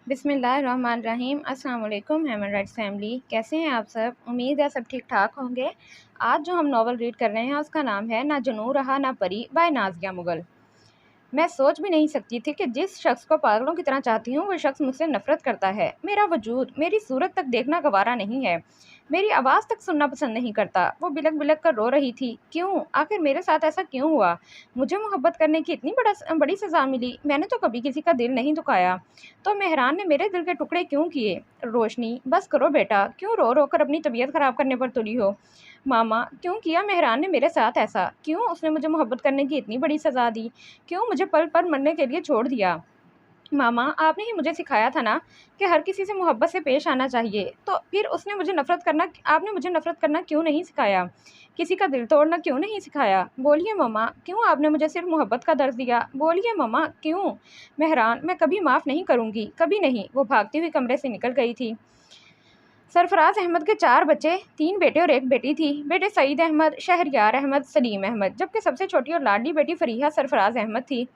बिस्मिल्लाहिर्रहमानिर्रहीम। अस्सलाम वालेकुम ह्यूमन राइट्स फैमिली, कैसे हैं आप सब? उम्मीद है सब ठीक ठाक होंगे। आज जो हम नावल रीड कर रहे हैं उसका नाम है ना जुनून रहा ना परी बाय नाज़िया मुगल। मैं सोच भी नहीं सकती थी कि जिस शख्स को पागलों की तरह चाहती हूँ वो शख्स मुझसे नफरत करता है। मेरा वजूद, मेरी सूरत तक देखना गवारा नहीं है, मेरी आवाज़ तक सुनना पसंद नहीं करता। वो बिलक बिलक कर रो रही थी। क्यों? आखिर मेरे साथ ऐसा क्यों हुआ? मुझे मोहब्बत करने की इतनी बड़ी सज़ा मिली। मैंने तो कभी किसी का दिल नहीं दुखाया, तो मेहरान ने मेरे दिल के टुकड़े क्यों किए? रोशनी, बस करो बेटा, क्यों रो रो कर अपनी तबीयत ख़राब करने पर तुली हो? मामा, क्यों किया मेहरान ने मेरे साथ ऐसा? क्यों उसने मुझे मोहब्बत करने की इतनी बड़ी सज़ा दी? क्यों मुझे पल पर मरने के लिए छोड़ दिया? मामा, आपने ही मुझे सिखाया था ना कि हर किसी से मोहब्बत से पेश आना चाहिए, तो फिर उसने मुझे नफ़रत करना आपने मुझे नफ़रत करना क्यों नहीं सिखाया? किसी का दिल तोड़ना क्यों नहीं सिखाया? बोलिए मम्मा, क्यों आपने मुझे सिर्फ़ मोहब्बत का दर्स दिया? बोलिए मम्मा, क्यों? मेहरान, मैं कभी माफ़ नहीं करूँगी, कभी नहीं। वो भागती हुई कमरे से निकल गई थी। सरफराज अहमद के 4 बच्चे, 3 बेटे और 1 बेटी थी। बेटे सईद अहमद, शहरयार अहमद, सलीम अहमद, जबकि सबसे छोटी और लाडली बेटी फरीहा सरफराज अहमद थी।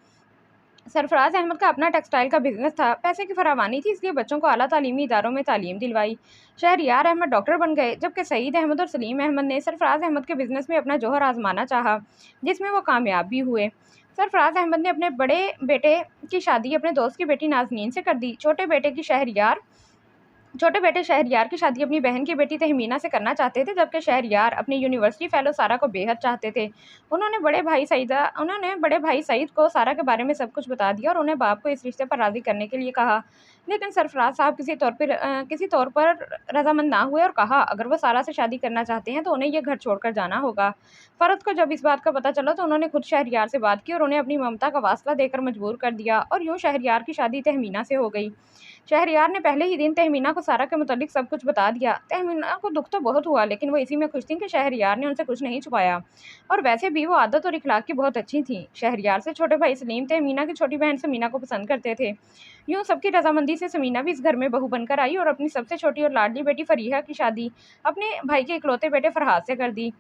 सरफराज अहमद का अपना टेक्सटाइल का बिजनेस था। पैसे की फरावानी थी, इसलिए बच्चों को आला तालीमी इदारों में तालीम दिलवाई। शहरयार अहमद डॉक्टर बन गए, जबकि सईद अहमद और सलीम अहमद ने सरफराज अहमद के बिजनेस में अपना जौहर आजमाना चाहा, जिसमें वो कामयाब भी हुए। सरफराज अहमद ने अपने बड़े बेटे की शादी अपने दोस्त की बेटी नाजनीन से कर दी। छोटे बेटे शहरयार की शादी अपनी बहन की बेटी तहमीना से करना चाहते थे, जबकि शहरयार अपनी यूनिवर्सिटी फेलो सारा को बेहद चाहते थे। उन्होंने बड़े भाई सईद को सारा के बारे में सब कुछ बता दिया और उन्हें बाप को इस रिश्ते पर राज़ी करने के लिए कहा। लेकिन सरफराज साहब किसी तौर पर रजामंद ना हुए और कहा, अगर वो सारा से शादी करना चाहते हैं तो उन्हें ये घर छोड़कर जाना होगा। फ़रद को जब इस बात का पता चला तो उन्होंने खुद शहरयार से बात की और उन्हें अपनी ममता का वास्ता देकर मजबूर कर दिया, और यूँ शहरयार की शादी तहमीना से हो गई। शहरयार ने पहले ही दिन तहमीना को सारा के मुतालिक सब कुछ बता दिया। तहमीना को दुख तो बहुत हुआ, लेकिन वो इसी में खुश थी कि शहरयार ने उनसे कुछ नहीं छुपाया, और वैसे भी वो आदत और इखलाक की बहुत अच्छी थी। शहरयार से छोटे भाई सलीम तहमीना की छोटी बहन समीना को पसंद करते थे। यूँ सबकी रजामंदी से समीना भी इस घर में बहू बनकर आई और अपनी सबसे छोटी और लाडली बेटी फरीहा की शादी अपने भाई के इकलौते बेटे फरहाद से कर दी।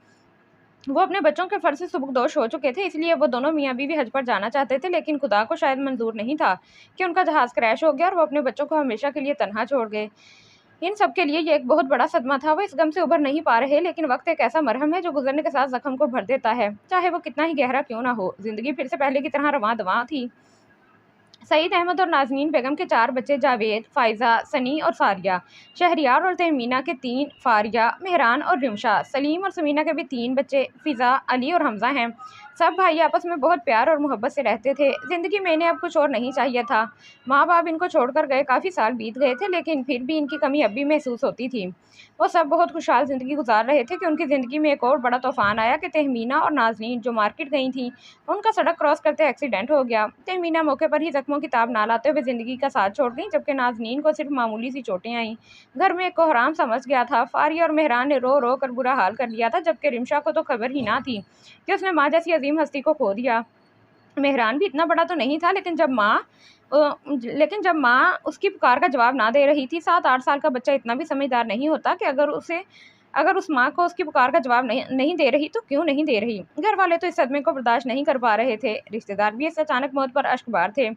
वो अपने बच्चों के फ़र्ज़ से सुबकदोश हो चुके थे, इसलिए वो दोनों मियाँ बीवी हज पर जाना चाहते थे, लेकिन खुदा को शायद मंजूर नहीं था कि उनका जहाज़ क्रैश हो गया और वो अपने बच्चों को हमेशा के लिए तनहा छोड़ गए। इन सब के लिए ये एक बहुत बड़ा सदमा था। वो इस गम से उभर नहीं पा रहे, लेकिन वक्त एक ऐसा मरहम है जो गुजरने के साथ जख्म को भर देता है, चाहे वो कितना ही गहरा क्यों ना हो। जिंदगी फिर से पहले की तरह रवां दवां थी। सईद अहमद और नाज़नीन बेगम के 4 बच्चे जावेद, फ़ायज़ा, सनी और फारिया, शहरयार और तहमीना के 3, फारिया, मेहरान और रिमशा, सलीम और समीना के भी 3 बच्चे, फ़िज़ा, अली और हमज़ा हैं। सब भाई आपस में बहुत प्यार और मोहब्बत से रहते थे। ज़िंदगी में इन्हें अब कुछ और नहीं चाहिए था। माँ बाप इनको छोड़कर गए काफ़ी साल बीत गए थे, लेकिन फिर भी इनकी कमी अब भी महसूस होती थी। वो सब बहुत खुशहाल ज़िंदगी गुजार रहे थे कि उनकी ज़िंदगी में एक और बड़ा तूफ़ान आया कि तहमीना और नाज़नीन जो मार्केट गई थी, उनका सड़क क्रॉस करते एक्सीडेंट हो गया। तहमीना मौके पर ही जख्मों की ताब ना लाते हुए ज़िंदगी का साथ छोड़ गई, जबकि नाज़नीन को सिर्फ मामूली सी चोटें आईं। घर में एक कोहराम समझ गया था। फारिया और मेहरान ने रो रो कर बुरा हाल कर लिया था, जबकि रिमशा को तो खबर ही ना थी कि उसने माँ जैसी अजीम हस्ती को खो दिया। मेहरान भी इतना बड़ा तो नहीं था, लेकिन जब माँ उसकी पुकार का जवाब ना दे रही थी, 7-8 साल का बच्चा इतना भी समझदार नहीं होता कि अगर उस माँ को उसकी पुकार का जवाब नहीं दे रही तो क्यों नहीं दे रही। घर वाले तो इस सदमे को बर्दाश्त नहीं कर पा रहे थे। रिश्तेदार भी इस अचानक मौत पर अश्कबार थे।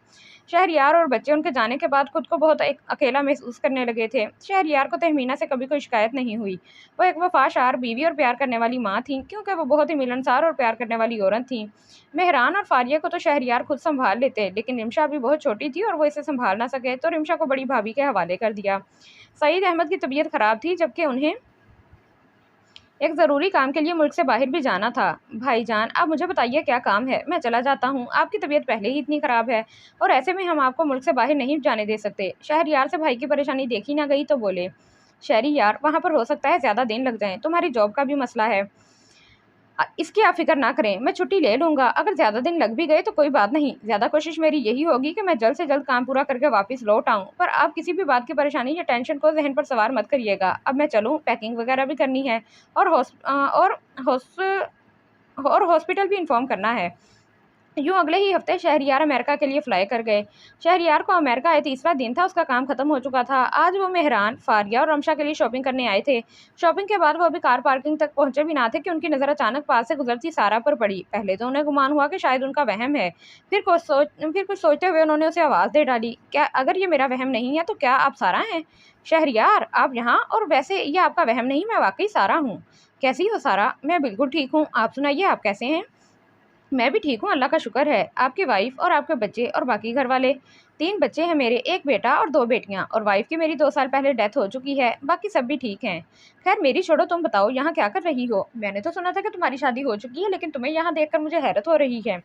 शहरयार और बच्चे उनके जाने के बाद खुद को बहुत एक अकेला महसूस करने लगे थे। शहरयार को तहमीना से कभी कोई शिकायत नहीं हुई। वो एक वफादार बीवी और प्यार करने वाली माँ थी, क्योंकि वो बहुत ही मिलनसार और प्यार करने वाली औरत थी। मेहरान और फारिया को तो शहरयार खुद संभाल लेते, लेकिन रिमशा अभी बहुत छोटी थी और वो इसे संभाल ना सके, तो रिमशा को बड़ी भाभी के हवाले कर दिया। सईद अहमद की तबीयत खराब थी, जबकि उन्हें एक ज़रूरी काम के लिए मुल्क से बाहर भी जाना था। भाईजान, आप मुझे बताइए क्या काम है? मैं चला जाता हूँ। आपकी तबीयत पहले ही इतनी ख़राब है, और ऐसे में हम आपको मुल्क से बाहर नहीं जाने दे सकते। शहरयार से भाई की परेशानी देखी ना गई तो बोले, शहरयार, वहाँ पर हो सकता है ज़्यादा दिन लग जाएँ, तुम्हारी जॉब का भी मसला है। इसकी आप फ़िक्र ना करें, मैं छुट्टी ले लूँगा। अगर ज़्यादा दिन लग भी गए तो कोई बात नहीं। ज़्यादा कोशिश मेरी यही होगी कि मैं जल्द से जल्द काम पूरा करके वापस लौट आऊँ। पर आप किसी भी बात की परेशानी या टेंशन को ज़हन पर सवार मत करिएगा। अब मैं चलूँ? पैकिंग वगैरह भी करनी है, और हॉस्पिटल भी इन्फॉर्म करना है। यूँ अगले ही हफ्ते शहरयार अमेरिका के लिए फ्लाई कर गए। शहरयार को अमेरिका आए तीसरा दिन था, उसका काम खत्म हो चुका था। आज वो मेहरान, फारिया और रमशा के लिए शॉपिंग करने आए थे। शॉपिंग के बाद वो अभी कार पार्किंग तक पहुंचे भी ना थे कि उनकी नज़र अचानक पास से गुजरती सारा पर पड़ी। पहले तो उन्हें गुमान हुआ कि शायद उनका वहम है। फिर कुछ सोचते हुए उन्होंने उसे आवाज़ दे डाली, क्या अगर ये मेरा वहम नहीं है तो क्या आप सारा हैं? शहरयार, आप यहाँ? और वैसे ये आपका वहम नहीं, मैं वाकई सारा हूँ। कैसी हो सारा? मैं बिल्कुल ठीक हूँ, आप सुनाइए, आप कैसे हैं? मैं भी ठीक हूँ, अल्लाह का शुक्र है। आपकी वाइफ और आपके बच्चे और बाकी घर वाले? 3 बच्चे हैं मेरे, 1 बेटा और 2 बेटियाँ, और वाइफ की मेरी 2 साल पहले डेथ हो चुकी है। बाकी सब भी ठीक हैं। खैर मेरी छोड़ो, तुम बताओ यहाँ क्या कर रही हो? मैंने तो सुना था कि तुम्हारी शादी हो चुकी है, लेकिन तुम्हें यहाँ देखकर मुझे हैरत हो रही है।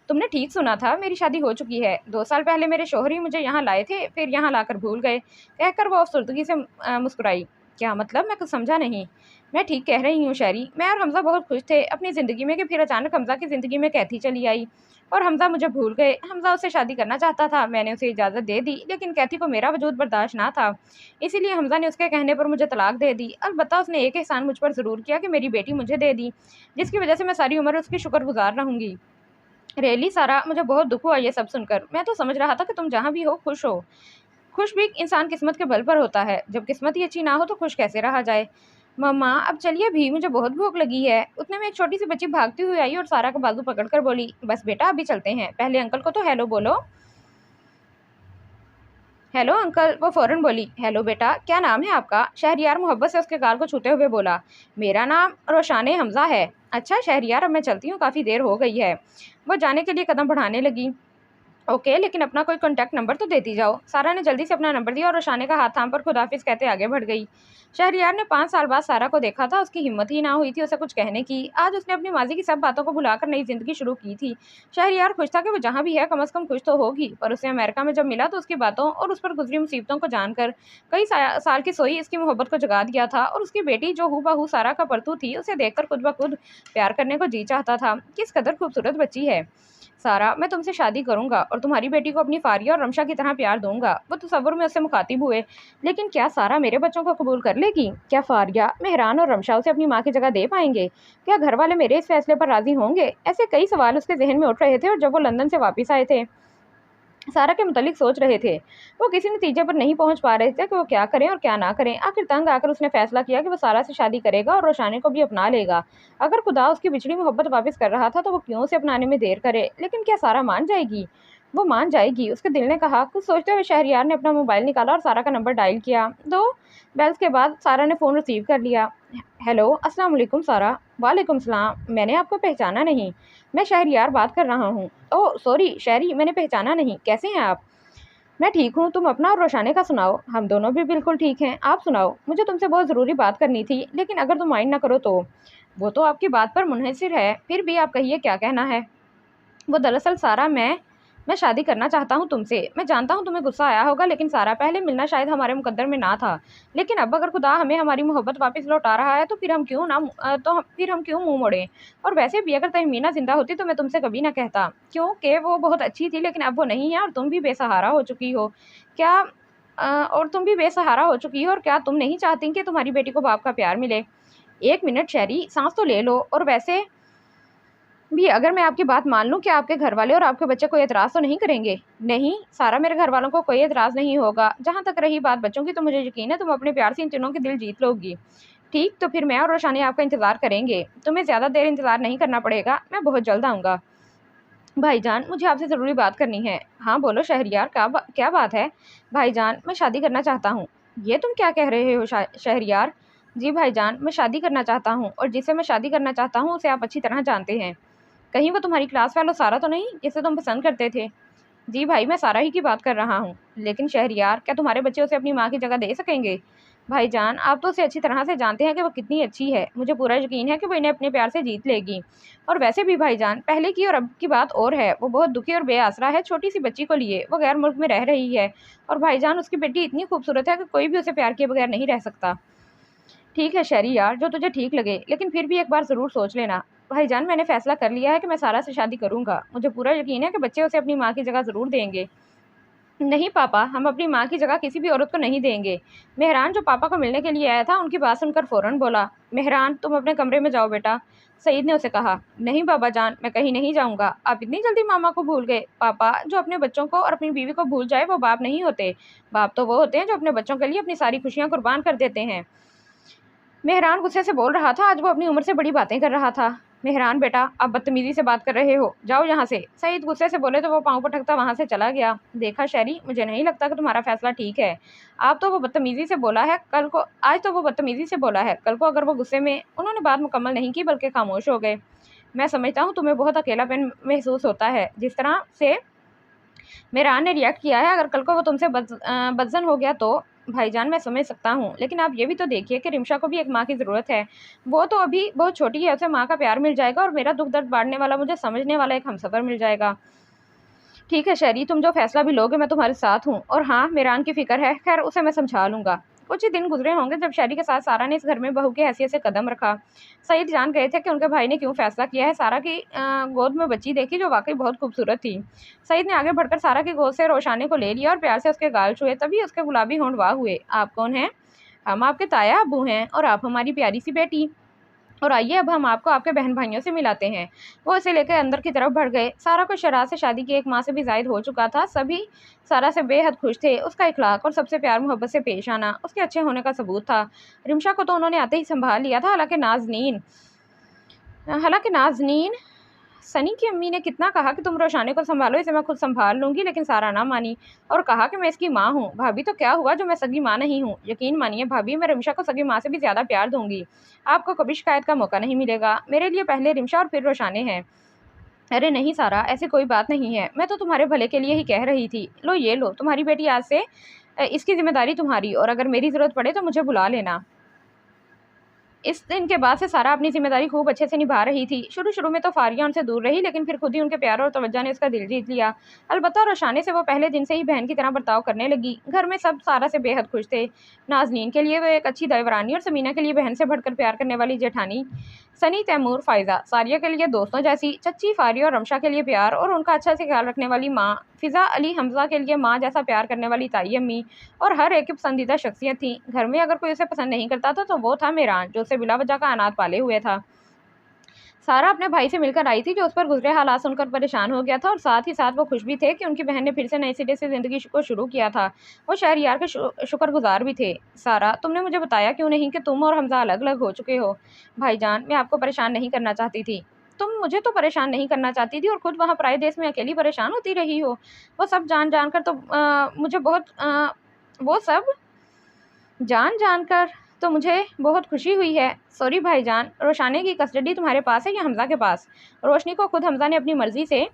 तुमने ठीक सुना था, मेरी शादी हो चुकी है। 2 साल पहले मेरे शौहर ही मुझे यहाँ लाए थे, फिर यहाँ लाकर भूल गए, कहकर वो अफसरदगी से मुस्कुराई। क्या मतलब? मैं कुछ समझा नहीं। मैं ठीक कह रही हूँ शहरी, मैं और हमजा बहुत खुश थे अपनी ज़िंदगी में कि फिर अचानक हमजा की ज़िंदगी में कैथी चली आई और हमजा मुझे भूल गए। हमजा उससे शादी करना चाहता था, मैंने उसे इजाज़त दे दी, लेकिन कैथी को मेरा वजूद बर्दाश्त ना था, इसीलिए हमजा ने उसके कहने पर मुझे तलाक दे दी। अलबत्ता उसने एक एहसान मुझ पर ज़रूर किया कि मेरी बेटी मुझे दे दी, जिसकी वजह से मैं सारी उम्र उसकी शुक्रगुजार रहूँगी। रियली सारा, मुझे बहुत दुख हुआ ये सब सुनकर। मैं तो समझ रहा था कि तुम जहाँ भी हो खुश हो। खुश भी इंसान किस्मत के बल पर होता है, जब किस्मत ही अच्छी ना हो तो खुश कैसे रहा जाए? मम्मा अब चलिए भी, मुझे बहुत भूख लगी है। उतने में एक छोटी सी बच्ची भागती हुई आई और सारा का बाजू पकड़कर बोली, बस बेटा अभी चलते हैं, पहले अंकल को तो हेलो बोलो। हेलो अंकल, वो फौरन बोली, हेलो बेटा, क्या नाम है आपका? शहरयार मोहब्बत से उसके गाल को छूते हुए बोला, मेरा नाम रोशाने हमजा है। अच्छा शहरयार, अब मैं चलती हूँ, काफ़ी देर हो गई है। वो जाने के लिए कदम बढ़ाने लगी। ओके, लेकिन अपना कोई कॉन्टैक्ट नंबर तो देती जाओ। सारा ने जल्दी से अपना नंबर दिया और रोशाने का हाथ थाम पर खुदाफिज कहते आगे बढ़ गई। शहरयार ने 5 साल बाद सारा को देखा था, उसकी हिम्मत ही ना हुई थी उसे कुछ कहने की। आज उसने अपनी माजी की सब बातों को भुलाकर नई जिंदगी शुरू की थी। शहरयार खुश था कि वो जहाँ भी है कम से कम खुश तो होगी, पर उसे अमेरिका में जब मिला तो उसकी बातों और उस पर गुजरी मुसीबतों को जानकर कई साल की सोई इसकी मोहब्बत को जगा दिया था, और उसकी बेटी जो हूबहू सारा का परतू थी, उसे देखकर खुद ब खुद प्यार करने को जी चाहता था। किस कदर खूबसूरत बच्ची है सारा, मैं तुमसे शादी करूंगा और तुम्हारी बेटी को अपनी फारिया और रमशा की तरह प्यार दूंगा। वो तसव्वुर में उससे मुखातिब हुए, लेकिन क्या सारा मेरे बच्चों को कबूल कर लेगी? क्या फारिया, मेहरान और रमशा उसे अपनी माँ की जगह दे पाएंगे? क्या घर वाले मेरे इस फैसले पर राजी होंगे? ऐसे कई सवाल उसके जहन में उठ रहे थे, और जब वो लंदन से वापस आए थे सारा के मुतालिक सोच रहे थे। वो किसी नतीजे पर नहीं पहुंच पा रहे थे कि वो क्या करें और क्या ना करें। आखिर तंग आकर उसने फैसला किया कि वो सारा से शादी करेगा और रोशानी को भी अपना लेगा। अगर खुदा उसकी बिछड़ी मोहब्बत वापस कर रहा था तो वो क्यों उसे अपनाने में देर करे? लेकिन क्या सारा मान जाएगी? वो मान जाएगी, उसके दिल ने कहा। कुछ सोचते हुए शहरयार ने अपना मोबाइल निकाला और सारा का नंबर डायल किया। 2 बेल्स के बाद सारा ने फ़ोन रिसीव कर लिया। हेलो, अस्सलाम वालेकुम सारा। वालेकुम सलाम, मैंने आपको पहचाना नहीं। मैं शहरयार बात कर रहा हूँ। ओह सॉरी शहरी, मैंने पहचाना नहीं। कैसे हैं आप? मैं ठीक हूँ, तुम अपना और रोशाने का सुनाओ। हम दोनों भी बिल्कुल ठीक हैं, आप सुनाओ। मुझे तुमसे बहुत ज़रूरी बात करनी थी, लेकिन अगर तुम माइंड ना करो तो। वो तो आपकी बात पर मुनहसिर है, फिर भी आप कहिए क्या कहना है। वो दरअसल सारा, मैं शादी करना चाहता हूँ तुमसे। मैं जानता हूँ तुम्हें गुस्सा आया होगा, लेकिन सारा पहले मिलना शायद हमारे मुकद्दर में ना था, लेकिन अब अगर खुदा हमें हमारी मोहब्बत वापस लौटा रहा है तो फिर हम क्यों मुंह मोड़ें? और वैसे भी अगर तहमीना जिंदा होती तो मैं तुमसे कभी ना कहता, क्योंकि वो बहुत अच्छी थी, लेकिन अब वो नहीं है और तुम भी बेसहारा हो चुकी हो। क्या और तुम भी बेसहारा हो चुकी हो, और क्या तुम नहीं चाहती कि तुम्हारी बेटी को बाप का प्यार मिले? एक मिनट शहरी, सांस तो ले लो। और वैसे भी अगर मैं आपकी बात मान लूं, कि आपके घर वाले और आपके बच्चे कोई एतराज़ तो नहीं करेंगे? नहीं सारा, मेरे घर वालों को कोई एतराज़ नहीं होगा। जहाँ तक रही बात बच्चों की, तो मुझे यकीन है तुम अपने प्यार से इन तीनों के दिल जीत लोगी। ठीक, तो फिर मैं और रोशानी आपका इंतज़ार करेंगे। तुम्हें ज़्यादा देर इंतज़ार नहीं करना पड़ेगा, मैं बहुत जल्द आऊँगा। भाईजान, मुझे आपसे ज़रूरी बात करनी है। हाँ बोलो शहरयार, क्या बात है? भाईजान, मैं शादी करना चाहता हूँ। ये तुम क्या कह रहे हो शहरयार? जी भाईजान, मैं शादी करना चाहता हूँ, और जिससे मैं शादी करना चाहता हूँ उसे आप अच्छी तरह जानते हैं। कहीं वो तुम्हारी क्लास फेलो सारा तो नहीं, जिसे तुम पसंद करते थे? जी भाई, मैं सारा ही की बात कर रहा हूँ। लेकिन शहरयार, क्या तुम्हारे बच्चे उसे अपनी माँ की जगह दे सकेंगे? भाईजान, आप तो उसे अच्छी तरह से जानते हैं कि वो कितनी अच्छी है। मुझे पूरा यकीन है कि वो इन्हें अपने प्यार से जीत लेगी। और वैसे भी भाईजान, पहले की और अब की बात और है। वो बहुत दुखी और बेआसरा है छोटी सी बच्ची को लिए। वो गैर मुल्क में रह रही है, और भाईजान उसकी बेटी इतनी खूबसूरत है कि कोई भी उसे प्यार किए बगैर नहीं रह सकता। ठीक है शहरी यार, जो तुझे ठीक लगे, लेकिन फिर भी एक बार ज़रूर सोच लेना। भाईजान, मैंने फैसला कर लिया है कि मैं सारा से शादी करूंगा। मुझे पूरा यकीन है कि बच्चे उसे अपनी माँ की जगह ज़रूर देंगे। नहीं पापा, हम अपनी माँ की जगह किसी भी औरत को नहीं देंगे। मेहरान जो पापा को मिलने के लिए आया था, उनकी बात सुनकर फ़ौरन बोला, मेहरान तुम अपने कमरे में जाओ बेटा। सईद ने उसे कहा, नहीं बाबा जान, मैं कहीं नहीं जाऊँगा। आप इतनी जल्दी मामा को भूल गए? पापा, जो अपने बच्चों को और अपनी बीवी को भूल जाए वो बाप नहीं होते। बाप तो वो होते हैं जो अपने बच्चों के लिए अपनी सारी खुशियाँ कुर्बान कर देते हैं। मेहरान गुस्से से बोल रहा था, आज वो अपनी उम्र से बड़ी बातें कर रहा था। मेहरान बेटा, आप बदतमीजी से बात कर रहे हो, जाओ यहाँ से। सईद गुस्से से बोले तो वो पाँव पटकता वहाँ से चला गया। देखा शहरी, मुझे नहीं लगता कि तुम्हारा फैसला ठीक है। आप तो वो बदतमीजी से बोला है, कल को आज तो वो बदतमीजी से बोला है, कल को अगर वो गुस्से में। उन्होंने बात मुकम्मल नहीं की बल्कि खामोश हो गए। मैं समझता हूँ तुम्हें बहुत अकेलापन महसूस होता है, जिस तरह से मेहरान ने रिएक्ट किया है। अगर कल को वो तुमसे बदजन हो गया तो? भाईजान, मैं समझ सकता हूँ, लेकिन आप ये भी तो देखिए कि रिमशा को भी एक माँ की ज़रूरत है। वो तो अभी बहुत छोटी है, उसे माँ का प्यार मिल जाएगा और मेरा दुख दर्द बांटने वाला, मुझे समझने वाला एक हमसफ़र मिल जाएगा। ठीक है शहरी, तुम जो फैसला भी लोगे मैं तुम्हारे साथ हूँ। और हाँ, मेहरान की फ़िक्र है, खैर उसे मैं समझा लूँगा। कुछ ही दिन गुजरे होंगे जब शहरी के साथ सारा ने इस घर में बहू की हैसियत से कदम रखा। सईद जान गए थे कि उनके भाई ने क्यों फैसला किया है। सारा की गोद में बच्ची देखी जो वाकई बहुत खूबसूरत थी। सईद ने आगे बढ़कर सारा की गोद से रोशाने को ले लिया और प्यार से उसके गाल छुए। तभी उसके गुलाबी होंठ वाह हुए। आप कौन हैं? हम आपके ताया अब्बू हैं और आप हमारी प्यारी सी बेटी। और आइए अब हम आपको आपके बहन भाइयों से मिलाते हैं। वो इसे लेकर अंदर की तरफ बढ़ गए। सारा को शराज से शादी की एक माह से भी जायद हो चुका था। सभी सारा से बेहद खुश थे। उसका इखलाक और सबसे प्यार मोहब्बत से पेश आना उसके अच्छे होने का सबूत था। रिमशा को तो उन्होंने आते ही संभाल लिया था। हालांकि नाजनीन सनी की अम्मी ने कितना कहा कि तुम रोशाने को संभालो, इसे मैं खुद संभाल लूंगी, लेकिन सारा ना मानी और कहा कि मैं इसकी माँ हूँ। भाभी, तो क्या हुआ जो मैं सगी माँ नहीं हूँ? यकीन मानिए भाभी, मैं रिमशा को सगी माँ से भी ज़्यादा प्यार दूंगी। आपको कभी शिकायत का मौका नहीं मिलेगा। मेरे लिए पहले रिमशा और फिर रोशाने हैं। अरे नहीं सारा, ऐसी कोई बात नहीं है। मैं तो तुम्हारे भले के लिए ही कह रही थी। लो ये लो तुम्हारी बेटी, आज से इसकी जिम्मेदारी तुम्हारी, और अगर मेरी ज़रूरत पड़े तो मुझे बुला लेना। इस दिन के बाद से सारा अपनी जिम्मेदारी खूब अच्छे से निभा रही थी। शुरू शुरू में तो फारिया उनसे दूर रही, लेकिन फिर खुद ही उनके प्यार और तवज्जो ने उसका दिल जीत लिया। अलबत्ता रोशाने से वो पहले दिन से ही बहन की तरह बर्ताव करने लगी। घर में सब सारा से बेहद खुश थे। नाजनीन के लिए वो एक अच्छी देवरानी और समीना के लिए बहन से बढ़कर प्यार करने वाली जेठानी, सनी, तैमूर, फायजा, सारिया के लिए दोस्तों जैसी, चच्ची, फारिया और रमशा के लिए प्यार और उनका अच्छा से ख्याल रखने वाली माँ, फिजा, अली, हमजा के लिए माँ जैसा प्यार करने वाली ताई अम्मी, और हर एक की पसंदीदा शख्सियत थी। घर में अगर कोई उसे पसंद नहीं करता था तो वो था मेहरान, जो उसे बिला वजह का अनाथ पाले हुए था। सारा अपने भाई से मिलकर आई थी, जो उस पर गुजरे हालात सुनकर परेशान हो गया था, और साथ ही साथ वो खुश भी थे कि उनकी बहन ने फिर से नए सिरे से ज़िंदगी को शुरू किया था। वो शहरयार के शुक्रगुजार भी थे। सारा, तुमने मुझे बताया क्यों नहीं कि तुम और हमजा अलग अलग हो चुके हो? भाईजान, मैं आपको परेशान नहीं करना चाहती थी। तुम मुझे तो परेशान नहीं करना चाहती थी और खुद वहाँ पराए देश में अकेली परेशान होती रही हो। वो सब जान कर तो मुझे बहुत वो सब जान जानकर तो मुझे बहुत खुशी हुई है। सॉरी भाईजान, रोशाने की कस्टडी तुम्हारे पास है या हमजा के पास? रोशनी को खुद हमजा ने अपनी मर्जी से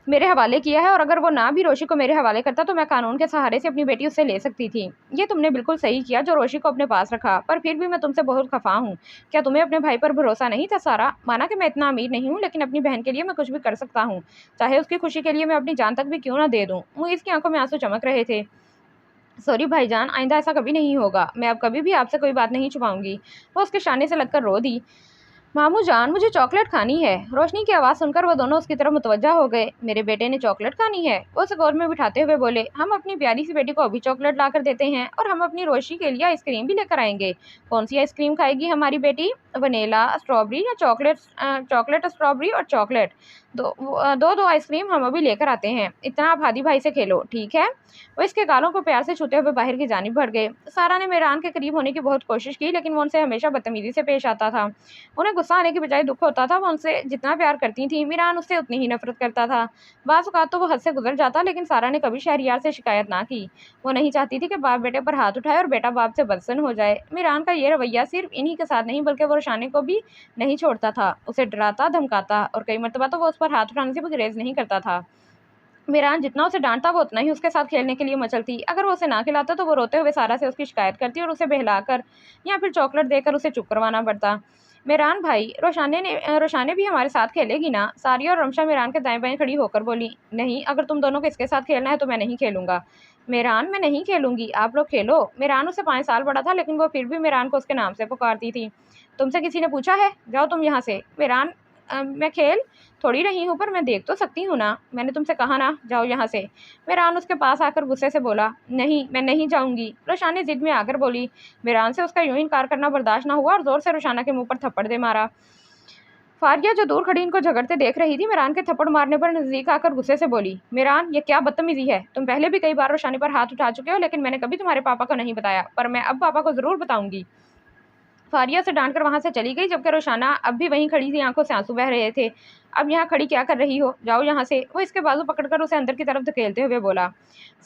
मेरे हवाले किया है, और अगर वो ना भी रोशी को मेरे हवाले करता तो मैं कानून के सहारे से अपनी बेटी उससे ले सकती थी। ये तुमने बिल्कुल सही किया जो रोशी को अपने पास रखा, पर फिर भी मैं तुमसे बहुत खफा हूँ। क्या तुम्हें अपने भाई पर भरोसा नहीं था सारा? माना कि मैं इतना अमीर नहीं हूँ, लेकिन अपनी बहन के लिए मैं कुछ भी कर सकता हूँ, चाहे उसकी खुशी के लिए मैं अपनी जान तक भी क्यों ना दे दूँ। मुझे इसकी आंखों में आंसू चमक रहे थे। सॉरी भाईजान, आइंदा ऐसा कभी नहीं होगा। मैं अब कभी भी आपसे कोई बात नहीं छुपाऊंगी। वो उसके शाने से लगकर रो दी। मामू जान, मुझे चॉकलेट खानी है। रोशनी की आवाज़ सुनकर वो दोनों उसकी तरफ मुतवज्जा हो गए। मेरे बेटे ने चॉकलेट खानी है? वो उसे गोद में बिठाते हुए बोले, हम अपनी प्यारी सी बेटी को अभी चॉकलेट ला कर देते हैं, और हम अपनी रोशी के लिए आइसक्रीम भी लेकर आएंगे। कौन सी आइसक्रीम खाएगी हमारी बेटी? वनीला, स्ट्रॉबेरी या चॉकलेट? चॉकलेट, स्ट्रॉबेरी और चॉकलेट, दो आइसक्रीम हम अभी लेकर आते हैं। इतना आप हादी भाई से खेलो, ठीक है? वो इसके गालों को प्यार से छूते हुए बाहर की जानिब बढ़ गए। सारा ने मेहरान के करीब होने की बहुत कोशिश की, लेकिन वो उनसे हमेशा बदतमीजी से पेश आता था। उन्हें गुस्सा आने की बजाय दुख होता था। वो उनसे जितना प्यार करती थी, मेहरान उससे उतनी ही नफरत करता था। बाज़ औक़ात तो वो हद से गुजर जाता, लेकिन सारा ने कभी शहरयार से शिकायत ना की। वो नहीं चाहती थी कि बाप बेटे पर हाथ उठाए और बेटा बाप से बदसन हो जाए। मेहरान का ये रवैया सिर्फ इन्हीं के साथ नहीं, बल्कि वो रोशाने को भी नहीं छोड़ता था। उसे डराता, धमकाता, और कई मरतबा तो वो उस पर हाथ उठाने से भी गुरेज नहीं करता था। मेहरान जितना उसे डांटता, वो उतना ही उसके साथ खेलने के लिए मचलती। अगर वो उसे ना खिलाता तो वो रोते हुए सारा से उसकी शिकायत करती और उसे बहलाकर या फिर चॉकलेट देकर उसे चुप करवाना पड़ता। मेहरान भाई, रोशाने भी हमारे साथ खेलेगी ना? सारिया और रमशा मेहरान के दाएं बाएं खड़ी होकर बोली। नहीं, अगर तुम दोनों को इसके साथ खेलना है तो मैं नहीं खेलूंगा। मेहरान, मैं नहीं खेलूंगी, आप लोग खेलो। मेहरान उससे 5 साल बड़ा था, लेकिन वो फिर भी मेहरान को उसके नाम से पुकारती थी। तुमसे किसी ने पूछा है? जाओ तुम यहाँ से। मेहरान मैं खेल थोड़ी रही हूँ, पर मैं देख तो सकती हूँ ना। मैंने तुमसे कहा ना, जाओ यहाँ से। मेरान उसके पास आकर गुस्से से बोला, नहीं मैं नहीं जाऊँगी। रुशाना जिद में आकर बोली। मेरान से उसका यूं इनकार करना बर्दाश्त न हुआ और जोर से रुशाना के मुंह पर थप्पड़ दे मारा। फारिया जो दूर खड़ी इनको झगड़ते देख रही थी, मेरान के थप्पड़ मारने पर नजदीक आकर गुस्से से बोली, मेरान ये क्या बदतमीजी है। तुम पहले भी कई बार रोशानी पर हाथ उठा चुके हो, लेकिन मैंने कभी तुम्हारे पापा को नहीं बताया, पर मैं अब पापा को जरूर बताऊंगी। फारिया से डांटकर वहां से चली गई, जबकि रोशाना अब भी वहीं खड़ी थी, आंखों से आंसू बह रहे थे। अब यहाँ खड़ी क्या कर रही हो, जाओ यहाँ से। वो इसके बाजू पकड़कर उसे अंदर की तरफ धकेलते हुए बोला।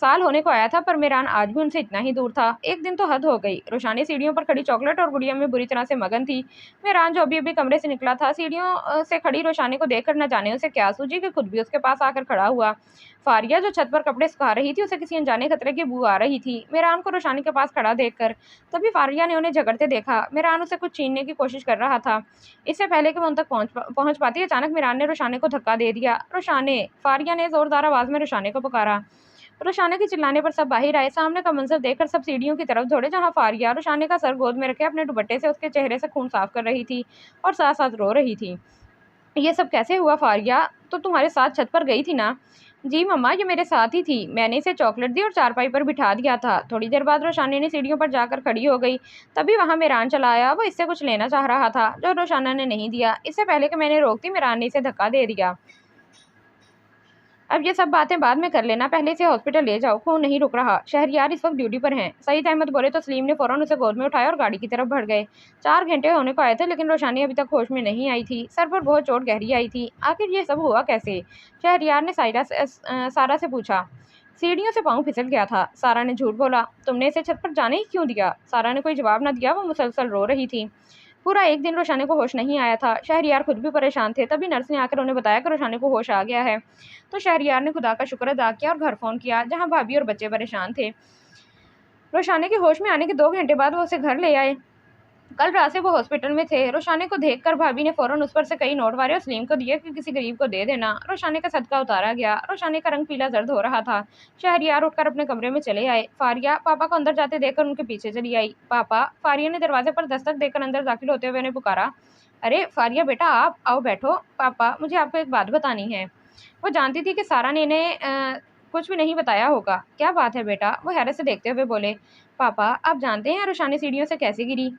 साल होने को आया था, पर मेरान आज भी उनसे इतना ही दूर था। एक दिन तो हद हो गई। रोशानी सीढ़ियों पर खड़ी चॉकलेट और गुड़िया में बुरी तरह से मगन थी। मेरान जो अभी अभी कमरे से निकला था, सीढ़ियों से खड़ी रोशानी को देखकर न जाने उसे क्या सूझी कि खुद भी उसके पास आकर खड़ा हुआ। फारिया जो छत पर कपड़े सुखा रही थी, उसे किसी अनजाने खतरे की बू आ रही थी मेरान को रोशानी के पास खड़ा देखकर। तभी फारिया ने उन्हें झगड़ते देखा। मेरान उसे कुछ छीनने की कोशिश कर रहा था। इससे पहले कि वो उन तक पहुंच पाती, अचानक मेरान ने रोशाने को धक्का दे दिया। रोशाने, फारिया ने जोरदार आवाज में रोशाने को पुकारा। रोशाने के चिल्लाने पर सब बाहर आए। सामने का मंजर देखकर सब सीढ़ियों की तरफ दौड़े, जहां फारिया रोशाने का सर गोद में रखे अपने दुपट्टे से उसके चेहरे से खून साफ कर रही थी और साथ साथ रो रही थी। ये सब कैसे हुआ फारिया? तो तुम्हारे साथ छत पर गई थी ना? जी मम्मा, ये मेरे साथ ही थी। मैंने इसे चॉकलेट दी और चारपाई पर बिठा दिया था। थोड़ी देर बाद रोशानी ने सीढ़ियों पर जाकर खड़ी हो गई। तभी वहां मेरान चला आया। वो इससे कुछ लेना चाह रहा था, जो रोशाना ने नहीं दिया। इससे पहले कि मैंने रोकती, मेरान ने इसे धक्का दे दिया। अब ये सब बातें बाद में कर लेना, पहले इसे हॉस्पिटल ले जाओ। खून नहीं रुक रहा। शहरयार इस वक्त ड्यूटी पर हैं। सईद अहमद बोले तो सलीम ने फौरन उसे गोद में उठाया और गाड़ी की तरफ बढ़ गए। 4 घंटे होने को आए थे, लेकिन रोशानी अभी तक होश में नहीं आई थी। सर पर बहुत चोट गहरी आई थी। आखिर ये सब हुआ कैसे? शहरयार ने सारा से पूछा। सीढ़ियों से पाँव फिसल गया था। सारा ने झूठ बोला। तुमने इसे छत पर जाने ही क्यों दिया? सारा ने कोई जवाब न दिया। वो मुसलसल रो रही थी। पूरा एक दिन रोशानी को होश नहीं आया था। शहरयार खुद भी परेशान थे। तभी नर्स ने आकर उन्हें बताया कि रोशानी को होश आ गया है। तो शहरयार ने खुदा का शुक्र अदा किया और घर फोन किया, जहां भाभी और बच्चे परेशान थे। रोशानी के होश में आने के 2 घंटे बाद वो उसे घर ले आए। कल रात से वो हॉस्पिटल में थे। रोशानी को देखकर भाभी ने फौरन उस पर से कई नोट वारे और सलीम को दिए कि किसी गरीब को दे देना। रोशानी का सदका उतारा गया। रोशानी का रंग पीला जर्द हो रहा था। शहरयार उठकर अपने कमरे में चले आए। फारिया पापा को अंदर जाते देखकर उनके पीछे चली आई। पापा, फारिया ने दरवाजे पर दस्तक देकर अंदर दाखिल होते हुए उन्हें पुकारा। अरे फारिया बेटा, आप आओ, बैठो। पापा, मुझे आपको एक बात बतानी है। वो जानती थी कि सारा ने इन्हें कुछ भी नहीं बताया होगा। क्या बात है बेटा? वो हैरत से देखते हुए बोले। पापा, आप जानते हैं रोशानी सीढ़ियों से कैसे गिरी?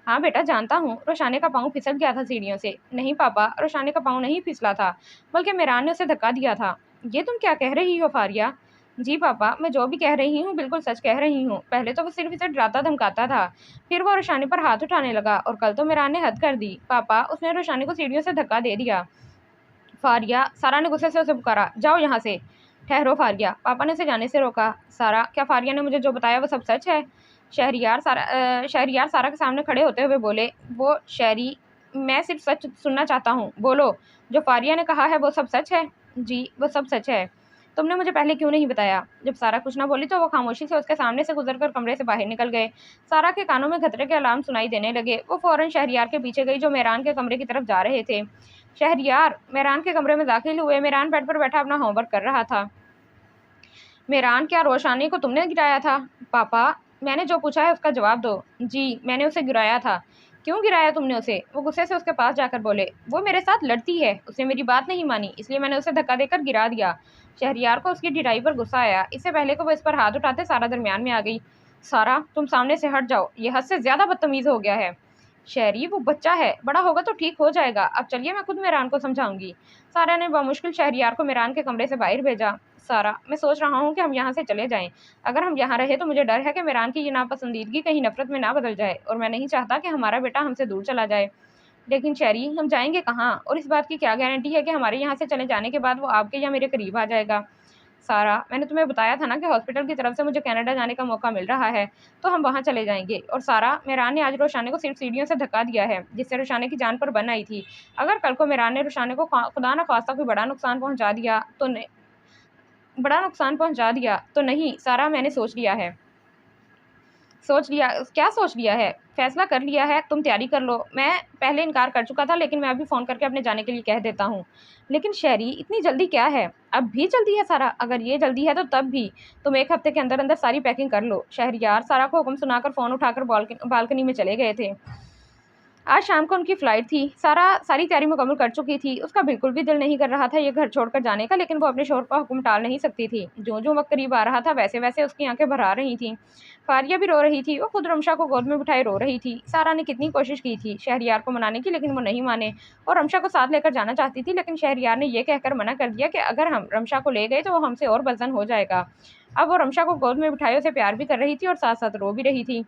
हाँ बेटा, जानता हूँ। रोशाने का पाँव फिसल गया था सीढ़ियों से। नहीं पापा, रोशाने का पाँव नहीं फिसला था, बल्कि मेरान ने उसे धक्का दिया था। ये तुम क्या कह रही हो फारिया? जी पापा, मैं जो भी कह रही हूँ बिल्कुल सच कह रही हूँ। पहले तो वो सिर्फ इसे डराता धमकाता था, फिर वो रोशानी पर हाथ उठाने लगा, और कल तो मेरान ने हद कर दी। पापा, उसने रोशानी को सीढ़ियों से धक्का दे दिया। फारिया, सारा ने गुस्से से उसे पुकारा। जाओ यहाँ से। ठहरो फारिया, पापा ने उसे जाने से रोका। सारा, क्या फारिया ने मुझे जो बताया वो सब सच है? शहरियार सारा के सामने खड़े होते हुए बोले। वो शहरी, मैं सिर्फ सच सुनना चाहता हूँ। बोलो, जो फारिया ने कहा है वो सब सच है? जी, वो सब सच है। तुमने मुझे पहले क्यों नहीं बताया? जब सारा कुछ ना बोली तो वो खामोशी से उसके सामने से गुजरकर कमरे से बाहर निकल गए। सारा के कानों में खतरे के अलार्म सुनाई देने लगे। वो फौरन शहरियार के पीछे गई, जो मेहरान के कमरे की तरफ जा रहे थे। शहरियार मेहरान के कमरे में दाखिल हुए। मेहरान बेड पर बैठा अपना होमवर्क कर रहा था। मेहरान, क्या रोशानी को तुमने गिराया था? पापा, मैंने जो पूछा है उसका जवाब दो। जी, मैंने उसे गिराया था। क्यों गिराया तुमने उसे? वो गुस्से से उसके पास जाकर बोले। वो मेरे साथ लड़ती है, उसने मेरी बात नहीं मानी, इसलिए मैंने उसे धक्का देकर गिरा दिया। शहरियार को उसकी ढिठाई पर गुस्सा आया। इससे पहले कि वो इस पर हाथ उठाते, सारा दरमियान में आ गई। सारा, तुम सामने से हट जाओ, ये हद से ज्यादा बदतमीज हो गया है। शहरी, वो बच्चा है, बड़ा होगा तो ठीक हो जाएगा। अब चलिए, मैं खुद मेहरान को समझाऊंगी। सारा ने बमुश्किल शहरियार को मेहरान के कमरे से बाहर भेजा। सारा, मैं सोच रहा हूँ कि हम यहाँ से चले जाएं। अगर हम यहाँ रहे तो मुझे डर है कि मेहरान की ये नापसंदीदगी कहीं नफरत में ना बदल जाए, और मैं नहीं चाहता कि हमारा बेटा हमसे दूर चला जाए। लेकिन शहरी, हम जाएंगे कहाँ? और इस बात की क्या गारंटी है कि हमारे यहाँ से चले जाने के बाद वो आपके या मेरे करीब आ जाएगा? सारा, मैंने तुम्हें बताया था ना कि हॉस्पिटल की तरफ से मुझे कनाडा जाने का मौका मिल रहा है, तो हम वहाँ चले जाएंगे। और सारा, मेहरान ने आज रोशाने को सिर्फ सीढ़ियों से धक्का दिया है, जिससे रोशाने की जान पर बन आई थी। अगर कल को मेहरान ने रोशाने को खुदा न खास्ता कोई बड़ा नुकसान पहुंचा दिया तो नहीं। सारा, मैंने सोच लिया है। सोच लिया? क्या सोच लिया है? फैसला कर लिया है। तुम तैयारी कर लो। मैं पहले इनकार कर चुका था, लेकिन मैं अभी फ़ोन करके अपने जाने के लिए कह देता हूँ। लेकिन शहरी, इतनी जल्दी क्या है? अब भी जल्दी है सारा? अगर ये जल्दी है तो तब भी तुम 1 हफ्ते के अंदर अंदर सारी पैकिंग कर लो। शहरियार सारा को हुक्म सुनाकर फ़ोन उठाकर बालकनी में चले गए थे। आज शाम को उनकी फ़्लाइट थी। सारी तैयारी मुकम्मल कर चुकी थी। उसका बिल्कुल भी दिल नहीं कर रहा था ये घर छोड़कर जाने का, लेकिन वो अपने शौहर का हुक्म टाल नहीं सकती थी। जो वक़्त करीब आ रहा था वैसे-वैसे उसकी आँखें भर आ रही थीं। फ़ारिया भी रो रही थी। वो खुद रमशा को गोद में बिठाए रो रही थी। सारा ने कितनी कोशिश की थी शहरयार को मनाने की, लेकिन वो नहीं माने और रमशा को साथ लेकर जाना चाहती थी, लेकिन शहरयार ने ये कहकर मना कर दिया कि अगर हम रमशा को ले गए तो वो हमसे और बज़न हो जाएगा। अब वो रमशा को गोद में बिठाए उसे प्यार भी कर रही थी और साथ-साथ रो भी रही थी।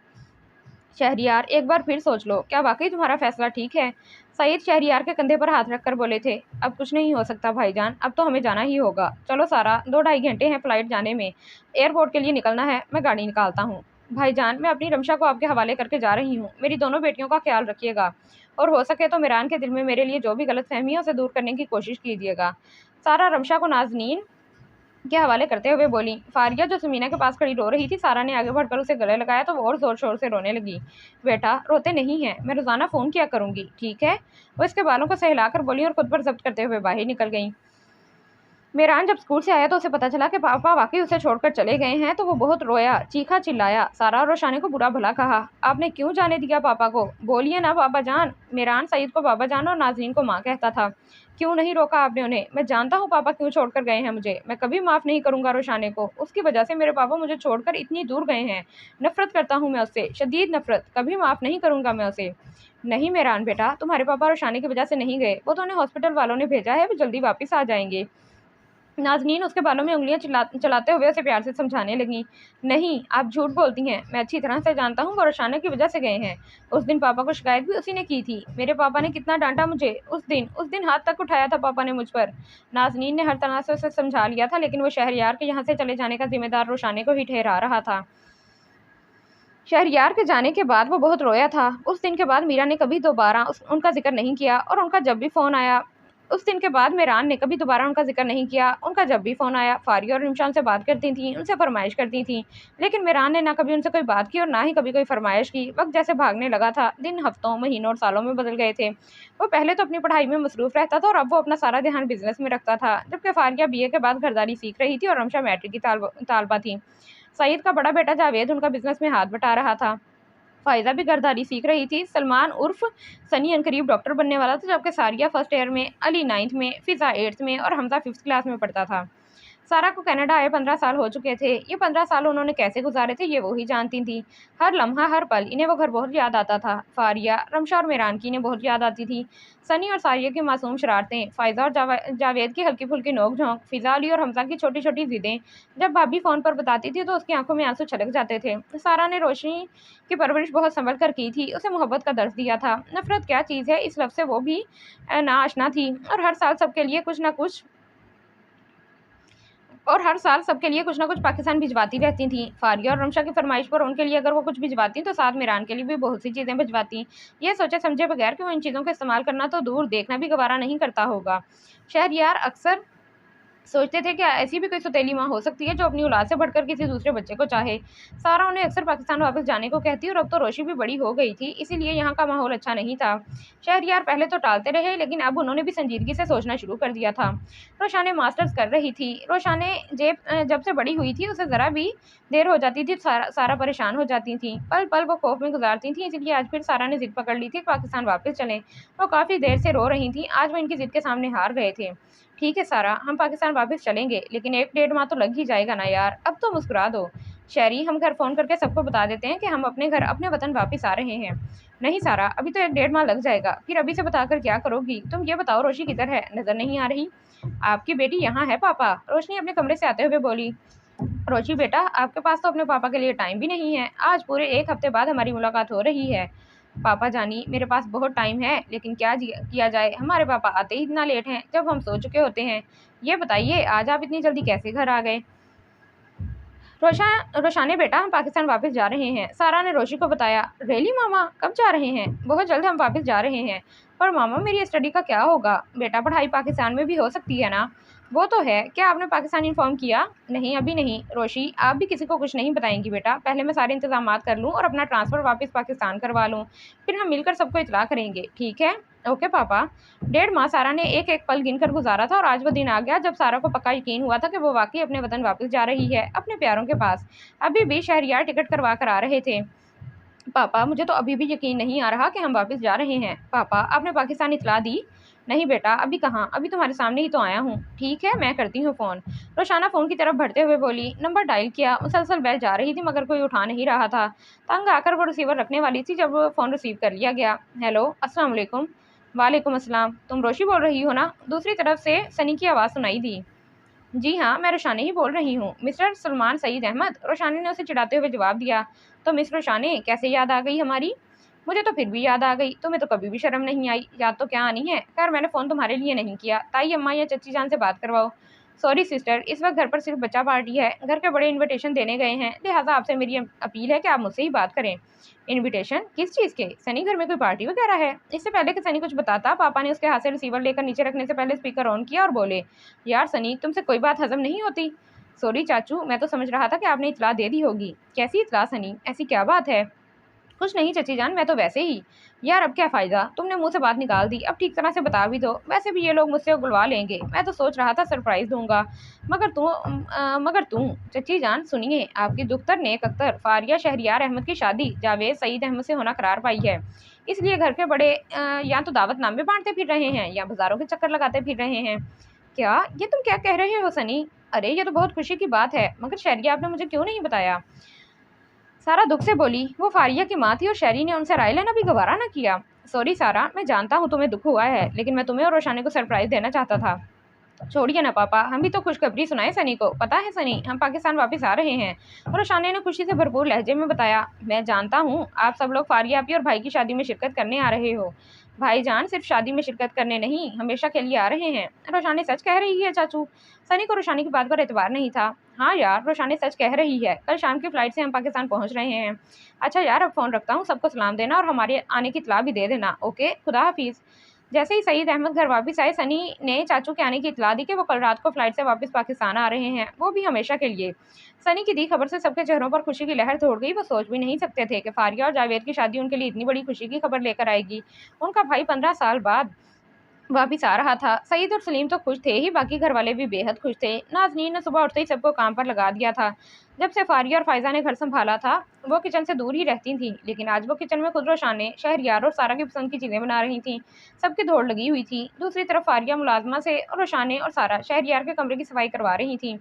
शहरयार, एक बार फिर सोच लो, क्या वाक़ई तुम्हारा फ़ैसला ठीक है? सईद शहरयार के कंधे पर हाथ रखकर बोले थे। अब कुछ नहीं हो सकता भाईजान, अब तो हमें जाना ही होगा। चलो सारा, 2 ढाई घंटे हैं फ़्लाइट जाने में। एयरपोर्ट के लिए निकलना है, मैं गाड़ी निकालता हूँ। भाईजान, मैं अपनी रमशा को आपके हवाले करके जा रही हूँ। मेरी दोनों बेटियों का ख़्याल रखिएगा और हो सके तो मिरान के दिल में मेरे लिए जो भी गलतफ़हमी है उसे दूर करने की कोशिश कीजिएगा। सारा रमशा को नाज़नीन के हवाले करते हुए बोली। फारिया जो समीना के पास खड़ी रो रही थी, सारा ने आगे बढ़कर उसे गले लगाया तो वो और जोर शोर से रोने लगी। बेटा रोते नहीं हैं, मैं रोजाना फ़ोन किया करूंगी, ठीक है? वो इसके बालों को सहलाकर बोली और खुद पर जब्त करते हुए बाहर निकल गई। मेहरान जब स्कूल से आया तो उसे पता चला कि पापा वाकई उसे छोड़कर चले गए हैं, तो वो बहुत रोया, चीखा चिल्लाया। सारा और रोशाने को बुरा भला कहा। आपने क्यों जाने दिया पापा को? बोलिए ना बाबा जान। मेहरान सईद को बाबा जान और नाजरीन को माँ कहता था। क्यों नहीं रोका आपने उन्हें? मैं जानता हूँ पापा क्यों छोड़कर गए हैं मुझे। मैं कभी माफ़ नहीं करूंगा रोशाने को। उसकी वजह से मेरे पापा मुझे छोड़कर इतनी दूर गए हैं। नफरत करता हूँ मैं उससे, शदीद नफरत। कभी माफ़ नहीं करूंगा मैं उसे। नहीं मेहरान बेटा, तुम्हारे पापा रोशाने की वजह से नहीं गए, वो तो उन्हें हॉस्पिटल वालों ने भेजा है, वो जल्दी वापस आ जाएंगे। नाज़नीन उसके बालों में उंगलियां चलाते हुए उसे प्यार से समझाने लगी। नहीं, आप झूठ बोलती हैं, मैं अच्छी तरह से जानता हूँ वो रोशाना की वजह से गए हैं। उस दिन पापा को शिकायत भी उसी ने की थी। मेरे पापा ने कितना डांटा मुझे उस दिन हाथ तक उठाया था पापा ने मुझ पर। नाज़नीन ने हर तरह से उसे समझा लिया था, लेकिन वो शहरयार के यहाँ से चले जाने का जिम्मेदार रोशाने को ही ठहरा रहा था। शहरयार के जाने के बाद वो बहुत रोया था। उस दिन के बाद मीरा ने कभी दोबारा उनका जिक्र नहीं किया और उनका जब भी फ़ोन आया उस दिन के बाद मेहरान ने कभी दोबारा उनका जिक्र नहीं किया। उनका जब भी फ़ोन आया, फारिया और रिमशान से बात करती थीं, उनसे फरमाइश करती थीं, लेकिन मेहरान ने ना कभी उनसे कोई बात की और ना ही कभी कोई फरमाइश की। वक्त जैसे भागने लगा था, दिन हफ्तों, महीनों और सालों में बदल गए थे। वो पहले तो अपनी पढ़ाई में मसरूफ़ रहता था और अब वो अपना सारा ध्यान बिजनेस में रखता था, जबकि फारिया BA के बाद घरदारी सीख रही थी और रमशा मैट्रिक की तालबा थी। सईद का बड़ा बेटा जावेद उनका बिजनेस में हाथ बटा रहा था। फ़ायज़ा भी गर्दारी सीख रही थी। सलमान उर्फ सनी अनकरीब डॉक्टर बनने वाला था, जबकि सारिया फर्स्ट ईयर में, अली 9th में, फ़िज़ा 8th में और हमज़ा 5th क्लास में पढ़ता था। सारा को कनाडा आए 15 साल हो चुके थे। ये 15 साल उन्होंने कैसे गुजारे थे ये वो ही जानती थी। हर लम्हा हर पल इन्हें वो घर बहुत याद आता था। फारिया, रमशा और मेहरान की इन्हें बहुत याद आती थी। सनी और सारिया की मासूम शरारतें, फ़ायज़ा और जावेद की हल्की फुल्की नोक झोंक, फ़िज़ा अली और हमज़ा की छोटी छोटी ज़िदें। जब भाभी फ़ोन पर बताती थी तो उसकी आंखों में आंसू छलक जाते थे। सारा ने रोशनी की परवरिश बहुत संभल कर की थी। उसे मोहब्बत का दर्ज दिया था। नफरत क्या चीज़ है, इस लफ्ज़ से वो भी नाआशना थी। और हर साल सबके लिए कुछ ना कुछ पाकिस्तान भिजवाती रहती थी। फारिया और रमशा की फरमाइश पर उनके लिए अगर वो कुछ भिजवाती तो साथ मेहरान के लिए भी बहुत सी चीज़ें भिजवाती। ये सोचे समझे बगैर कि वो इन चीज़ों का इस्तेमाल करना तो दूर, देखना भी गवारा नहीं करता होगा। शहरयार अक्सर सोचते थे कि ऐसी भी कोई सौतेली माँ हो सकती है जो अपनी औलाद से बढ़कर किसी दूसरे बच्चे को चाहे। सारा उन्हें अक्सर पाकिस्तान वापस जाने को कहती और अब तो रोशी भी बड़ी हो गई थी, इसीलिए यहाँ का माहौल अच्छा नहीं था। शहरयार पहले तो टालते रहे, लेकिन अब उन्होंने भी संजीदगी से सोचना शुरू कर दिया था। रोशाने मास्टर्स कर रही थी। रोशाने जब से बड़ी हुई थी उसे ज़रा भी देर हो जाती थी सारा परेशान हो जाती थी। पल पल वो खौफ में गुजारती थी, इसलिए आज फिर सारा ने जिद पकड़ ली थी कि पाकिस्तान वापस चलें। वो काफ़ी देर से रो रही थी, आज वो इनकी जिद के सामने हार गए थे। ठीक है सारा, हम पाकिस्तान वापस चलेंगे, लेकिन 1 डेढ़ माह तो लग ही जाएगा ना यार, अब तो मुस्कुरा दो। शहरी, हम घर फ़ोन करके सबको बता देते हैं कि हम अपने घर अपने वतन वापस आ रहे हैं। नहीं सारा, अभी तो 1 डेढ़ माह लग जाएगा, फिर अभी से बताकर क्या करोगी? तुम ये बताओ रोशी किधर है, नज़र नहीं आ रही? आपकी बेटी यहाँ है पापा, रोशनी अपने कमरे से आते हुए बोली। रोशी बेटा, आपके पास तो अपने पापा के लिए टाइम भी नहीं है। आज पूरे 1 हफ्ते बाद हमारी मुलाकात हो रही है। पापा जानी, मेरे पास बहुत टाइम है, लेकिन क्या किया जाए, हमारे पापा आते ही इतना लेट हैं जब हम सो चुके होते हैं। ये बताइए आज आप इतनी जल्दी कैसे घर आ गए? रोशाने बेटा, हम पाकिस्तान वापस जा रहे हैं, सारा ने रोशी को बताया। रियली मामा, कब जा रहे हैं? बहुत जल्द हम वापस जा रहे हैं। पर मामा, मेरी स्टडी का क्या होगा? बेटा, पढ़ाई पाकिस्तान में भी हो सकती है ना? वो तो है, क्या आपने पाकिस्तान इन्फॉर्म किया? नहीं, अभी नहीं। रोशी, आप भी किसी को कुछ नहीं बताएंगी बेटा, पहले मैं सारे इंतजाम कर लूँ और अपना ट्रांसफ़र वापस पाकिस्तान करवा लूँ, फिर हम मिलकर सबको इतला करेंगे, ठीक है? ओके पापा। 1 डेढ़ माह सारा ने एक एक पल गिनकर गुजारा था और आज वो दिन आ गया जब सारा को पक्का यकीन हुआ था कि वो वाकई अपने वतन वापस जा रही है, अपने प्यारों के पास। अभी भी शहरयार टिकट करवा कर आ रहे थे। पापा, मुझे तो अभी भी यकीन नहीं आ रहा कि हम वापस जा रहे हैं। पापा, आपने पाकिस्तान इतला दी? नहीं बेटा, अभी कहाँ, अभी तुम्हारे सामने ही तो आया हूँ। ठीक है, मैं करती हूँ फ़ोन। रोशाना फ़ोन की तरफ बढ़ते हुए बोली। नंबर डायल किया, मुसलसल बेल जा रही थी मगर कोई उठा नहीं रहा था। तंग आकर वो रिसीवर रखने वाली थी जब वो फ़ोन रिसीव कर लिया गया। हेलो, अस्सलाम वालेकुम। वालेकुम अस्सलाम। तुम रोशी बोल रही हो ना? दूसरी तरफ से सनी की आवाज़ सुनाई दी। जी हाँ, मैं रोशानी ही बोल रही हूँ। मिस्टर सलमान सईद अहमद, रोशानी ने उसे चिढ़ाते हुए जवाब दिया। तो मिस रोशानी, कैसे याद आ गई हमारी? मुझे तो फिर भी याद आ गई, तुम्हें तो कभी भी शर्म नहीं आई। याद तो क्या आनी है। खैर, मैंने फ़ोन तुम्हारे लिए नहीं किया, ताई अम्मा या चच्ची जान से बात करवाओ। सॉरी सिस्टर, इस वक्त घर पर सिर्फ बच्चा पार्टी है। घर के बड़े इनविटेशन देने गए हैं, लिहाजा आपसे मेरी अपील है कि आप मुझसे ही बात करें। इनविटेशन किस चीज़ के? सनी, घर में कोई पार्टी वगैरह है? इससे पहले कि सनी कुछ बताता, पापा ने उसके हाथ से रिसीवर लेकर नीचे रखने से पहले स्पीकर ऑन किया और बोले। यार सनी, तुमसे कोई बात हजम नहीं होती? सॉरी चाचू, मैं तो समझ रहा था कि आपने इतला दे दी होगी। कैसी इतला सनी, ऐसी क्या बात है? कुछ नहीं चची जान, मैं तो वैसे ही। यार अब क्या फ़ायदा, तुमने मुंह से बात निकाल दी, अब ठीक तरह से बता भी दो। वैसे भी ये लोग मुझसे उगलवा लेंगे। मैं तो सोच रहा था सरप्राइज़ दूंगा। मगर तू चची जान सुनिए, आपकी दुख्तर नेक अख्तर फारिया शहरियार अहमद की शादी जावेद सईद अहमद से होना करार पाई है। इसलिए घर के बड़े या तो दावतनामे बांटते फिर रहे हैं या बाजारों के चक्कर लगाते फिर रहे हैं। क्या, ये तुम क्या कह रहे हो सनी? अरे ये तो बहुत खुशी की बात है, मगर शहरिया आपने मुझे क्यों नहीं बताया? सारा दुख से बोली। वो फारिया की माँ थी और शहरी ने उनसे राय लेना भी गवारा ना किया। सॉरी सारा, मैं जानता हूँ तुम्हें दुख हुआ है, लेकिन मैं तुम्हें और रोशानी को सरप्राइज देना चाहता था। छोड़िए ना पापा, हम भी तो खुशखबरी सुनाए सनी को। पता है सनी, हम पाकिस्तान वापस आ रहे हैं। रोशानी ने खुशी से भरपूर लहजे में बताया। मैं जानता हूँ आप सब लोग फारिया आपी और भाई की शादी में शिरकत करने आ रहे हो। भाईजान सिर्फ शादी में शिरकत करने नहीं, हमेशा के लिए आ रहे हैं। रोशानी सच कह रही है चाचू। सनी को रोशानी की बात पर एतबार नहीं था। हाँ यार, रोशानी सच कह रही है, कल शाम की फ्लाइट से हम पाकिस्तान पहुंच रहे हैं। अच्छा यार, अब फ़ोन रखता हूँ, सबको सलाम देना और हमारे आने की इतला भी दे देना। ओके, खुदा हाफिज़। जैसे ही सईद अहमद घर वापस आए, सनी ने चाचू के आने की इतला दी कि वो कल रात को फ्लाइट से वापस पाकिस्तान आ रहे हैं, वो भी हमेशा के लिए। सनी की दी खबर से सबके चेहरों पर खुशी की लहर दौड़ गई। वो सोच भी नहीं सकते थे कि फारिया और जावेद की शादी उनके लिए इतनी बड़ी खुशी की खबर लेकर आएगी। उनका भाई 15 साल बाद वापिस आ रहा था। सईद और सलीम तो खुश थे ही, बाकी घर वाले भी बेहद खुश थे। नाज़नीन ने सुबह उठते ही सबको काम पर लगा दिया था। जब से फारिया और फायजा ने घर संभाला था, वो किचन से दूर ही रहती थीं, लेकिन आज वो किचन में खुद रोशाने, शहरयार और सारा की पसंद की चीज़ें बना रही थीं। सबकी दौड़ लगी हुई थी। दूसरी तरफ फारिया मुलाजमा से और रोशाने और सारा शहरयार के कमरे की सफाई करवा रही थीं,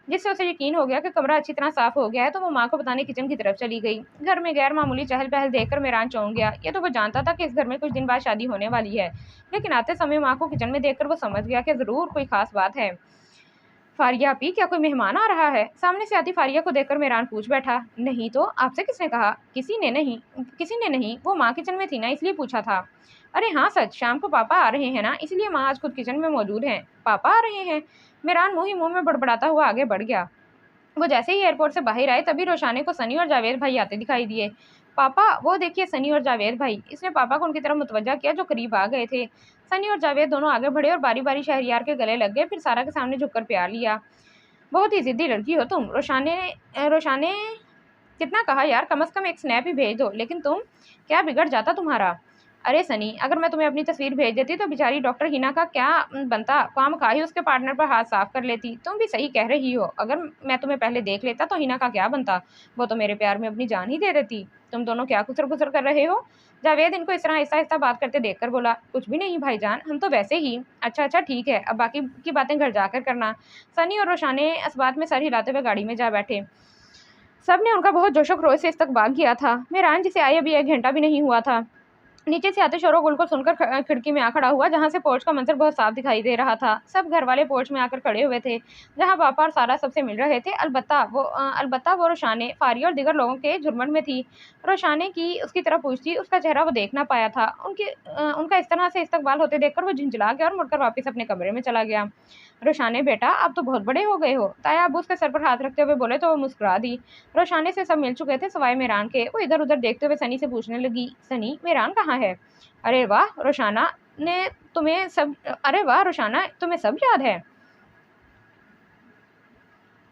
जिससे उसे यकीन हो गया कि कमरा अच्छी तरह साफ हो गया है। तो वो माँ को बताने किचन की तरफ चली गई। घर में गैर मामूली चहल पहल देखकर मेहरान चौंक गया। ये तो वो जानता था कि इस घर में कुछ दिन बाद शादी होने वाली है, लेकिन आते समय माँ को किचन में देखकर वो समझ गया कि ज़रूर कोई खास बात है। फारिया आपी, क्या कोई मेहमान आ रहा है? सामने से आती फारिया को देखकर मेहरान पूछ बैठा। नहीं तो, आपसे किसने कहा? किसी ने नहीं, वो माँ किचन में थी ना, इसलिए पूछा था। अरे हाँ सच, शाम को पापा आ रहे हैं ना, इसलिए माँ आज खुद किचन में मौजूद हैं। पापा आ रहे हैं? मेहरान मुंह ही मुंह में बड़बड़ाता हुआ आगे बढ़ गया। वो जैसे ही एयरपोर्ट से बाहर आए, तभी रोशाने को सनी और जावेद भाई आते दिखाई दिए। पापा, वो देखिए सनी और जावेद भाई। इसने पापा को उनकी तरफ मुतवज्जा किया, जो करीब आ गए थे। सनी और जावेद दोनों आगे बढ़े और बारी बारी शहरयार के गले लग गए, फिर सारा के सामने झुककर प्यार लिया। बहुत ही जिद्दी लड़की हो तुम, रोशाने कितना कहा यार, कम से कम एक स्नैप ही भेज दो। लेकिन तुम, क्या बिगड़ जाता तुम्हारा? अरे सनी, अगर मैं तुम्हें अपनी तस्वीर भेज देती तो बेचारी डॉक्टर हिना का क्या बनता? काम खा ही उसके पार्टनर पर हाथ साफ कर लेती। तुम भी सही कह रही हो, अगर मैं तुम्हें पहले देख लेता तो हिना का क्या बनता? वो तो मेरे प्यार में अपनी जान ही दे देती। तुम दोनों क्या कुसर कुसर कर रहे हो? जावेद इनको इस तरह आहिस्ता आहिस्ता बात करते देखकर बोला। कुछ भी नहीं भाईजान, हम तो वैसे ही। अच्छा अच्छा ठीक है, अब बाकी की बातें घर जाकर करना। सनी और रोशाने इस बात में सर हिलाते हुए गाड़ी में जा बैठे। सब ने उनका बहुत जोशो खरोश से इस्तकबाल किया था। मेहरान, जिसे आए अभी 1 घंटा भी नहीं हुआ था, नीचे से आते शोर-गुल को सुनकर खिड़की में आ खड़ा हुआ, जहाँ से पोर्च का मंजर बहुत साफ दिखाई दे रहा था। सब घर वाले पोर्च में आकर खड़े हुए थे, जहाँ पापा और सारा सबसे मिल रहे थे। अलबत्ता वो रोशाने, फारिया और दीगर लोगों के झुरमुट में थी। रोशाने की उसकी तरफ पूछती, उसका चेहरा वो देख ना पाया था। उनका इस तरह से इस्तकबाल होते देखकर वो झिंझला गया और मुड़कर वापस अपने कमरे में चला गया। रोशाने बेटा, अब तो बहुत बड़े हो गए हो। ताया अब्बू उसके सर पर हाथ रखते हुए बोले तो वो मुस्कुरा दी। रोशाने से सब मिल चुके थे सिवाय मेहरान के। वो इधर उधर देखते हुए सनी से पूछने लगी, सनी, मेहरान कहाँ है? अरे वाह रोशाना, तुम्हें सब याद है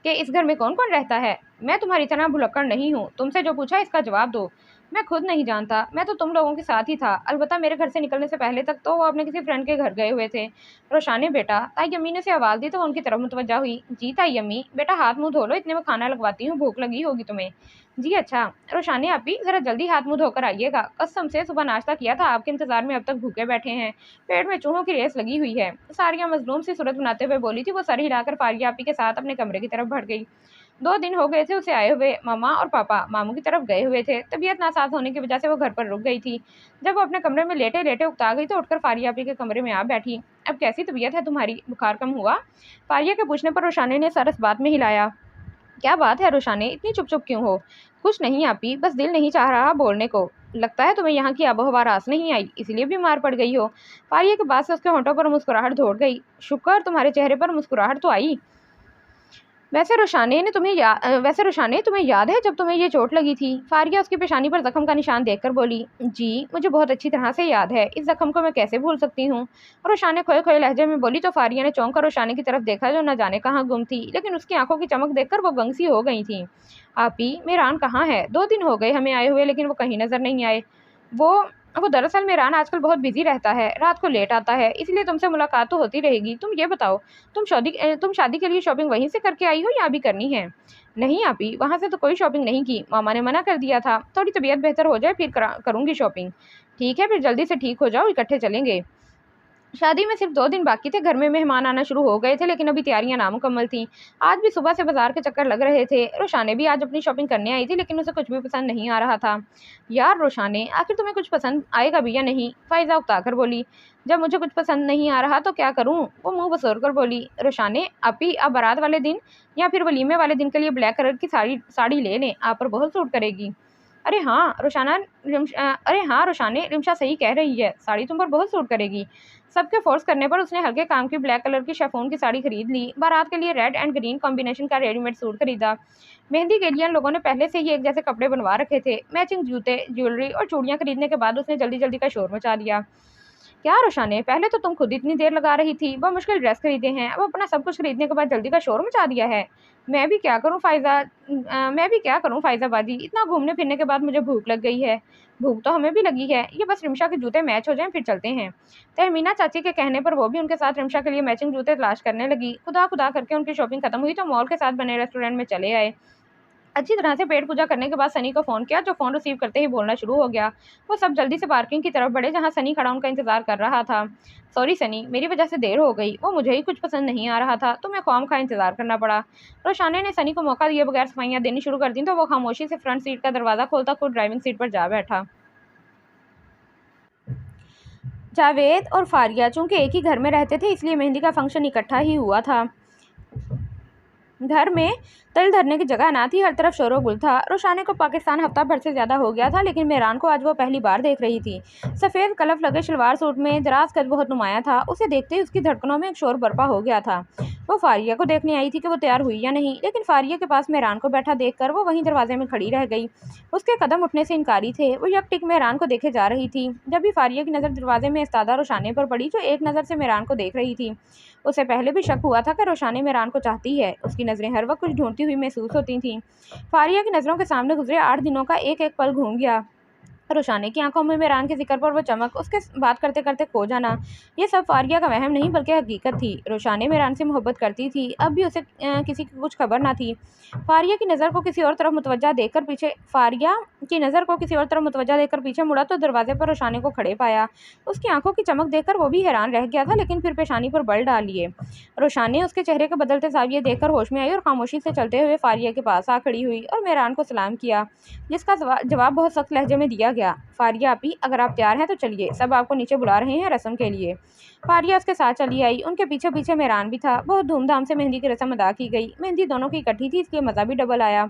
कि इस घर में कौन कौन रहता है? मैं तुम्हारी तरह भुलक्कड़ नहीं हूँ। तुमसे जो पूछा इसका जवाब दो। मैं खुद नहीं जानता, मैं तो तुम लोगों के साथ ही था। अलबत्ता मेरे घर से निकलने से पहले तक तो वो अपने किसी फ्रेंड के घर गए हुए थे। रोशाने बेटा, ताई अम्मी ने उसे आवाज़ दी तो वो उनकी तरफ मुतवज्जा हुई। जी ताई अम्मी, बेटा हाथ मुँह धो लो, इतने में खाना लगवाती हूँ, भूख लगी होगी तुम्हें। जी अच्छा। रोशाने आपी ज़रा जल्दी हाथ मुँह धोकर आइएगा, कसम से सुबह नाश्ता किया था, आपके इंतज़ार में अब तक भूखे बैठे हैं, पेट में चूहों की रेस लगी हुई है। सारिया मज़लूम सी सूरत बनाते हुए बोली थी। वो सर हिलाकर फारिया आपी के साथ अपने कमरे की तरफ बढ़ गई। 2 दिन हो गए थे उसे आए हुए। मम्मा और पापा मामू की तरफ गए हुए थे। तबीयत नासाज होने की वजह से वो घर पर रुक गई थी। जब वो अपने कमरे में लेटे-लेटे उकता गई तो उठकर फारिया आपी के कमरे में आ बैठी। अब कैसी तबीयत है तुम्हारी? बुखार कम हुआ? फारिया के पूछने पर रोशाने ने सर इस बात में हिलाया। क्या बात है रोशाने, इतनी चुप-चुप क्यों हो? कुछ नहीं आपी, बस दिल नहीं चाह रहा बोलने को। लगता है तुम्हें यहाँ की आबो-हवा रास नहीं आई, इसलिए बीमार पड़ गई हो। फारिया के बाद से उसके होंठों पर मुस्कुराहट दौड़ गई। शुक्र तुम्हारे चेहरे पर मुस्कुराहट तो आई। वैसे रोशाने तुम्हें याद है जब तुम्हें ये चोट लगी थी? फारिया उसकी पेशानी पर जख्म का निशान देखकर बोली। जी मुझे बहुत अच्छी तरह से याद है, इस जख्म को मैं कैसे भूल सकती हूँ? रोशाने खोए खोए लहजे में बोली तो फारिया ने चौंक कर रोशाने की तरफ देखा जो न जाने कहाँ गुम थी, लेकिन उसकी आंखों की चमक देखकर वो गंग सी हो गई थी। आपी मेहरान कहाँ है? 2 दिन हो गए हमें आए हुए, लेकिन वो कहीं नजर नहीं आए। वो वो दरअसल मेहरान आजकल बहुत बिजी रहता है, रात को लेट आता है, इसलिए तुमसे मुलाकात तो होती रहेगी। तुम ये बताओ, तुम शादी के लिए शॉपिंग वहीं से करके आई हो या अभी करनी है? नहीं आपी, वहाँ से तो कोई शॉपिंग नहीं की, मामा ने मना कर दिया था। थोड़ी तबीयत बेहतर हो जाए फिर करूँगी शॉपिंग। ठीक है, फिर जल्दी से ठीक हो जाओ, इकट्ठे चलेंगे। शादी में सिर्फ 2 दिन बाकी थे, घर में मेहमान आना शुरू हो गए थे, लेकिन अभी तैयारियां नामुकम्मल थीं। आज भी सुबह से बाजार के चक्कर लग रहे थे। रोशाने भी आज अपनी शॉपिंग करने आई थी, लेकिन उसे कुछ भी पसंद नहीं आ रहा था। यार रोशाने, आखिर तुम्हें कुछ पसंद आएगा भी या नहीं? फायजा उकताकर बोली। जब मुझे कुछ पसंद नहीं आ रहा तो क्या करूं? वो मुंह बसोर कर बोली। रोशाने, अभी अब बारात वाले दिन या फिर वलीमे वाले दिन के लिए ब्लैक कलर की साड़ी साड़ी ले लें, आप पर बहुत सूट करेगी। अरे हाँ रोशाने, रिमशा सही कह रही है, साड़ी तुम पर बहुत सूट करेगी। सबके फोर्स करने पर उसने हल्के काम की ब्लैक कलर की शेफोन की साड़ी खरीद ली। बारात के लिए रेड एंड ग्रीन कॉम्बिनेशन का रेडीमेड सूट खरीदा। मेहंदी के लिए उन लोगों ने पहले से ही एक जैसे कपड़े बनवा रखे थे। मैचिंग जूते, ज्वेलरी और चूड़ियां खरीदने के बाद उसने जल्दी जल्दी का शोर मचा दिया। क्या रोशाने, पहले तो तुम खुद इतनी देर लगा रही थी, मुश्किल ड्रेस खरीदे हैं, अब अपना सब कुछ खरीदने के बाद जल्दी का शोर मचा दिया है। मैं भी क्या करूं फायजा बाजी, इतना घूमने फिरने के बाद मुझे भूख लग गई है। भूख तो हमें भी लगी है, ये बस रिमशा के जूते मैच हो जाएं फिर चलते हैं। तहमीना चाची के कहने पर वो भी उनके साथ रिमशा के लिए मैचिंग जूते तलाश करने लगी। खुदा खुदा करके उनकी शॉपिंग खत्म हुई तो मॉल के साथ बने रेस्टोरेंट में चले आए। अच्छी तरह से पेट पूजा करने के बाद सनी को फ़ोन किया, जो फ़ोन रिसीव करते ही बोलना शुरू हो गया। वो सब जल्दी से पार्किंग की तरफ बढ़े, जहाँ सनी खड़ा उनका इंतज़ार कर रहा था। सॉरी सनी, मेरी वजह से देर हो गई, वो मुझे ही कुछ पसंद नहीं आ रहा था, तो मैं ख्वामखा इंतज़ार करना पड़ा। रोशाने ने सनी को मौका दिए बगैर सफाइयाँ देनी शुरू कर दी, तो वो खामोशी से फ्रंट सीट का दरवाज़ा खोलता खुद ड्राइविंग सीट पर जा बैठा। जावेद और फारिया चूंकि एक ही घर में रहते थे, इसलिए मेहंदी का फंक्शन इकट्ठा ही हुआ था। घर में तिल धरने की जगह ना थी, हर तरफ शोरो गुल था। रोशाने को पाकिस्तान हफ्ता भर से ज़्यादा हो गया था, लेकिन मेहरान को आज वो पहली बार देख रही थी। सफ़ेद कलफ लगे शलवार सूट में दराज कद बहुत नुमाया था। उसे देखते ही उसकी धड़कनों में एक शोर बर्पा हो गया था। वो फारिया को देखने आई थी कि वो तैयार हुई या नहीं, लेकिन फारिया के पास मेहरान को बैठा देखकर वो वहीं दरवाजे में खड़ी रह गई। उसके कदम उठने से इनकारी थे। वो यकटिक मेहरान को देखे जा रही थी। जब भी फारिया की नज़र दरवाजे में इस्तादा रोशाने पर पड़ी, जो एक नज़र से मेहरान को देख रही थी, उसे पहले भी शक हुआ था कि रोशाने मेहरान को चाहती है। उसकी नज़रें हर वक्त कुछ ढूंढती हुई महसूस होती थीं। फारिया की नज़रों के सामने गुजरे 8 दिनों का एक एक पल घूम गया। रोशाने की आंखों में मेहरान के जिक्र पर वो चमक, उसके बात करते करते खो जाना, ये सब फारिया का वहम नहीं बल्कि हकीकत थी। रोशाने मेहरान से मोहब्बत करती थी, अब भी उसे किसी की कुछ खबर ना थी। फारिया की नज़र को किसी और तरफ मुतवज्जा देखकर पीछे मुड़ा तो दरवाजे पर रोशाने को खड़े पाया। उसकी आंखों की चमक देखकर वो भी हैरान रह गया था, लेकिन फिर पेशानी पर बल डाल लिए। रोशाने उसके चेहरे के बदलते साविये देखकर होश में आई और खामोशी से चलते हुए फारिया के पास आ खड़ी हुई और मेहरान को सलाम किया, जिसका जवाब बहुत सख्त लहजे में दिया गया। फारिया आपी, अगर आप तैयार हैं तो चलिए, सब आपको नीचे बुला रहे हैं रस्म के लिए। फारिया उसके साथ चली आई। उनके पीछे पीछे मेहरान भी था। बहुत धूमधाम से मेहंदी की रस्म अदा की गई। मेहंदी दोनों की इकट्ठी थी, इसलिए मज़ा भी डबल आया।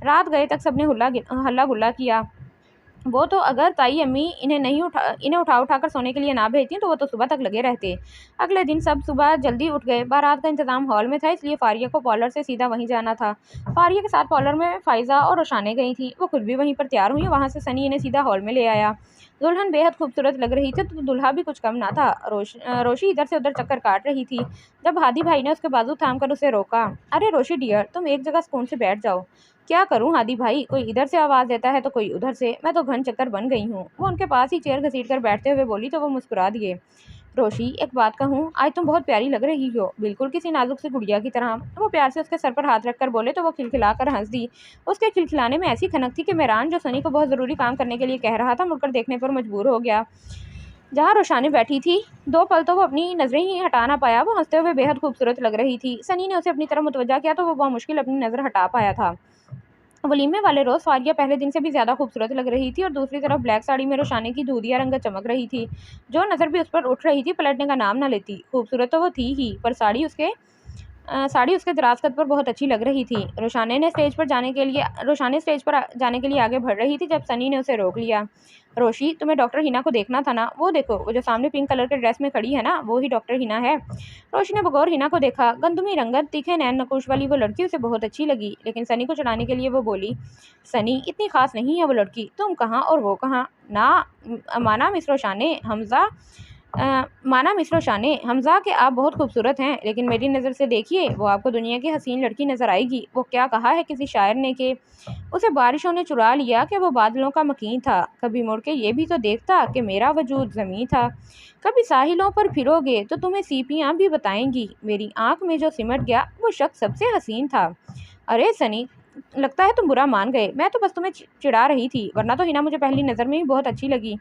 रात गए तक सबने हल्ला गुल्ला किया। वो तो अगर ताई अम्मी इन्हें उठा कर सोने के लिए ना भेजती तो वो तो सुबह तक लगे रहते। अगले दिन सब सुबह जल्दी उठ गए। बारात का इंतजाम हॉल में था, इसलिए फारिया को पार्लर से सीधा वहीं जाना था। फारिया के साथ पार्लर में फायजा और रोशाने गई थी। वो खुद भी वहीं पर तैयार हुई। वहाँ से सनी इन्हें सीधा हॉल में ले आया। दुल्हन बेहद खूबसूरत लग रही थी, तो दुल्हा भी कुछ कम ना था। रोशी इधर से उधर चक्कर काट रही थी, जब हादी भाई ने उसके बाजू थाम कर उसे रोका। अरे रोशी डियर, तुम एक जगह सुकून से बैठ जाओ। क्या करूं हादी भाई, कोई इधर से आवाज़ देता है तो कोई उधर से, मैं तो घन चक्कर बन गई हूँ। वो उनके पास ही चेयर घसीट कर बैठते हुए बोली तो वो मुस्कुरा दिए। रोशी, एक बात कहूँ, आज तुम बहुत प्यारी लग रही हो, बिल्कुल किसी नाजुक सी गुड़िया की तरह। वो प्यार से उसके सर पर हाथ रखकर बोले तो वो खिलखिलाकर हंस दी। उसके खिलखिलाने में ऐसी खनक थी कि मेहरान, जो सनी को बहुत ज़रूरी काम करने के लिए कह रहा था, मुड़कर देखने पर मजबूर हो गया। जहाँ रोशानी बैठी थी, 2 पल तो वो अपनी नज़रें ही हटा ना पाया। वो हंसते हुए बेहद खूबसूरत लग रही थी। सनी ने उसे अपनी तरफ मुतवज्जा किया तो वो बामुश्किल अपनी नज़र हटा पाया था। वलीमे वाले रोज़ फारिया पहले दिन से भी ज़्यादा खूबसूरत लग रही थी और दूसरी तरफ ब्लैक साड़ी में रोशानी की दूधिया रंगत चमक रही थी। जो नज़र भी उस पर उठ रही थी पलटने का नाम न लेती। खूबसूरत तो वो थी ही, पर साड़ी उसके दराज कद पर बहुत अच्छी लग रही थी। रोशानी स्टेज पर जाने के लिए आगे बढ़ रही थी जब सनी ने उसे रोक लिया। रोशी, तुम्हें डॉक्टर हिना को देखना था ना? वो देखो, वो जो सामने पिंक कलर के ड्रेस में खड़ी है ना, वो ही डॉक्टर हिना है। रोशी ने बगौर हिना को देखा। गंदुमी रंगत, तीखे नैन नकुश वाली वो लड़की उसे बहुत अच्छी लगी, लेकिन सनी को चढ़ाने के लिए वो बोली, सनी, इतनी खास नहीं है वो लड़की, तुम कहाँ और वो कहाँ। ना माना मिस्रो शाने हमजा माना मिस्रो शाने हमजा के आप बहुत खूबसूरत हैं, लेकिन मेरी नज़र से देखिए, वो आपको दुनिया की हसीन लड़की नज़र आएगी। वो क्या कहा है किसी शायर ने कि उसे बारिशों ने चुरा लिया, कि वो बादलों का मकीन था। कभी मुड़ के ये भी तो देखता कि मेरा वजूद ज़मीं था। कभी साहिलों पर फिरोगे तो तुम्हें सीपियाँ भी बताएंगी, मेरी आंख में जो सिमट गया वो शख्स सबसे हसीन था। अरे सनी, लगता है तुम बुरा मान गए। मैं तो बस तुम्हें चिढ़ा रही थी, वरना तो हिना मुझे पहली नज़र में ही बहुत अच्छी लगी।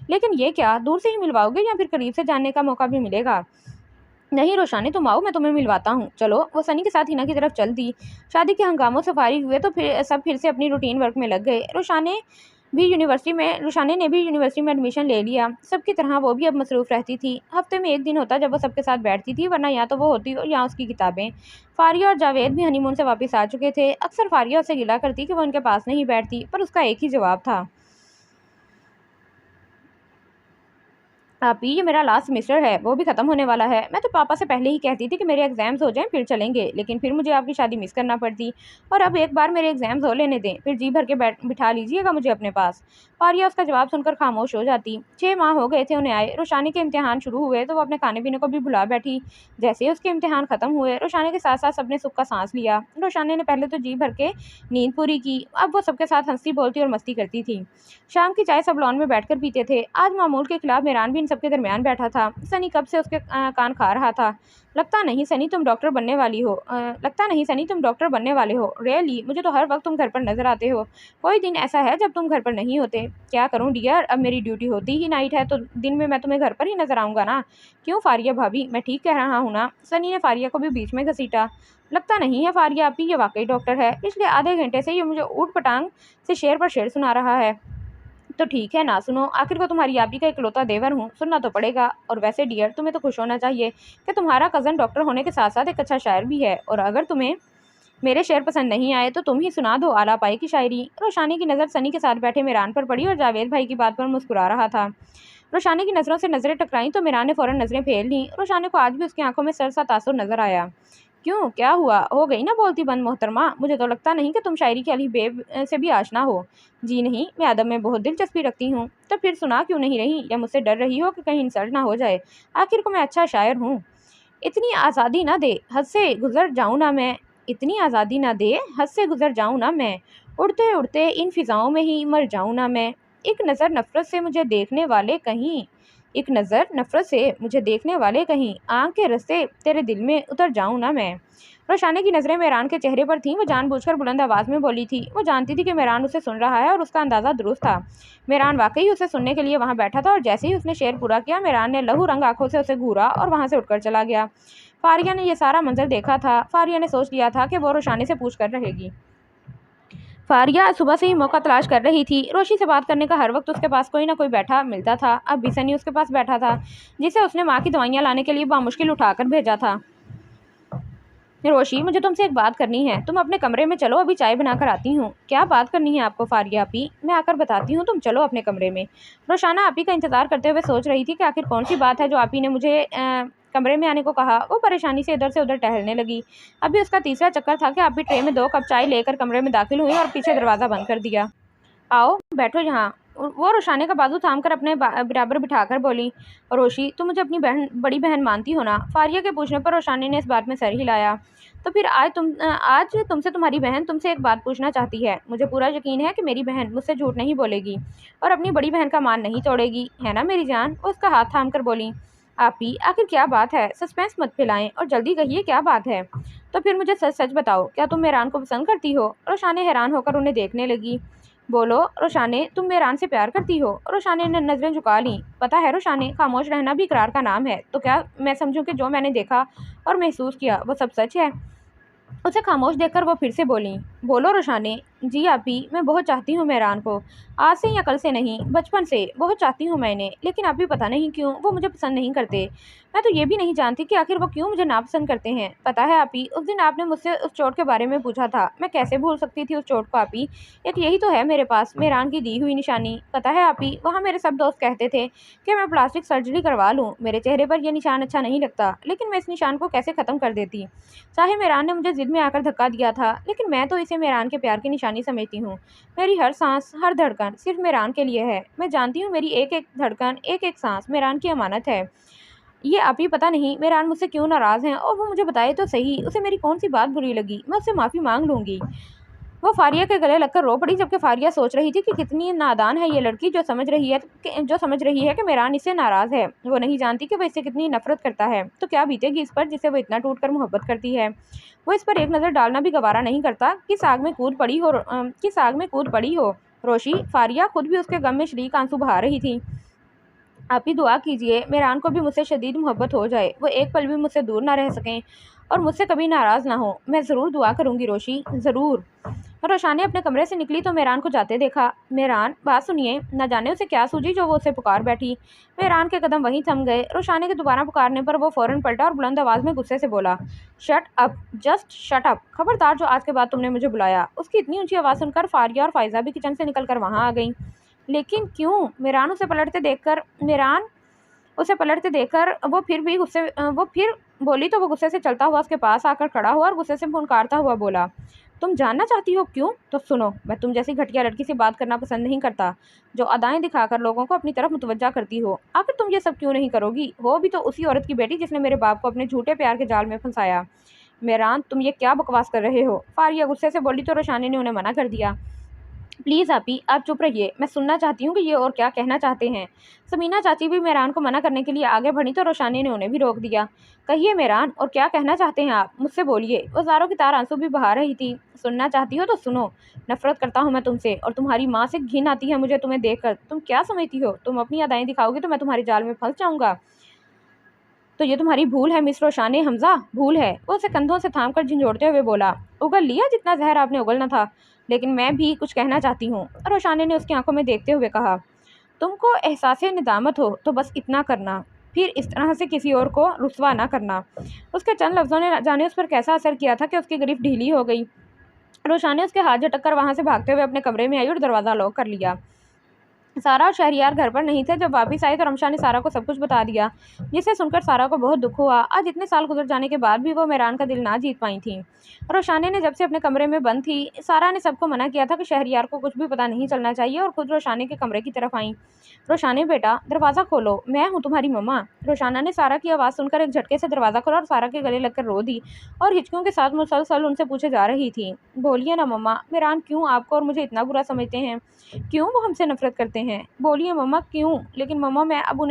लेकिन ये क्या, दूर से ही मिलवाओगे या फिर करीब से जानने का मौका भी मिलेगा? नहीं रोशानी, तुम आओ, मैं तुम्हें मिलवाता हूँ। चलो। वो सनी के साथ हिना की तरफ चल दी। शादी के हंगामों से फारिग हुए तो फिर से अपनी रूटीन वर्क में लग गए। रोशानी ने भी यूनिवर्सिटी में एडमिशन ले लिया। सबकी तरह वो भी अब मसरूफ़ रहती थी। हफ्ते में एक दिन होता जब वो सबके साथ बैठती थी, वरना या तो वो होती और या उसकी किताबें। फारिया और जावेद भी हनीमून से वापस आ चुके थे। अक्सर फारिया उससे गिला करती कि वो उनके पास नहीं बैठती, पर उसका एक ही जवाब था, ये मेरा लास्ट सेमेस्टर है, वो भी ख़त्म होने वाला है। मैं तो पापा से पहले ही कहती थी कि मेरे एग्ज़ाम्स हो जाएं फिर चलेंगे, लेकिन फिर मुझे आपकी शादी मिस करना पड़ती। और अब एक बार मेरे एग्ज़ाम्स हो लेने दें, फिर जी भर के बिठा लीजिएगा मुझे अपने पास। फारिया उसका जवाब सुनकर खामोश हो जाती। 6 माह हो गए थे उन्हें आए। रोशानी के इम्तिहान शुरू हुए तो वो अपने खाने पीने को भी भुला बैठी। जैसे ही उसके इम्तिहान ख़त्म हुए, रोशानी के साथ साथ सबने सुख का सांस लिया। रोशानी ने पहले तो जी भर के नींद पूरी की, अब वो सबके साथ हंसती बोलती और मस्ती करती थी। शाम की चाय सब लॉन में बैठकर पीते थे। आज मामूल के खिलाफ मेहरान भी इन सबके दरमियान बैठा था। सनी कब से उसके कान खा रहा था। लगता नहीं सनी तुम डॉक्टर बनने वाले हो। रियली, मुझे तो हर वक्त तुम घर पर नजर आते हो। कोई दिन ऐसा है जब तुम घर पर नहीं होते। क्या करूं डियर, अब मेरी ड्यूटी होती ही नाइट है, तो दिन में मैं तुम्हें घर पर ही नजर आऊंगा ना। क्यों फारिया भाभी, मैं ठीक कह रहा हूँ ना? सनी ने फारिया को भी बीच में घसीटा। लगता नहीं है फारिया आपी, ये वाकई डॉक्टर है। पिछले आधे घंटे से ये मुझे ऊट पटांग से शेर पर शेर सुना रहा है। तो ठीक है ना सुनो, आखिर को तुम्हारी आपी का इकलौता देवर हूँ, सुनना तो पड़ेगा। और वैसे डियर, तुम्हें तो खुश होना चाहिए कि तुम्हारा कज़न डॉक्टर होने के साथ साथ एक अच्छा शायर भी है। और अगर तुम्हें मेरे शेर पसंद नहीं आए तो तुम ही सुना दो आला पाई की शायरी। रोशानी की नज़र सनी के साथ बैठे मेरान पर पड़ी और जावेद भाई की बात पर मुस्कुरा रहा था। रोशानी की नज़रों से नज़रें टकराईं तो मेरान ने फ़ौरन नज़रें फेर लीं। रोशानी को आज भी उसकी आंखों में सर सा तासुर नजर आया। क्यों, क्या हुआ? हो गई ना बोलती बंद मोहतरमा? मुझे तो लगता नहीं कि तुम शायरी की अलीबेब से भी आशना हो। जी नहीं, मैं अदब में बहुत दिलचस्पी रखती हूँ। तो फिर सुना क्यों नहीं रही, या मुझसे डर रही हो कि कहीं इंसल्ट ना हो जाए? आखिर को मैं अच्छा शायर हूँ। इतनी आज़ादी ना दे, हद से गुजर जाऊँ ना मैं। इतनी आज़ादी ना दे, हद से गुजर जाऊँ ना मैं। उड़ते उड़ते इन फिज़ाओं में ही मर जाऊँ ना मैं। एक नज़र नफ़रत से मुझे देखने वाले कहीं एक नज़र नफ़रत से मुझे देखने वाले कहीं, आँख के रस्ते तेरे दिल में उतर जाऊँ ना मैं। रोशानी की नज़रें मेहरान के चेहरे पर थीं। वो जानबूझकर बुलंद आवाज़ में बोली थी। वो जानती थी कि मेहरान उसे सुन रहा है और उसका अंदाज़ा दुरुस्त था। मेहरान वाकई उसे सुनने के लिए वहाँ बैठा था और जैसे ही उसने शेर पूरा किया, मेहरान ने लहू रंग आंखों से उसे घूरा और वहाँ से उठकर चला गया। फारिया ने यह सारा मंजर देखा था। फारिया ने सोच लिया था कि वो रोशानी से पूछ कर रहेगी। फारिया सुबह से ही मौका तलाश कर रही थी। रोशी से बात करने का हर वक्त उसके पास कोई ना कोई बैठा मिलता था। अब भी सनी उसके पास बैठा था, जिसे उसने माँ की दवाइयाँ लाने के लिए बामुश्किल उठाकर भेजा था। रोशी, मुझे तुमसे एक बात करनी है। तुम अपने कमरे में चलो, अभी चाय बनाकर आती हूँ। क्या बात करनी है आपको फारिया आपी? मैं आकर बताती हूँ, तुम चलो अपने कमरे में। रोशाना आपी का इंतजार करते हुए सोच रही थी कि आखिर कौन सी बात है जो आपी ने मुझे कमरे में आने को कहा। वो परेशानी से इधर से उधर टहलने लगी। अभी उसका तीसरा चक्कर था कि आपी ट्रे में 2 कप चाय लेकर कमरे में दाखिल हुई और पीछे दरवाज़ा बंद कर दिया। आओ बैठो यहाँ। वो रोशानी का बाजू थामकर अपने बराबर बिठाकर बोली, रोशी, तुम मुझे अपनी बड़ी बहन मानती हो ना? फारिया के पूछने पर रोशानी ने इस बात में सर हिलाया। तो फिर आज तुमसे तुम्हारी बहन तुमसे एक बात पूछना चाहती है। मुझे पूरा यकीन है कि मेरी बहन मुझसे झूठ नहीं बोलेगी और अपनी बड़ी बहन का मान नहीं तोड़ेगी, है ना मेरी जान? वो उसका हाथ थाम कर बोली। आपी, आखिर क्या बात है? सस्पेंस मत फैलाएं और जल्दी कहिए क्या बात है। तो फिर मुझे सच सच बताओ, क्या तुम मेहरान को पसंद करती हो? रोशाने हैरान होकर उन्हें देखने लगी। बोलो रोशाने, तुम मेहरान से प्यार करती हो? रोशाने ने नजरें झुका ली। पता है रोशाने, खामोश रहना भी इकरार का नाम है। तो क्या मैं समझूं कि जो मैंने देखा और महसूस किया वो सब सच है? उसे खामोश देखकर वो फिर से बोली। बोलो रोशाने। जी आपी, मैं बहुत चाहती हूँ मेहरान को। आज से या कल से नहीं, बचपन से बहुत चाहती हूँ मैंने। लेकिन अभी पता नहीं क्यों वो मुझे पसंद नहीं करते। मैं तो ये भी नहीं जानती कि आखिर वो क्यों मुझे नापसंद करते हैं। पता है आपी, उस दिन आपने मुझसे उस चोट के बारे में पूछा था। मैं कैसे भूल सकती थी उस चोट को आपी। एक यही तो है मेरे पास, मेहरान की दी हुई निशानी। पता है आपी, वहाँ मेरे सब दोस्त कहते थे कि मैं प्लास्टिक सर्जरी करवा लूँ। मेरे चेहरे पर यह निशान अच्छा नहीं लगता, लेकिन मैं इस निशान को कैसे ख़त्म कर देती। चाहे मेहरान ने मुझे जिद में आकर धक्का दिया था, लेकिन मैं तो इसे मेहरान के प्यार की निशानी समझती हूँ। मेरी हर सांस, हर धड़कन सिर्फ मेहरान के लिए है। मैं जानती हूँ मेरी एक एक धड़कन, एक एक सांस मेहरान की अमानत है। ये आप ही पता नहीं मेहरान मुझसे क्यों नाराज़ हैं, और वो मुझे बताए तो सही, उसे मेरी कौन सी बात बुरी लगी। मैं उससे माफ़ी मांग लूँगी। वो फारिया के गले लगकर रो पड़ी, जबकि फारिया सोच रही थी कि कितनी नादान है ये लड़की, जो समझ रही है कि मेहरान इससे नाराज़ है। वो नहीं जानती कि वो इससे कितनी नफरत करता है। तो क्या बीतेगी इस पर जिसे वो इतना टूट कर मोहब्बत करती है। वो इस पर एक नज़र डालना भी गवारा नहीं करता। किस आग में कूद पड़ी हो रोशी। फारिया खुद भी उसके गम में शरीक आंसू बहा रही थी। आप ही दुआ कीजिए मेहरान को भी मुझसे शदीद मोहब्बत हो जाए, वो एक पल भी मुझसे दूर ना रह सकें और मुझसे कभी नाराज़ ना हो। मैं ज़रूर दुआ करूँगी रोशी, ज़रूर। रोशानी अपने कमरे से निकली तो मेहरान को जाते देखा। मेहरान, बात सुनिए। न जाने उसे क्या सूझी जो वो उसे पुकार बैठी। मेहरान के कदम वहीं थम गए। रोशानी के दोबारा पुकारने पर वो फौरन पलटा और बुलंद आवाज़ में गुस्से से बोला, shut up, just shut up. खबरदार जो आज के बाद तुमने मुझे बुलाया। उसकी इतनी ऊंची आवाज़ सुनकर फारिया और फायजा भी किचन से निकल कर वहाँ आ गई। लेकिन क्यों? मेहरान उसे पलटते देखकर वो फिर बोली तो वो गुस्से से चलता हुआ उसके पास आकर खड़ा हुआ और गुस्से से फुनकारता हुआ बोला, तुम जानना चाहती हो क्यों? तो सुनो, मैं तुम जैसी घटिया लड़की से बात करना पसंद नहीं करता, जो अदाएं दिखाकर लोगों को अपनी तरफ मुतवज्जा करती हो। आखिर तुम ये सब क्यों नहीं करोगी? वो भी तो उसी औरत की बेटी जिसने मेरे बाप को अपने झूठे प्यार के जाल में फंसाया। मेहरान, तुम ये क्या बकवास कर रहे हो? फारिया गुस्से से बोली तो रोशानी ने उन्हें मना कर दिया। प्लीज़ आपी, आप चुप रहिए, मैं सुनना चाहती हूँ कि ये और क्या कहना चाहते हैं। समीना चाची भी मेहरान को मना करने के लिए आगे बढ़ी तो रोशानी ने उन्हें भी रोक दिया। कहिए मेहरान, और क्या कहना चाहते हैं आप? मुझसे बोलिए। वो ज़ारों की तार आंसू भी बहा रही थी। सुनना चाहती हो तो सुनो। नफरत करता हूँ मैं तुमसे, और तुम्हारी माँ से घिन आती है मुझे तुम्हें देखकर। तुम क्या समझती हो तुम अपनी अदाएं दिखाओगी तो मैं तुम्हारे जाल में फंस जाऊँगा? तो ये तुम्हारी भूल है मिस रोशाने हमजा, भूल है। वो उसे कंधों से थाम कर झंझोड़ते हुए बोला, उगल लिया जितना जहर आपने उगलना था। लेकिन मैं भी कुछ कहना चाहती हूँ। रोशाने ने उसकी आंखों में देखते हुए कहा, तुमको एहसास निदामत हो तो बस इतना करना, फिर इस तरह से किसी और को रुसवा ना करना। उसके चंद लफ्जों ने जाने उस पर कैसा असर किया था कि उसकी गिरफ्त ढीली हो गई। रोशाने उसके हाथ झटक कर वहाँ से भागते हुए अपने कमरे में आई और दरवाज़ा लॉक कर लिया। सारा और शहरियार घर पर नहीं थे। जब वापिस आई तो रमशा ने सारा को सब कुछ बता दिया, जिसे सुनकर सारा को बहुत दुख हुआ। आज इतने साल गुजर जाने के बाद भी वो मेहरान का दिल ना जीत पाई थी। रोशाने ने जब से अपने कमरे में बंद थी, सारा ने सबको मना किया था कि शहरियार को कुछ भी पता नहीं चलना चाहिए, और खुद रोशाने के कमरे की तरफ आई। रोशाने बेटा, दरवाज़ा खोलो, मैं हूँ तुम्हारी मम्मा। रोशाना ने सारा की आवाज़ सुनकर एक झटके से दरवाज़ा खोला और सारा के गले लगकर रो दी, और हिचकियों के साथ मुसलसल उनसे पूछे जा रही थी, बोलिए ना मम्मा, मेहरान क्यों आपको और मुझे इतना बुरा समझते हैं? क्यों वो हमसे नफरत करते हैं? बोलिए मम्मा क्यों? लेकिन मम्मा, मैं अब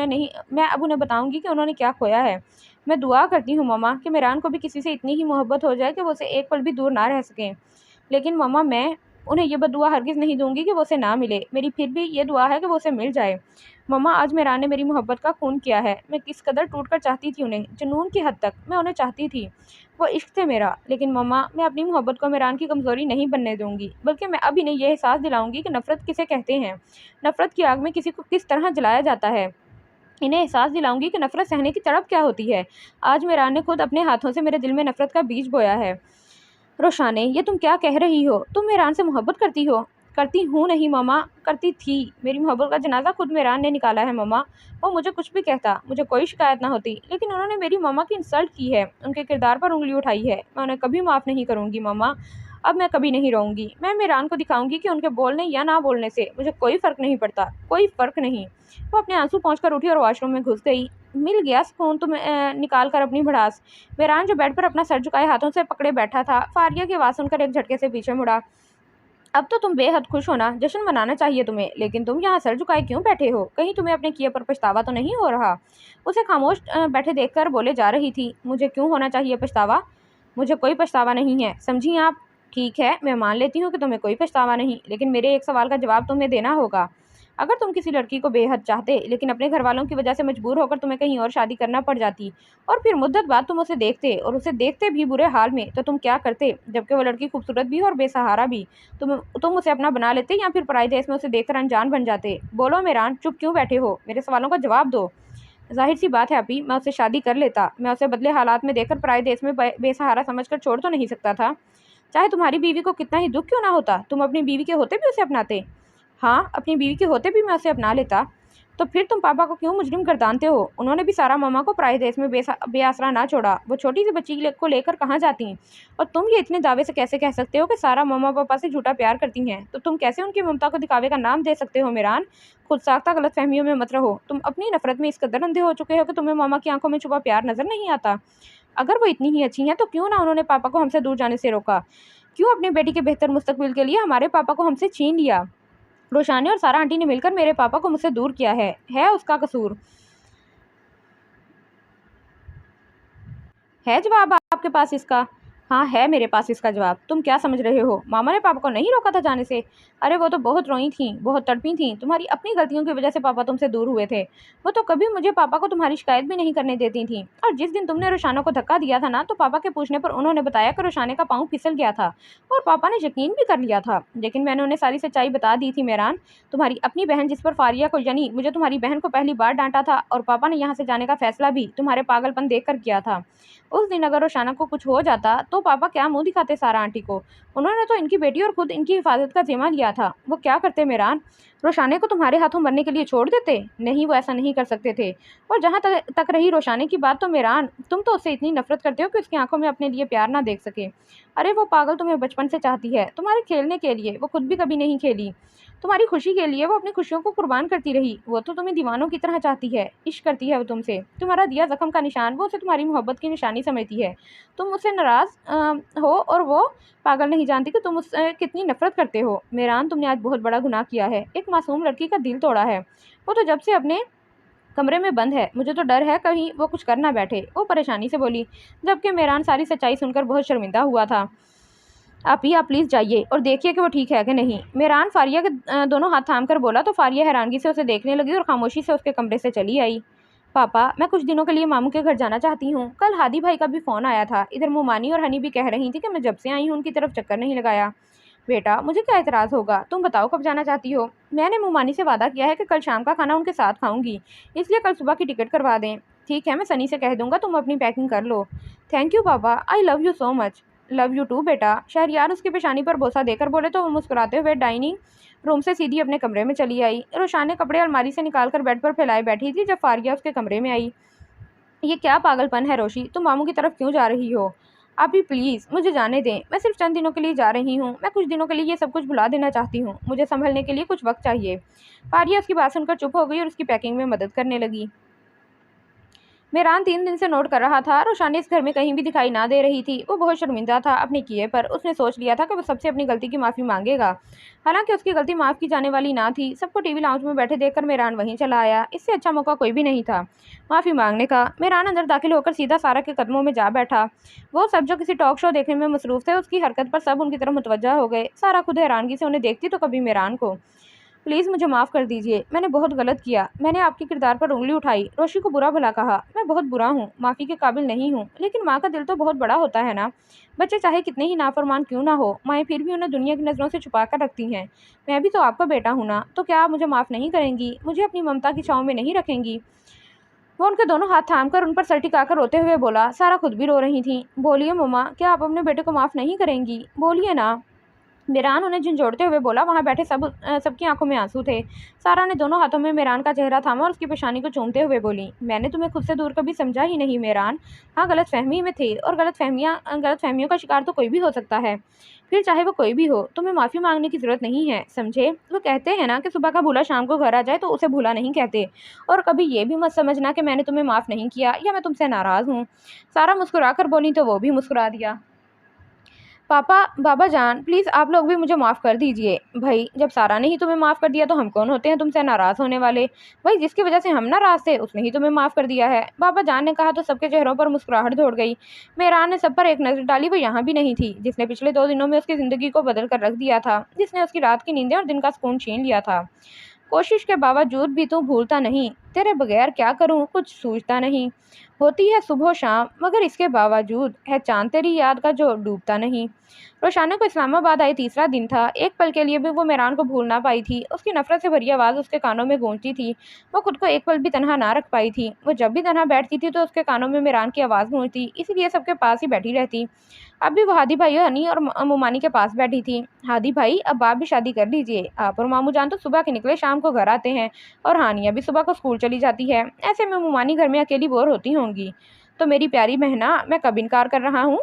उन्हें बताऊंगी कि उन्होंने क्या खोया है। मैं दुआ करती हूँ मम्मा कि मेहरान को भी किसी से इतनी ही मोहब्बत हो जाए कि वो उसे एक पल भी दूर ना रह सकें। लेकिन मम्मा, मैं उन्हें ये बददुआ हरगिज़ नहीं दूंगी कि वो उसे ना मिले। मेरी फिर भी ये दुआ है कि वो उसे मिल जाए। मम्मा, आज मेहरान ने मेरी मोहब्बत का खून किया है। मैं किस कदर टूट कर चाहती थी उन्हें, जुनून की हद तक मैं उन्हें चाहती थी। वो इश्क थे मेरा। लेकिन मम्मा, मैं अपनी मोहब्बत को मेहरान की कमज़ोरी नहीं बनने दूंगी, बल्कि मैं अब इन्हें यह एहसास दिलाऊंगी कि नफ़रत किसे कहते हैं, नफ़रत की आग में किसी को किस तरह जलाया जाता है। इन्हें एहसास दिलाऊंगी कि नफ़रत सहने की तड़प क्या होती है। आज मेहरान ने खुद अपने हाथों से मेरे दिल में नफ़रत का बीज बोया है। रोशाने, ये तुम क्या कह रही हो? तुम मेहरान से मोहब्बत करती हो? करती हूँ नहीं मम्मा, करती थी। मेरी मोहब्बत का जनाजा खुद मेहरान ने निकाला है मम्मा। वो मुझे कुछ भी कहता, मुझे कोई शिकायत ना होती, लेकिन उन्होंने मेरी मम्मा की इंसल्ट की है, उनके किरदार पर उंगली उठाई है। मैं उन्हें कभी माफ़ नहीं करूँगी मम्मा। अब मैं कभी नहीं रोऊंगी। मैं मेरान को दिखाऊंगी कि उनके बोलने या ना बोलने से मुझे कोई फ़र्क नहीं पड़ता, कोई फ़र्क नहीं। वो अपने आंसू पहुँच उठी और वॉशरूम में घुस गई। मिल गया सुकून तुम निकाल कर अपनी भड़ास। मेरान जो बेड पर अपना सर झुकाए हाथों से पकड़े बैठा था, फारिया की आवाज़ सुनकर एक झटके से पीछे मुड़ा। अब तो तुम बेहद खुश हो ना, जश्न मनाना चाहिए तुम्हें, लेकिन तुम यहाँ सर झुकाए क्यों बैठे हो? कहीं तुम्हें अपने किए पर पछतावा तो नहीं हो रहा? उसे खामोश बैठे देखकर बोले जा रही थी, मुझे क्यों होना चाहिए पछतावा? मुझे कोई पछतावा नहीं है, समझी आप? ठीक है, मैं मान लेती हूँ कि तुम्हें कोई पछतावा नहीं, लेकिन मेरे एक सवाल का जवाब तुम्हें देना होगा। अगर तुम किसी लड़की को बेहद चाहते, लेकिन अपने घर वालों की वजह से मजबूर होकर तुम्हें कहीं और शादी करना पड़ जाती, और फिर मुद्दत बाद तुम उसे देखते, और उसे देखते भी बुरे हाल में, तो तुम क्या करते? जबकि वो लड़की खूबसूरत भी और बेसहारा भी, तुम उसे अपना बना लेते या फिर पराई देश में उसे देखकर अनजान बन जाते? बोलो मेरान, चुप क्यों बैठे हो? मेरे सवालों का जवाब दो। जाहिर सी बात है अभी, मैं उससे शादी कर लेता। मैं उसे बदले हालात में देखकर पराए देश में बेसहारा समझकर छोड़ तो नहीं सकता था। चाहे तुम्हारी बीवी को कितना ही दुख क्यों ना होता, तुम अपनी बीवी के होते भी उसे अपनाते। हाँ, अपनी बीवी के होते भी मैं उसे अपना लेता। तो फिर तुम पापा को क्यों मुजरिम गर्दानते हो? उन्होंने भी सारा मामा को पराए देश में बेआसरा ना छोड़ा। वो छोटी सी बच्ची को लेकर कहाँ जाती हैं? और तुम ये इतने दावे से कैसे कह सकते हो कि सारा मामा पापा से झूठा प्यार करती हैं? तो तुम कैसे उनकी ममता को दिखावे का नाम दे सकते हो मेरान? खुद साख्ता गलतफहमियों में मत रहो। तुम अपनी नफरत में इस कदर अंधे हो चुके हो कि तुम्हें मामा की आंखों में छुपा प्यार नजर नहीं आता। अगर वो इतनी ही अच्छी हैं तो क्यों ना उन्होंने पापा को हमसे दूर जाने से रोका? क्यों अपनी बेटी के बेहतर मुस्तकबिल के लिए हमारे पापा को हमसे छीन लिया? रोशानी और सारा आंटी ने मिलकर मेरे पापा को मुझसे दूर किया है उसका कसूर। है जवाब आपके पास इसका? हाँ, है मेरे पास इसका जवाब। तुम क्या समझ रहे हो? मामा ने पापा को नहीं रोका था जाने से? अरे वो तो बहुत रोई थी, बहुत तड़पी थी। तुम्हारी अपनी गलतियों की वजह से पापा तुमसे दूर हुए थे। वो तो कभी मुझे पापा को तुम्हारी शिकायत भी नहीं करने देती थी। और जिस दिन तुमने रोशाना को धक्का दिया था ना, तो पापा के पूछने पर उन्होंने बताया कि रोशाने का पाँव फिसल गया था, और पापा ने यकीन भी कर लिया था। लेकिन मैंने उन्हें सारी सच्चाई बता दी थी मेहरान। तुम्हारी अपनी बहन, जिस पर फारिया को, यानी मुझे, तुम्हारी बहन को पहली बार डांटा था, और पापा ने यहाँ से जाने का फैसला भी तुम्हारे पागलपन देख कर किया था। उस दिन अगर रोशाना को कुछ हो जाता तो पापा क्या मुंह दिखाते सारा आंटी को? उन्होंने तो इनकी बेटी और खुद इनकी हिफाजत का जिम्मा लिया था। वो क्या करते मेरान? रोशाने को तुम्हारे हाथों मरने के लिए छोड़ देते? नहीं, वो ऐसा नहीं कर सकते थे। और जहाँ तक रही रोशाने की बात, तो मेरान, तुम तो उससे इतनी नफरत करते हो कि उसकी आंखों में अपने लिए प्यार ना देख सके। अरे वो पागल तुम्हें बचपन से चाहती है, तुम्हारे खेलने के लिए। वो खुद भी कभी नहीं खेली। तुम्हारी खुशी के लिए वो अपनी खुशियों को कुर्बान करती रही। वो तो तुम्हें दीवानों की तरह चाहती है, इश्क करती है वो तुमसे। तुम्हारा दिया जख्म का निशान, वो उसे तुम्हारी मोहब्बत की निशानी समझती है। तुम उससे नाराज़ हो, और वो पागल नहीं जानती कि तुम उससे कितनी नफरत करते हो। मेरान, तुमने आज बहुत बड़ा गुनाह किया है। एक मासूम लड़की का दिल तोड़ा है। वो तो जब से अपने कमरे में बंद है। मुझे तो डर है कहीं वो कुछ कर ना बैठे, वो परेशानी से बोली। जबकि मेरान सारी सच्चाई सुनकर बहुत शर्मिंदा हुआ था। आप प्लीज़ जाइए और देखिए कि वो ठीक है कि नहीं। मेहरान फारिया के दोनों हाथ थाम कर बोला, तो फारिया हैरानगी से उसे देखने लगी और खामोशी से उसके कमरे से चली आई। पापा, मैं कुछ दिनों के लिए मामू के घर जाना चाहती हूँ। कल हादी भाई का भी फ़ोन आया था। इधर मुमानी और हनी भी कह रही थी कि मैं जब से आई हूँ उनकी तरफ चक्कर नहीं लगाया। बेटा, मुझे क्या एतराज़ होगा? तुम बताओ कब जाना चाहती हो? मैंने मुमानी से वादा किया है कि कल शाम का खाना उनके साथ खाऊंगी, इसलिए कल सुबह की टिकट करवा दें। ठीक है, मैं सनी से कह दूंगा, तुम अपनी पैकिंग कर लो। Thank you papa, I love you so much. Love you too बेटा। शहरयार उसकी पेशानी पर बोसा देकर बोले, तो वो मुस्कुराते हुए डाइनिंग रूम से सीधी अपने कमरे में चली आई। रोशान ने कपड़े अलमारी से निकालकर बेड पर फैलाए बैठी थी जब फारिया उसके कमरे में आई। ये क्या पागलपन है रोशी? तुम मामू की तरफ क्यों जा रही हो? आप भी प्लीज़ मुझे जाने दें। मैं सिर्फ चंद दिनों के लिए जा रही हूँ। मैं कुछ दिनों के लिए ये सब कुछ भुला देना चाहती हूँ। मुझे संभलने के लिए कुछ वक्त चाहिए। फारिया उसकी बात सुनकर चुप हो गई और उसकी पैकिंग में मदद करने लगी। मेहरान 3 दिन से नोट कर रहा था। रोशानी इस घर में कहीं भी दिखाई ना दे रही थी। वो बहुत शर्मिंदा था अपने किए पर। उसने सोच लिया था कि वो सबसे अपनी गलती की माफ़ी मांगेगा। हालांकि उसकी गलती माफ़ की जाने वाली ना थी। सबको टीवी लाउंज में बैठे देखकर मेहरान वहीं चला आया। इससे अच्छा मौका कोई भी नहीं था माफ़ी मांगने का। मेहरान अंदर दाखिल होकर सीधा सारा के कदमों में जा बैठा। वो सब जो किसी टॉक शो देखने में मसरूफ़ थे, उसकी हरकत पर सब उनकी तरफ मुतवज्जा हो गए। सारा खुद हैरानगी से उन्हें देखती तो कभी मेहरान को। प्लीज़ मुझे माफ़ कर दीजिए, मैंने बहुत गलत किया। मैंने आपके किरदार पर उंगली उठाई, रोशी को बुरा भला कहा। मैं बहुत बुरा हूँ, माफ़ी के काबिल नहीं हूँ। लेकिन माँ का दिल तो बहुत बड़ा होता है ना। बच्चे चाहे कितने ही नाफरमान क्यों ना हो, माएँ फिर भी उन्हें दुनिया की नज़रों से छुपा कर रखती हैं। मैं भी तो आपका बेटा हूँ ना, तो क्या आप मुझे माफ़ नहीं करेंगी? मुझे अपनी ममता की छाँव में नहीं रखेंगी? वो उनके दोनों हाथ थाम कर उन पर सर टिकाकर रोते हुए बोला। सारा खुद भी रो रही थी। बोलिए मम्मा, क्या आप अपने बेटे को माफ़ नहीं करेंगी? बोलिए ना। मेरान उन्हें झंझोड़ते हुए बोला। वहाँ बैठे सबकी आंखों में आंसू थे। सारा ने दोनों हाथों में मेरान का चेहरा थामा और उसकी पेशानी को चूमते हुए बोली, मैंने तुम्हें खुद से दूर कभी समझा ही नहीं मेरान। हाँ, गलतफहमी में थे, और गलतफहमियों का शिकार तो कोई भी हो सकता है, फिर चाहे वो कोई भी हो। तुम्हें माफ़ी मांगने की ज़रूरत नहीं है, समझे? वो कहते हैं ना कि सुबह का भूला शाम को घर आ जाए, तो उसे भूला नहीं कहते। और कभी ये भी मत समझना कि मैंने तुम्हें माफ़ नहीं किया या मैं तुमसे नाराज़ हूँ। सारा मुस्कुरा कर बोली तो वो भी मुस्कुरा दिया। पापा, बाबा जान, प्लीज़ आप लोग भी मुझे माफ़ कर दीजिए। भाई, जब सारा ने ही तुम्हें माफ़ कर दिया तो हम कौन होते हैं तुमसे नाराज़ होने वाले? भाई, जिसकी वजह से हम नाराज़ थे उसने ही तुम्हें माफ़ कर दिया है। बाबा जान ने कहा तो सबके चेहरों पर मुस्कुराहट दौड़ गई। मेहरान ने सब पर एक नज़र डाली। वो यहाँ भी नहीं थी जिसने पिछले 2 दिनों में उसकी ज़िंदगी को बदल कर रख दिया था, जिसने उसकी रात की नींदें और दिन का सुकून छीन लिया था। कोशिश के बावजूद भी तू भूलता नहीं। तेरे बगैर क्या करूं, कुछ सूझता नहीं। होती है सुबह शाम, मगर इसके बावजूद है चांद तेरी याद का जो डूबता नहीं। रोशाना को इस्लामाबाद आए तीसरा दिन था। एक पल के लिए भी वो मेहरान को भूल ना पाई थी। उसकी नफरत से भरी आवाज़ उसके कानों में गूंजती थी। वो खुद को एक पल भी तनहा ना रख पाई थी। वो जब भी तनहा बैठती थी तो उसके कानों में मेहरान की आवाज़ गूंजती, इसीलिए सबके पास ही बैठी रहती। अब भी वो हादी भाई हनी और मोमानी के पास बैठी थी। हादी भाई, अब आप भी शादी कर लीजिए। आप और मामू जान तो सुबह के निकले शाम को घर आते हैं, और हानिया भी सुबह को स्कूल चली जाती है। ऐसे में मोमानी घर में अकेली बोर होती होंगी। तो मेरी प्यारी बहना, मैं कब इनकार कर रहा हूँ?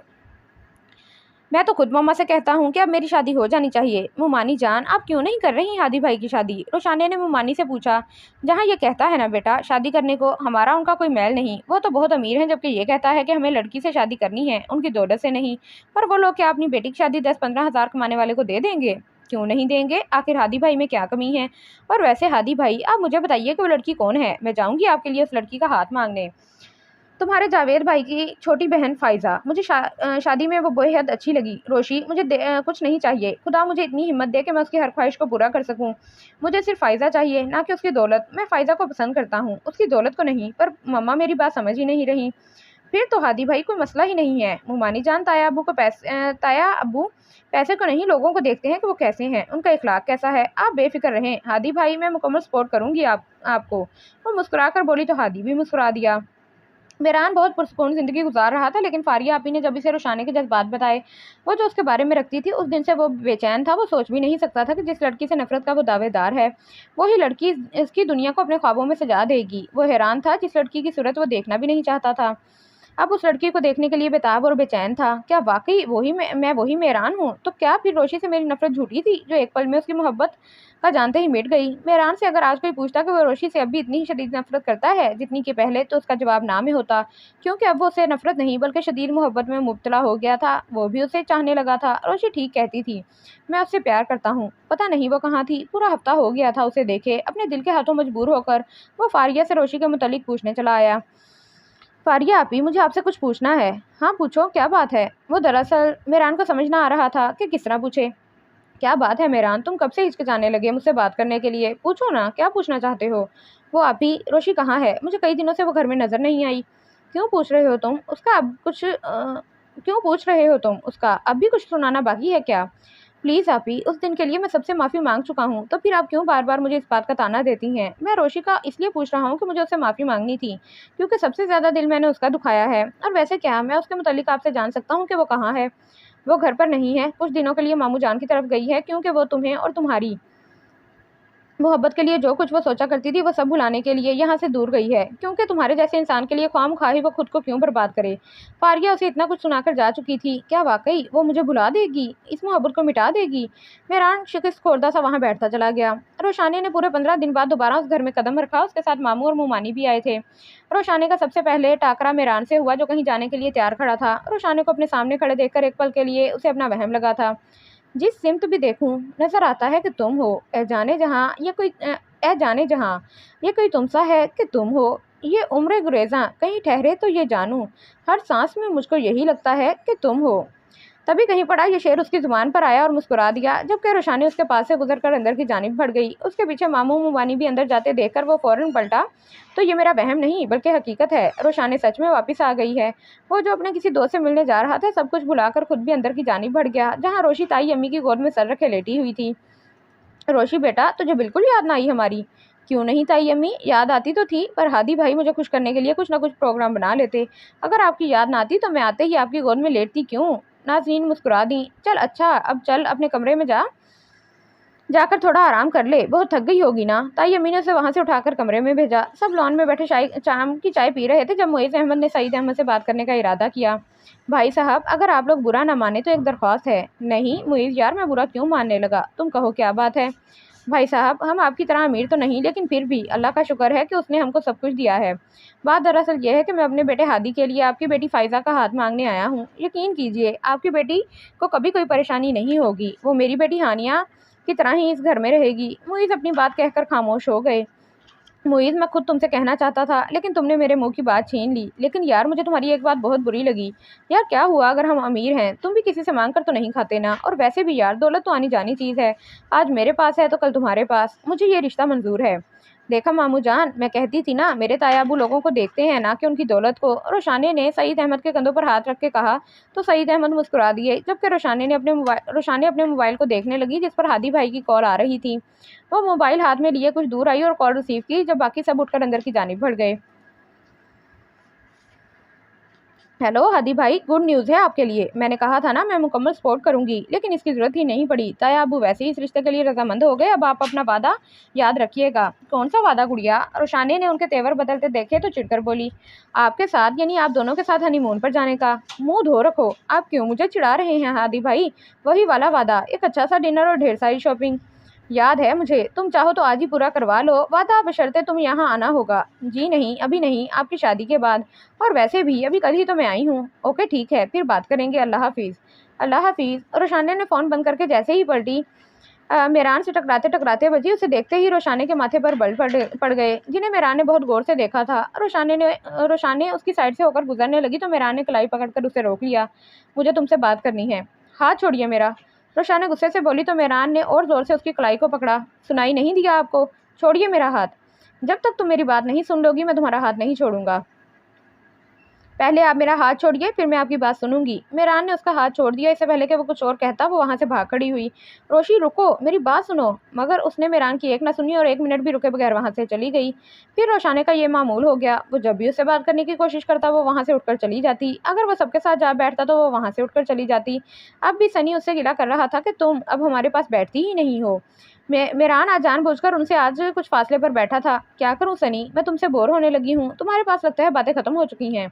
मैं तो खुद मम्मा से कहता हूँ कि अब मेरी शादी हो जानी चाहिए। मुमानी जान, आप क्यों नहीं कर रही हादी भाई की शादी? रोशाने ने मुमानी से पूछा। जहाँ ये कहता है ना बेटा, शादी करने को, हमारा उनका कोई मेल नहीं। वो तो बहुत अमीर हैं, जबकि ये कहता है कि हमें लड़की से शादी करनी है, उनकी दौलत से नहीं। पर वो लोग क्या अपनी बेटी की शादी 10-15 हज़ार कमाने वाले को दे देंगे? क्यों नहीं देंगे? आखिर हादी भाई में क्या कमी है? और वैसे हादी भाई, आप मुझे बताइए कि वो लड़की कौन है? मैं जाऊँगी आपके लिए उस लड़की का हाथ मांगने। तुम्हारे जावेद भाई की छोटी बहन फ़ाइज़ा। मुझे शादी में वो बेहद अच्छी लगी। रोशी, मुझे कुछ नहीं चाहिए। खुदा मुझे इतनी हिम्मत दे कि मैं उसकी हर ख्वाहिश को पूरा कर सकूं। मुझे सिर्फ फ़ाइज़ा चाहिए, ना कि उसकी दौलत। मैं फ़ाइज़ा को पसंद करता हूँ, उसकी दौलत को नहीं। पर मम्मा मेरी बात समझ ही नहीं रही। फिर तो हादी भाई कोई मसला ही नहीं है। मुमानी जान, ताया अब्बू पैसे को नहीं, लोगों को देखते हैं कि वो कैसे हैं, उनका इखलाक कैसा है। आप बेफिक्र रहें हादी भाई, मैं मुकम्मल सपोर्ट करूँगी आपको। वो मुस्कुरा कर बोली तो हादी भी मुस्कुरा दिया। मेहरान बहुत पुरसुकून ज़िंदगी गुजार रहा था, लेकिन फारिया आपी ने जब इसे रुशाने के जज्बात बताए, वो जो उसके बारे में रखती थी, उस दिन से वो बेचैन था। वो सोच भी नहीं सकता था कि जिस लड़की से नफरत का वो दावेदार है, वही लड़की इसकी दुनिया को अपने ख्वाबों में सजा देगी। वो हैरान था, जिस लड़की की सूरत वो देखना भी नहीं चाहता था, अब उस लड़की को देखने के लिए बेताब और बेचैन था। क्या वाकई मैं वही मेहरान हूँ? तो क्या फिर रोशी से मेरी नफरत झूठी थी, जो एक पल में उसकी मोहब्बत का जानते ही मिट गई? मेहरान से अगर आज कोई पूछता कि वो रोशी से अब भी इतनी ही शदीद नफरत करता है जितनी कि पहले, तो उसका जवाब ना में होता, क्योंकि अब वो उसे नफरत नहीं बल्कि शदीद मोहब्बत में मुब्तला हो गया था। वो भी उसे चाहने लगा था। रोशी ठीक कहती थी, मैं उससे प्यार करता हूँ। पता नहीं वो कहाँ थी। पूरा हफ्ता हो गया था उसे देखे। अपने दिल के हाथों मजबूर होकर वो फारिया से रोशी के मुतल्लिक पूछने चला आया। फारिया आपी, मुझे आपसे कुछ पूछना है। हाँ पूछो, क्या बात है? वो दरअसल मेहरान को समझ ना आ रहा था कि किस तरह पूछे। क्या बात है मेहरान, तुम कब से हिचकिचाने लगे मुझसे बात करने के लिए? पूछो ना, क्या पूछना चाहते हो? वो आपी, रोशी कहाँ है? मुझे कई दिनों से वो घर में नजर नहीं आई। क्यों पूछ रहे हो तुम उसका? क्यों पूछ रहे हो तुम उसका? अब भी कुछ सुनाना बाकी है क्या? प्लीज़ आपी, उस दिन के लिए मैं सबसे माफ़ी मांग चुका हूँ, तो फिर आप क्यों बार बार मुझे इस बात का ताना देती हैं? मैं रोशी का इसलिए पूछ रहा हूँ कि मुझे उससे माफ़ी मांगनी थी, क्योंकि सबसे ज़्यादा दिल मैंने उसका दुखाया है। और वैसे क्या मैं उसके मुतालिक आपसे जान सकता हूँ कि वो कहाँ है? वो घर पर नहीं है, कुछ दिनों के लिए मामू जान की तरफ गई है, क्योंकि वो तुम्हें और तुम्हारी मोहब्बत के लिए जो कुछ वो सोचा करती थी, वो सब भुलाने के लिए यहाँ से दूर गई है, क्योंकि तुम्हारे जैसे इंसान के लिए ख्वामख्वाही वो खुद को क्यों बर्बाद करे। फारिया उसे इतना कुछ सुनाकर जा चुकी थी। क्या वाकई वो मुझे भुला देगी, इस मोहब्बत को मिटा देगी? मेहरान शिकस्त खोरदा सा वहाँ बैठता चला गया। रोशानी ने पूरे 15 दिन बाद दोबारा उस घर में कदम रखा। उसके साथ मामू और मुमानी भी आए थे। रोशानी का सबसे पहले टाकरा मेहरान से हुआ, जो कहीं जाने के लिए तैयार खड़ा था। रोशानी को अपने सामने खड़े देखकर एक पल के लिए उसे अपना वहम लगा था। जिस सिमत भी देखूं नजर आता है कि तुम हो। ए जाने जहां ये कोई तुमसा है कि तुम हो। ये उम्र गुरेजा कहीं ठहरे तो ये जानूं, हर सांस में मुझको यही लगता है कि तुम हो। तभी कहीं पड़ा ये शेर उसकी जुबान पर आया और मुस्कुरा दिया, जबकि रोशानी उसके पास से गुजरकर अंदर की जानिब बढ़ गई। उसके पीछे मामू मुबानी भी अंदर जाते देखकर वो फौरन पलटा। तो ये मेरा वहम नहीं बल्कि हकीकत है, रोशानी सच में वापस आ गई है। वो जो अपने किसी दोस्त से मिलने जा रहा था, सब कुछ भुलाकर खुद भी अंदर की जानिब बढ़ गया, जहाँ रोशी ताई अम्मी की गोद में सर रखे लेटी हुई थी। रोशी बेटा, तुझे बिल्कुल याद ना आई हमारी? क्यों नहीं ताई अम्मी, याद आती तो थी, पर हादी भाई मुझे खुश करने के लिए कुछ ना कुछ प्रोग्राम बना लेते। अगर आपकी याद ना आती तो मैं आते ही आपकी गोद में लेटती क्यों? नाज़नीन मुस्कुरा दी। चल अच्छा, अब चल अपने कमरे में जाकर थोड़ा आराम कर ले, बहुत थक गई होगी ना। ताई अम्मी ने उसे वहाँ से उठाकर कमरे में भेजा। सब लॉन में बैठे शाम की चाय पी रहे थे जब मुईज़ अहमद ने सईद अहमद से बात करने का इरादा किया। भाई साहब, अगर आप लोग बुरा ना माने तो एक दरख्वास्त है। नहीं मुईज़ यार, मैं बुरा क्यों मानने लगा, तुम कहो क्या बात है। भाई साहब, हम आपकी तरह अमीर तो नहीं, लेकिन फिर भी अल्लाह का शुक्र है कि उसने हमको सब कुछ दिया है। बात दरअसल यह है कि मैं अपने बेटे हादी के लिए आपकी बेटी फ़ाइज़ा का हाथ मांगने आया हूँ। यकीन कीजिए, आपकी बेटी को कभी कोई परेशानी नहीं होगी। वो मेरी बेटी हानिया की तरह ही इस घर में रहेगी। मुईज़ अपनी बात कहकर खामोश हो गए। मुईज़, मैं खुद तुमसे कहना चाहता था, लेकिन तुमने मेरे मुंह की बात छीन ली। लेकिन यार, मुझे तुम्हारी एक बात बहुत बुरी लगी। यार क्या हुआ अगर हम अमीर हैं, तुम भी किसी से मांग कर तो नहीं खाते ना। और वैसे भी यार, दौलत तो आनी जानी चीज़ है। आज मेरे पास है तो कल तुम्हारे पास। मुझे ये रिश्ता मंजूर है। देखा मामू जान, मैं कहती थी ना, मेरे तायाबू लोगों को देखते हैं ना कि उनकी दौलत को। रोशाने ने सईद अहमद के कंधों पर हाथ रख के कहा तो सईद अहमद मुस्कुरा दिए, जबकि रोशाने अपने मोबाइल को देखने लगी जिस पर हादी भाई की कॉल आ रही थी। वो मोबाइल हाथ में लिए कुछ दूर आई और कॉल रिसीव की जब बाकी सब उठकर अंदर की जानिब बढ़ गए। हेलो हादी भाई, गुड न्यूज़ है आपके लिए। मैंने कहा था ना, मैं मुकम्मल सपोर्ट करूंगी, लेकिन इसकी ज़रूरत ही नहीं पड़ी। ताया अबू वैसे ही इस रिश्ते के लिए रजामंद हो गए। अब आप अपना वादा याद रखिएगा। कौन सा वादा गुड़िया? रोशाने ने उनके तेवर बदलते देखे तो चिढ़कर बोली, आपके साथ, यानी आप दोनों के साथ हनीमून पर जाने का। मुंह धो रखो, आप क्यों मुझे चिढ़ा रहे हैं हादी भाई? वही वाला वादा, एक अच्छा सा डिनर और ढेर सारी शॉपिंग। याद है मुझे, तुम चाहो तो आज ही पूरा करवा लो वादा, बशर्ते तुम यहाँ आना होगा। जी नहीं, अभी नहीं, आपकी शादी के बाद। और वैसे भी अभी कल ही तो मैं आई हूँ। ओके ठीक है, फिर बात करेंगे। अल्लाह हाफिज़। अल्लाह हाफिज़। रोशाने ने फ़ोन बंद करके जैसे ही पलटी मेरान से टकराते टकराते बजी। उसे देखते ही रोशाने के माथे पर बल पड़ गए, जिन्हें मेरान ने बहुत गौर से देखा था। रोशाने उसकी साइड से होकर गुजरने लगी तो मेरान ने कलाई पकड़कर उसे रोक लिया। मुझे तुमसे बात करनी है। हाथ छोड़िए मेरा। रोशाने गुस्से से बोली तो मेरान ने और ज़ोर से उसकी कलाई को पकड़ा। सुनाई नहीं दिया आपको? छोड़िए मेरा हाथ। जब तक तुम मेरी बात नहीं सुन लोगी, मैं तुम्हारा हाथ नहीं छोड़ूंगा। पहले आप मेरा हाथ छोड़िए, फिर मैं आपकी बात सुनूंगी। मेरान ने उसका हाथ छोड़ दिया। इससे पहले कि वो कुछ और कहता, वो वहां से भाग खड़ी हुई। रोशी रुको, मेरी बात सुनो। मगर उसने मेरान की एक न सुनी और 1 मिनट भी रुके बगैर वहां से चली गई। फिर रोशाने का ये मामूल हो गया, वो जब भी उससे बात करने की कोशिश करता वो वहां से उठकर चली जाती। अगर वो सबके साथ जा बैठता तो वो वहां से उठकर चली जाती। अब भी सनी उससे गिला कर रहा था कि तुम अब हमारे पास बैठती ही नहीं हो। मेरान आज जानबूझकर उनसे आज कुछ फासले पर बैठा था। क्या करूं सनी, मैं तुमसे बोर होने लगी हूँ। तुम्हारे पास लगता है बातें खत्म हो चुकी हैं।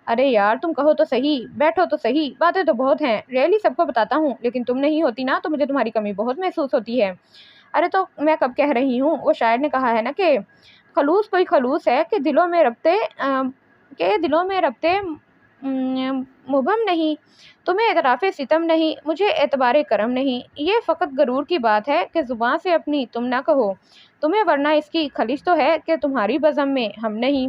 अरे यार, तुम कहो तो सही, बैठो तो सही। बातें तो बहुत हैं, रियली सबको बताता हूँ, लेकिन तुम नहीं होती ना तो मुझे तुम्हारी कमी बहुत महसूस होती है। अरे तो मैं कब कह रही हूँ, वो शायर ने कहा है ना कि खलूस कोई खलूस है कि दिलों में रबते मुबहम नहीं। तुम्हें एतराफ़े सितम नहीं, मुझे एतबार करम नहीं। ये फ़कत गरूर की बात है कि ज़ुबान से अपनी तुम ना कहो तुम्हें, वरना इसकी खलिश तो है कि तुम्हारी बज़म में हम नहीं।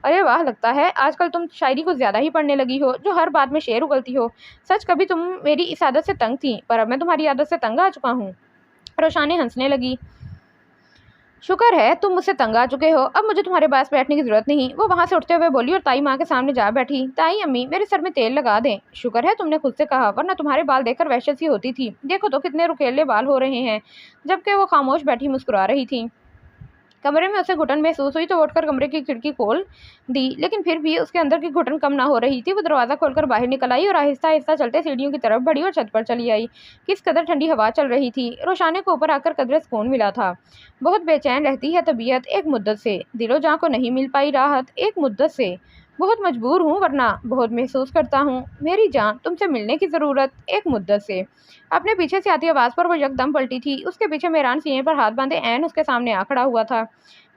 अरे वाह, लगता है आजकल तुम शायरी को ज़्यादा ही पढ़ने लगी हो, जो हर बात में शेर उगलती हो। सच कभी तुम मेरी इस आदत से तंग थी, पर अब मैं तुम्हारी आदत से तंग आ चुका हूँ। रोशाने हंसने लगी। शुक्र है तुम मुझसे तंग आ चुके हो, अब मुझे तुम्हारे पास बैठने की जरूरत नहीं। वो वहां से उठते हुए बोली और ताई माँ के सामने जा बैठी। ताई अम्मी, मेरे सर में तेल लगा दें। शुक्र है तुमने खुद से कहा, वरना तुम्हारे बाल देखकर वहशत सी होती थी। देखो तो कितने रुकेले बाल हो रहे हैं। जबकि वो खामोश बैठी मुस्कुरा रही थी। कमरे में उसे घुटन महसूस हुई तो उठकर कमरे की खिड़की खोल दी, लेकिन फिर भी उसके अंदर की घुटन कम ना हो रही थी। वो दरवाज़ा खोलकर बाहर निकल आई और आहिस्ता आहिस्ता चलते सीढ़ियों की तरफ बढ़ी और छत पर चली आई। किस कदर ठंडी हवा चल रही थी। रोशाने को ऊपर आकर कदरे सुकून मिला था। बहुत बेचैन रहती है तबीयत एक मुद्दत से, दिलो जाँ को नहीं मिल पाई राहत एक मुद्दत से। बहुत मजबूर हूँ, वरना बहुत महसूस करता हूँ मेरी जान, तुमसे मिलने की ज़रूरत एक मुद्दत से। अपने पीछे से आती आवाज़ पर वो यकदम पलटी थी। उसके पीछे मेहरान सीने पर हाथ बांधे ऐन उसके सामने आ खड़ा हुआ था।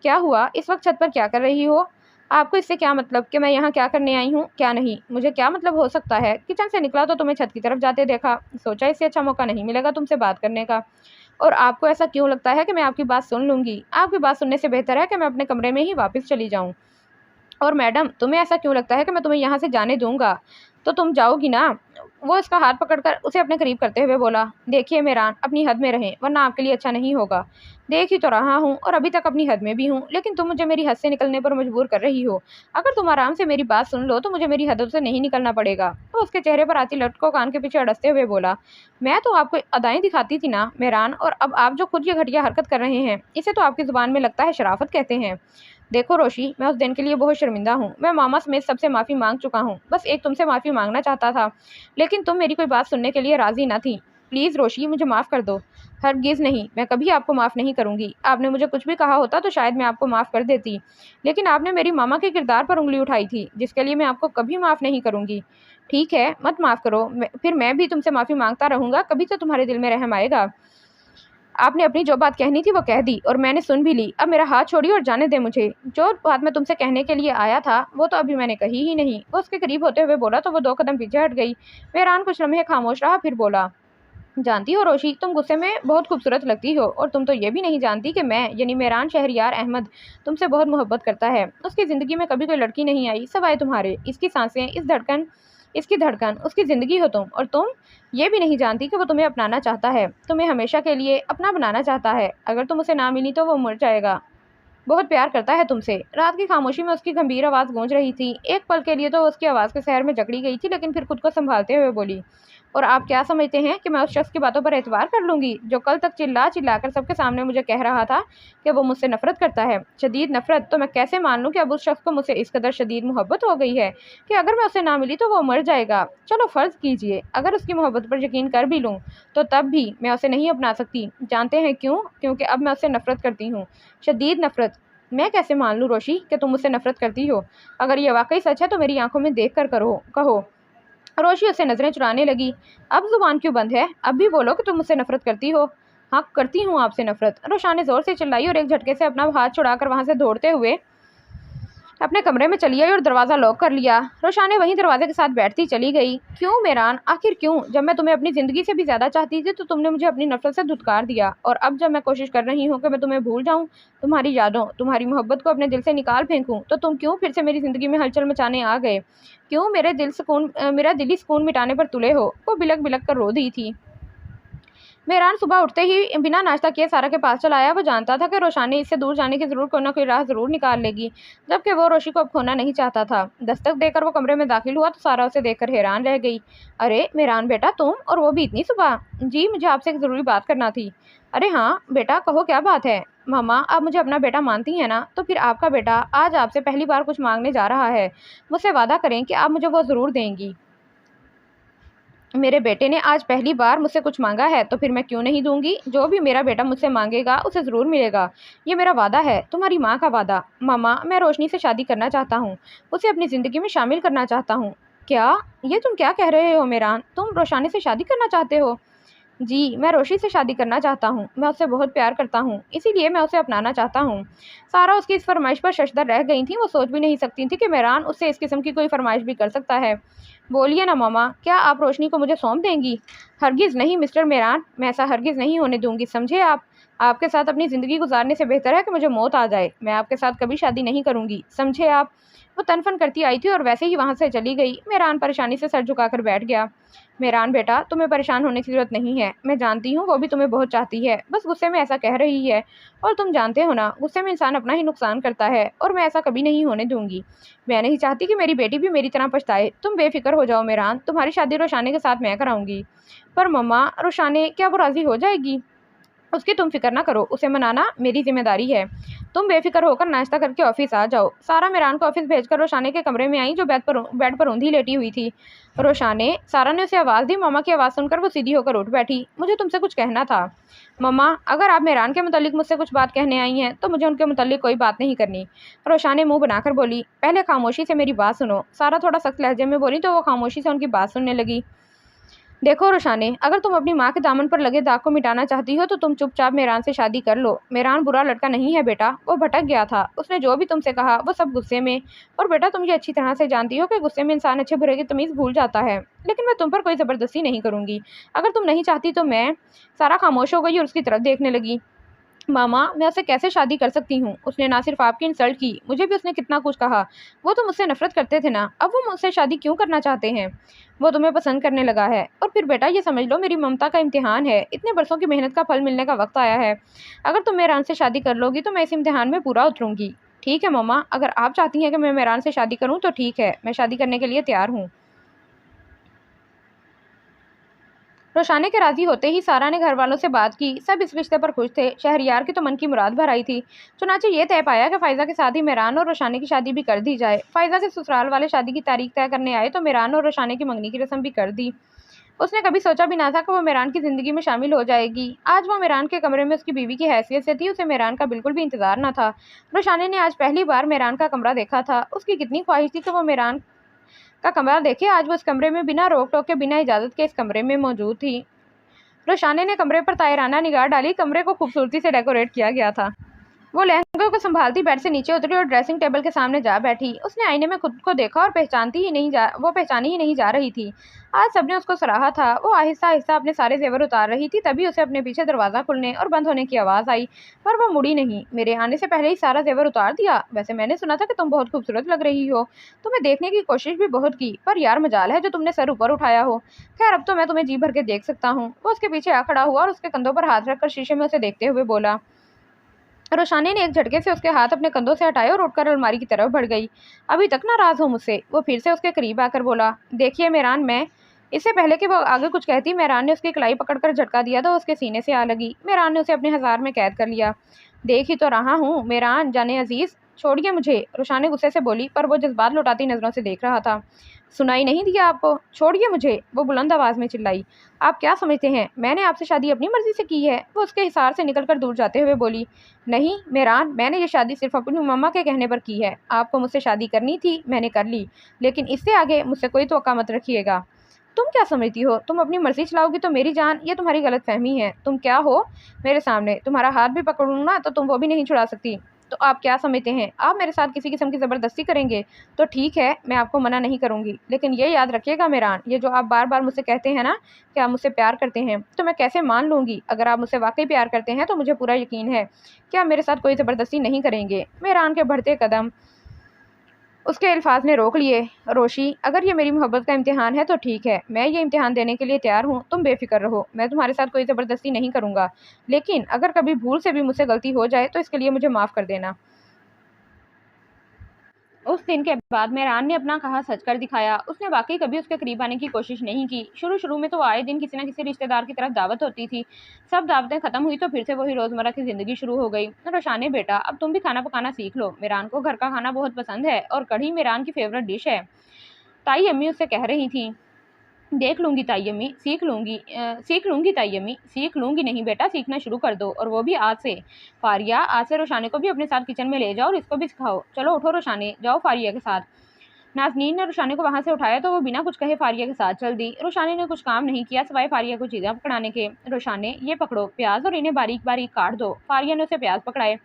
क्या हुआ, इस वक्त छत पर क्या कर रही हो? आपको इससे क्या मतलब कि मैं यहाँ क्या करने आई हूँ? क्या नहीं, मुझे क्या मतलब हो सकता है? किचन से निकला तो तुम्हें छत की तरफ जाते देखा, सोचा इससे अच्छा मौका नहीं मिलेगा तुमसे बात करने का। और आपको ऐसा क्यों लगता है कि मैं आपकी बात सुन लूँगी? आपकी बात सुनने से बेहतर है कि मैं अपने कमरे में ही वापस चली जाऊँ। और मैडम, तुम्हें ऐसा क्यों लगता है कि मैं तुम्हें यहाँ से जाने दूंगा? तो तुम जाओगी ना? वो उसका हाथ पकड़कर उसे अपने करीब करते हुए बोला, देखिए मेहरान, अपनी हद में रहें, वरना आपके लिए अच्छा नहीं होगा। देख ही तो रहा हूँ और अभी तक अपनी हद में भी हूँ, लेकिन तुम मुझे मेरी हद से निकलने पर मजबूर कर रही हो। अगर तुम आराम से मेरी बात सुन लो तो मुझे मेरी हद से नहीं निकलना पड़ेगा। तो उसके चेहरे पर आती लट को कान के पीछे अड़सते हुए बोला, मैं तो आपको अदाएं दिखाती थी ना मेहरान, और अब आप जो खुद ये घटिया हरकत कर रहे हैं, इसे तो आपकी जुबान में लगता है शराफत कहते हैं। देखो रोशी, मैं उस दिन के लिए बहुत शर्मिंदा हूँ। मैं मामा समेत सबसे माफ़ी मांग चुका हूँ, बस एक तुमसे माफ़ी माफ़ी मांगना चाहता था, लेकिन तुम मेरी कोई बात सुनने के लिए राज़ी ना थी। प्लीज़ रोशी, मुझे माफ़ कर दो। हरगिज़ नहीं, मैं कभी आपको माफ़ नहीं करूँगी। आपने मुझे कुछ भी कहा होता तो शायद मैं आपको माफ़ कर देती, लेकिन आपने मेरी मामा के किरदार पर उँगली उठाई थी, जिसके लिए मैं आपको कभी माफ़ नहीं करूँगी। ठीक है, मत माफ़ करो, फिर मैं भी तुमसे माफ़ी मांगता रहूँगा, कभी तो तुम्हारे दिल में रहम आएगा। आपने अपनी जो बात कहनी थी वो कह दी और मैंने सुन भी ली। अब मेरा हाथ छोड़िए और जाने दें मुझे। जो बात मैं तुमसे कहने के लिए आया था वो तो अभी मैंने कही ही नहीं। वो उसके करीब होते हुए बोला तो वो 2 कदम पीछे हट गई। मेहरान कुछ लम्हे खामोश रहा, फिर बोला, जानती हो रोशी, तुम गुस्से में बहुत खूबसूरत लगती हो, और तुम तो ये भी नहीं जानती कि मैं यानी मेहरान शहरयार अहमद तुमसे बहुत मोहब्बत करता है। उसकी ज़िंदगी में कभी कोई लड़की नहीं आई सिवाय तुम्हारे। इसकी सांसें, इसकी धड़कन, उसकी ज़िंदगी हो तुम, और तुम ये भी नहीं जानती कि वो तुम्हें अपनाना चाहता है, तुम्हें हमेशा के लिए अपना बनाना चाहता है। अगर तुम उसे ना मिली तो वो मर जाएगा। बहुत प्यार करता है तुमसे। रात की खामोशी में उसकी गंभीर आवाज़ गूंज रही थी। एक पल के लिए तो उसकी आवाज़ के शहर में जकड़ी गई थी, लेकिन फिर खुद को संभालते हुए बोली, और आप क्या समझते हैं कि मैं उस शख्स की बातों पर एतबार कर लूँगी जो कल तक चिल्ला चिल्ला कर सबके सामने मुझे कह रहा था कि वो मुझसे नफरत करता है, शदीद नफरत। तो मैं कैसे मान लूँ कि अब उस शख्स को मुझसे इस कदर शदीद मोहब्बत हो गई है कि अगर मैं उसे ना मिली तो वो मर जाएगा। चलो फ़र्ज़ कीजिए अगर उसकी मोहब्बत पर यकीन कर भी लूँ तो तब भी मैं उसे नहीं अपना सकती। जानते हैं क्यों? क्योंकि अब मैं उससे नफरत करती हूँ, शदीद नफरत। मैं कैसे मान लूँ रोशी कि तुम मुझसे नफरत करती हो? अगर ये वाकई सच है तो मेरी आंखों में देख कर कहो। रोशी उससे नजरें चुराने लगी। अब जुबान क्यों बंद है? अब भी बोलो कि तुम मुझसे नफरत करती हो। हाँ, करती हूँ आपसे नफरत। रोशा ने जोर से चिल्लाई और एक झटके से अपना हाथ छुड़ाकर वहां से दौड़ते हुए अपने कमरे में चली आई और दरवाज़ा लॉक कर लिया। रोशाने वहीं दरवाजे के साथ बैठती चली गई। क्यों मेहरान, आखिर क्यों? जब मैं तुम्हें अपनी ज़िंदगी से भी ज़्यादा चाहती थी तो तुमने मुझे अपनी नफरत से धुतकार दिया, और अब जब मैं कोशिश कर रही हूँ कि मैं तुम्हें भूल जाऊँ, तुम्हारी यादों, तुम्हारी मोहब्बत को अपने दिल से निकाल फेंकूँ, तो तुम क्यों फिर से मेरी ज़िंदगी में हलचल मचाने आ गए? क्यों मेरा दिली सुकून मिटाने पर तुले हो? वो बिलक बिलक कर रो दी थी। मेहरान सुबह उठते ही बिना नाश्ता किए सारा के पास चला आया। वो जानता था कि रोशानी इससे दूर जाने की ज़रूर कोई ना कोई राह ज़रूर निकाल लेगी, जबकि वो रोशी को अब खोना नहीं चाहता था। दस्तक देकर वो कमरे में दाखिल हुआ तो सारा उसे देखकर हैरान रह गई। अरे मेहरान बेटा, तुम, और वो भी इतनी सुबह? जी, मुझे आपसे एक ज़रूरी बात करना थी। अरे हाँ बेटा, कहो क्या बात है? मामा, आप मुझे अपना बेटा मानती हैं ना? तो फिर आपका बेटा आज आपसे पहली बार कुछ मांगने जा रहा है। मुझसे वादा करें कि आप मुझे वो ज़रूर देंगी। मेरे बेटे ने आज पहली बार मुझसे कुछ मांगा है तो फिर मैं क्यों नहीं दूंगी? जो भी मेरा बेटा मुझसे मांगेगा उसे ज़रूर मिलेगा। ये मेरा वादा है, तुम्हारी माँ का वादा। मामा, मैं रोशनी से शादी करना चाहता हूँ, उसे अपनी ज़िंदगी में शामिल करना चाहता हूँ। क्या? ये तुम क्या कह रहे हो मेहरान? तुम रोशानी से शादी करना चाहते हो? जी, मैं रोशी से शादी करना चाहता हूँ। मैं उससे बहुत प्यार करता हूँ, इसीलिए मैं उसे अपनाना चाहता हूँ। सारा उसकी इस फरमाइश पर शशदर रह गई थी। वो सोच भी नहीं सकती थी कि मेहरान उससे इस किस्म की कोई फरमाइश भी कर सकता है। बोलिए ना मामा, क्या आप रोशनी को मुझे सौंप देंगी? हरगिज़ नहीं मिस्टर मेहरान, मैं ऐसा हरगिज़ नहीं होने दूंगी, समझे आप? आपके साथ अपनी ज़िंदगी गुजारने से बेहतर है कि मुझे मौत आ जाए। मैं आपके साथ कभी शादी नहीं करूँगी, समझे आप? वो तनफन करती आई थी और वैसे ही वहाँ से चली गई। मेहरान परेशानी से सर झुकाकर बैठ गया। मेहरान बेटा, तुम्हें परेशान होने की ज़रूरत नहीं है। मैं जानती हूँ वो भी तुम्हें बहुत चाहती है, बस गुस्से में ऐसा कह रही है। और तुम जानते हो ना, गुस्से में इंसान अपना ही नुकसान करता है, और मैं ऐसा कभी नहीं होने दूंगी। मैं नहीं चाहती कि मेरी बेटी भी मेरी तरह पछताए। तुम बेफिक्र हो जाओ मेहरान, तुम्हारी शादी रोशाने के साथ मैं कराऊंगी। पर मम्मा, रोशाने, क्या वो राज़ी हो जाएगी? उसकी तुम फिक्र ना करो, उसे मनाना मेरी जिम्मेदारी है। तुम बेफिक्र होकर नाश्ता करके ऑफिस आ जाओ। सारा मेहरान को ऑफिस भेजकर रोशाने के कमरे में आई, जो बेड पर ऊंधी लेटी हुई थी। रोशाने, सारा ने उसे आवाज़ दी। मामा की आवाज़ सुनकर वो सीधी होकर उठ बैठी। मुझे तुमसे कुछ कहना था। मम्मा, अगर आप मेहरान के मुतालिक मुझसे कुछ बात कहने आई हैं तो मुझे उनके मुतालिक कोई बात नहीं करनी। रोशाने मुंह बनाकर बोली। पहले खामोशी से मेरी बात सुनो। सारा थोड़ा सख्त लहजे में बोली तो वो खामोशी से उनकी बात सुनने लगी। देखो रोशाने, अगर तुम अपनी माँ के दामन पर लगे दाग को मिटाना चाहती हो तो तुम चुपचाप मेहरान से शादी कर लो। मेहरान बुरा लड़का नहीं है बेटा, वो भटक गया था। उसने जो भी तुमसे कहा वो सब गुस्से में। और बेटा, तुम ये अच्छी तरह से जानती हो कि गुस्से में इंसान अच्छे बुरे की तमीज़ भूल जाता है। लेकिन मैं तुम पर कोई ज़बरदस्ती नहीं करूँगी। अगर तुम नहीं चाहती तो मैं। सारा खामोश हो गई और उसकी तरफ देखने लगी। मामा, मैं उससे कैसे शादी कर सकती हूँ? उसने ना सिर्फ आपकी इंसल्ट की, मुझे भी उसने कितना कुछ कहा। वो तो मुझसे नफरत करते थे ना, अब वो मुझसे शादी क्यों करना चाहते हैं? वो तुम्हें पसंद करने लगा है। और फिर बेटा, ये समझ लो मेरी ममता का इम्तिहान है। इतने बरसों की मेहनत का फल मिलने का वक्त आया है। अगर तुम मेहरान से शादी कर लोगी तो मैं इस इम्तिहान में पूरा उतरूंगी। ठीक है मामा, अगर आप चाहती हैं कि मैं मेहरान से शादी करूँ तो ठीक है, मैं शादी करने के लिए तैयार हूँ। रोशाने के राजी होते ही सारा ने घर वालों से बात की। सब इस रिश्ते पर खुश थे। शहरयार की तो मन की मुराद भर आई थी। चुनाचे ये तय पाया कि फ़ाइज़ा के साथ ही मेहरान और रोशाने की शादी भी कर दी जाए। फ़ाइज़ा के ससुराल वाले शादी की तारीख तय करने आए तो मेहरान और रोशाने की मंगनी की रस्म भी कर दी। उसने कभी सोचा भी ना था कि वो मेहरान की ज़िंदगी में शामिल हो जाएगी। आज वो मेहरान के कमरे में उसकी बीवी की हैसियत से थी। उसे मेहरान का बिल्कुल भी इंतज़ार न था। रोशाने ने आज पहली बार मेहरान का कमरा देखा था। उसकी कितनी ख्वाहिश थी कि वो मेहरान का कमरा देखे। आज वो इस कमरे में बिना रोक टोक के, बिना इजाज़त के इस कमरे में मौजूद थी। रोशाने ने कमरे पर तायराना निगाह डाली। कमरे को खूबसूरती से डेकोरेट किया गया था। वो लहंगे को संभालती बेड से नीचे उतरी और ड्रेसिंग टेबल के सामने जा बैठी। उसने आईने में खुद को देखा और पहचानी ही नहीं जा रही थी। आज सबने उसको सराहा था। वो आहिस्ता आहिस्ता अपने सारे जेवर उतार रही थी। तभी उसे अपने पीछे दरवाज़ा खुलने और बंद होने की आवाज़ आई, पर वो मुड़ी नहीं। मेरे आने से पहले ही सारा जेवर उतार दिया? वैसे मैंने सुना था कि तुम बहुत खूबसूरत लग रही हो। तुम्हें देखने की कोशिश भी बहुत की, पर यार मजाल है जो तुमने सर ऊपर उठाया हो। खैर, अब तो मैं तुम्हें जी भर के देख सकता हूँ। वो उसके पीछे आ खड़ा हुआ और उसके कंधों पर हाथ रखकर शीशे में उसे देखते हुए बोला। रोशानी ने एक झटके से उसके हाथ अपने कंधों से हटाए और उठकर अलमारी की तरफ बढ़ गई। अभी तक नाराज हो मुझसे? वो फिर से उसके करीब आकर बोला। देखिए मेहरान, मैं इससे पहले कि वो आगे कुछ कहती, मेहरान ने उसकी कलाई पकड़कर झटका दिया तो उसके सीने से आ लगी। मेहरान ने उसे अपने हजार में कैद कर लिया। देख ही तो रहा हूँ मेहरान जाने अजीज, छोड़िए मुझे, रोशानी गुस्से से बोली, पर वो जज्बात लौटाती नजरों से देख रहा था। सुनाई नहीं दिया आपको? छोड़िए मुझे, वो बुलंद आवाज में चिल्लाई। आप क्या समझते हैं मैंने आपसे शादी अपनी मर्जी से की है? वो उसके हिसार से निकलकर दूर जाते हुए बोली। नहीं मेहरान, मैंने ये शादी सिर्फ अपनी मम्मा के कहने पर की है। आपको मुझसे शादी करनी थी, मैंने कर ली, लेकिन इससे आगे मुझसे कोई तवक्का मत रखिएगा। तुम क्या समझती हो? तुम अपनी मर्जी चलाओगी तो मेरी जान? ये तुम्हारी गलतफहमी है। तुम क्या हो मेरे सामने? तुम्हारा हाथ भी पकड़ूं ना तो तुम वो भी नहीं छुड़ा सकती। तो आप क्या समझते हैं आप मेरे साथ किसी किस्म की ज़बरदस्ती करेंगे? तो ठीक है, मैं आपको मना नहीं करूंगी, लेकिन ये याद रखिएगा मेहरान, ये जो आप बार बार मुझसे कहते हैं ना कि आप मुझसे प्यार करते हैं, तो मैं कैसे मान लूंगी? अगर आप मुझसे वाकई प्यार करते हैं तो मुझे पूरा यकीन है कि आप मेरे साथ कोई ज़बरदस्ती नहीं करेंगे। मेहरान के बढ़ते कदम उसके अल्फाज ने रोक लिए। रोशी, अगर ये मेरी मोहब्बत का इम्तिहान है तो ठीक है, मैं ये इम्तिहान देने के लिए तैयार हूँ। तुम बेफिक्र रहो, मैं तुम्हारे साथ कोई ज़बरदस्ती नहीं करूँगा, लेकिन अगर कभी भूल से भी मुझसे गलती हो जाए तो इसके लिए मुझे माफ़ कर देना। उस दिन के बाद मेहरान ने अपना कहा सच कर दिखाया। उसने वाकई कभी उसके करीब आने की कोशिश नहीं की। शुरू शुरू में तो आए दिन किसी न किसी रिश्तेदार की तरफ दावत होती थी। सब दावतें खत्म हुई तो फिर से वही रोजमर्रा की जिंदगी शुरू हो गई। रोशाने बेटा, अब तुम भी खाना पकाना सीख लो। मेहरान को घर का खाना बहुत पसंद है और कढ़ी मेहरान की फेवरेट डिश है। ताई अम्मी उससे कह रही थी। देख लूंगी ताई अम्मी, सीख लूंगी ताई अम्मी, सीख लूंगी नहीं बेटा, सीखना शुरू कर दो, और वो भी आज से। फारिया, आज से रोशाने को भी अपने साथ किचन में ले जाओ और इसको भी सिखाओ। चलो उठो रोशाने, जाओ फारिया के साथ। नाज़नीन ने रोशानी को वहां से उठाया तो वो बिना कुछ कहे फारिया के साथ चल दी। रोशानी ने कुछ काम नहीं किया सिवाय फारिया को चीज़ें पकड़ाने के। रोशाने, ये पकड़ो प्याज और इन्हें बारीक बारीक काट दो। फारिया ने उसे प्याज पकड़ाए।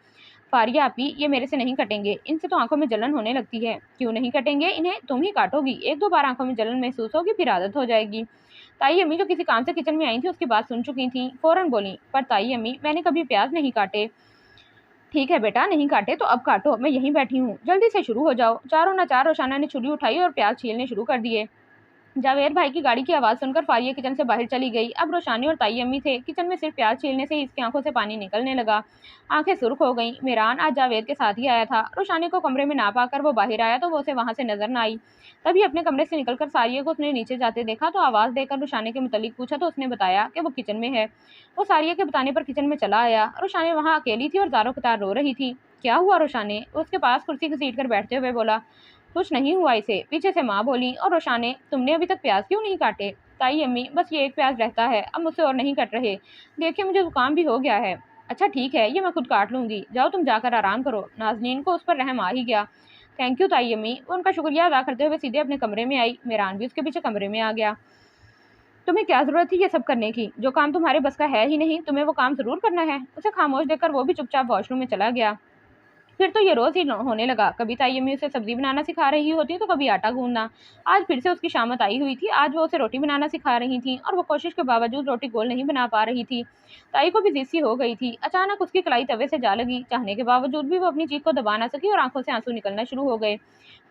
फारिया आपी, ये मेरे से नहीं कटेंगे, इनसे तो आंखों में जलन होने लगती है। क्यों नहीं कटेंगे? इन्हें तुम ही काटोगी, एक दो बार आंखों में जलन महसूस होगी, फिर आदत हो जाएगी। ताई अम्मी जो किसी काम से किचन में आई थी उसकी बात सुन चुकी थी। फौरन बोली, पर ताई अम्मी, मैंने कभी प्याज नहीं काटे। ठीक है बेटा, नहीं काटे तो अब काटो, मैं यहीं बैठी हूँ, जल्दी से शुरू हो जाओ। चारों न चार रोशाना ने छुरी उठाई और प्याज छीलने शुरू कर दिए। जावेद भाई की गाड़ी की आवाज़ सुनकर फारिया किचन से बाहर चली गई। अब रोशानी और ताई अम्मी थे। किचन में सिर्फ प्याज छीलने से ही इसकी आंखों से पानी निकलने लगा। आंखें सुर्ख हो गईं। मेहरान आज जावेद के साथ ही आया था। रोशानी को कमरे में ना पाकर वो बाहर आया तो वो उसे वहां से नजर न आई। तभी अपने कमरे से निकलकर सारिया को उसने नीचे जाते देखा तो आवाज़ देकर रोशानी के मुतालिक पूछा तो उसने बताया कि वो किचन में है। वो सारिया के बताने पर किचन में चला आया। रोशानी वहाँ अकेली थी और ज़ारो कतार रो रही थी। क्या हुआ रोशानी? उसके पास कुर्सी घसीट कर बैठते हुए बोला। कुछ नहीं हुआ इसे, पीछे से माँ बोली। और रोशाने, तुमने अभी तक प्याज क्यों नहीं काटे? ताई अम्मी, बस ये एक प्याज रहता है, अब मुझसे और नहीं कट रहे। देखिए मुझे जुकाम भी हो गया है। अच्छा ठीक है, ये मैं खुद काट लूंगी, जाओ तुम जाकर आराम करो। नाजनीन को उस पर रहम आ ही गया। थैंक यू ताई अम्मी। वो उनका शुक्रिया अदा करते हुए सीधे अपने कमरे में आई। मेहरान भी उसके पीछे कमरे में आ गया। तुम्हें क्या जरूरत थी ये सब करने की? जो काम तुम्हारे बस का है ही नहीं, तुम्हें वो काम जरूर करना है। उसे खामोश देखकर वो भी चुपचाप वॉशरूम में चला गया। फिर तो ये रोज ही होने लगा। कभी ताई अम्मी उसे सब्जी बनाना सिखा रही होती तो कभी आटा गूंदना। आज फिर से उसकी शामत आई हुई थी। आज वो उसे रोटी बनाना सिखा रही थी और वो कोशिश के बावजूद रोटी गोल नहीं बना पा रही थी। ताई को भी जिस्सी हो गई थी। अचानक उसकी कलाई तवे से जा लगी। चाहने के बावजूद भी वो अपनी चीख को दबा ना सकी और आंखों से आंसू निकलना शुरू हो गए।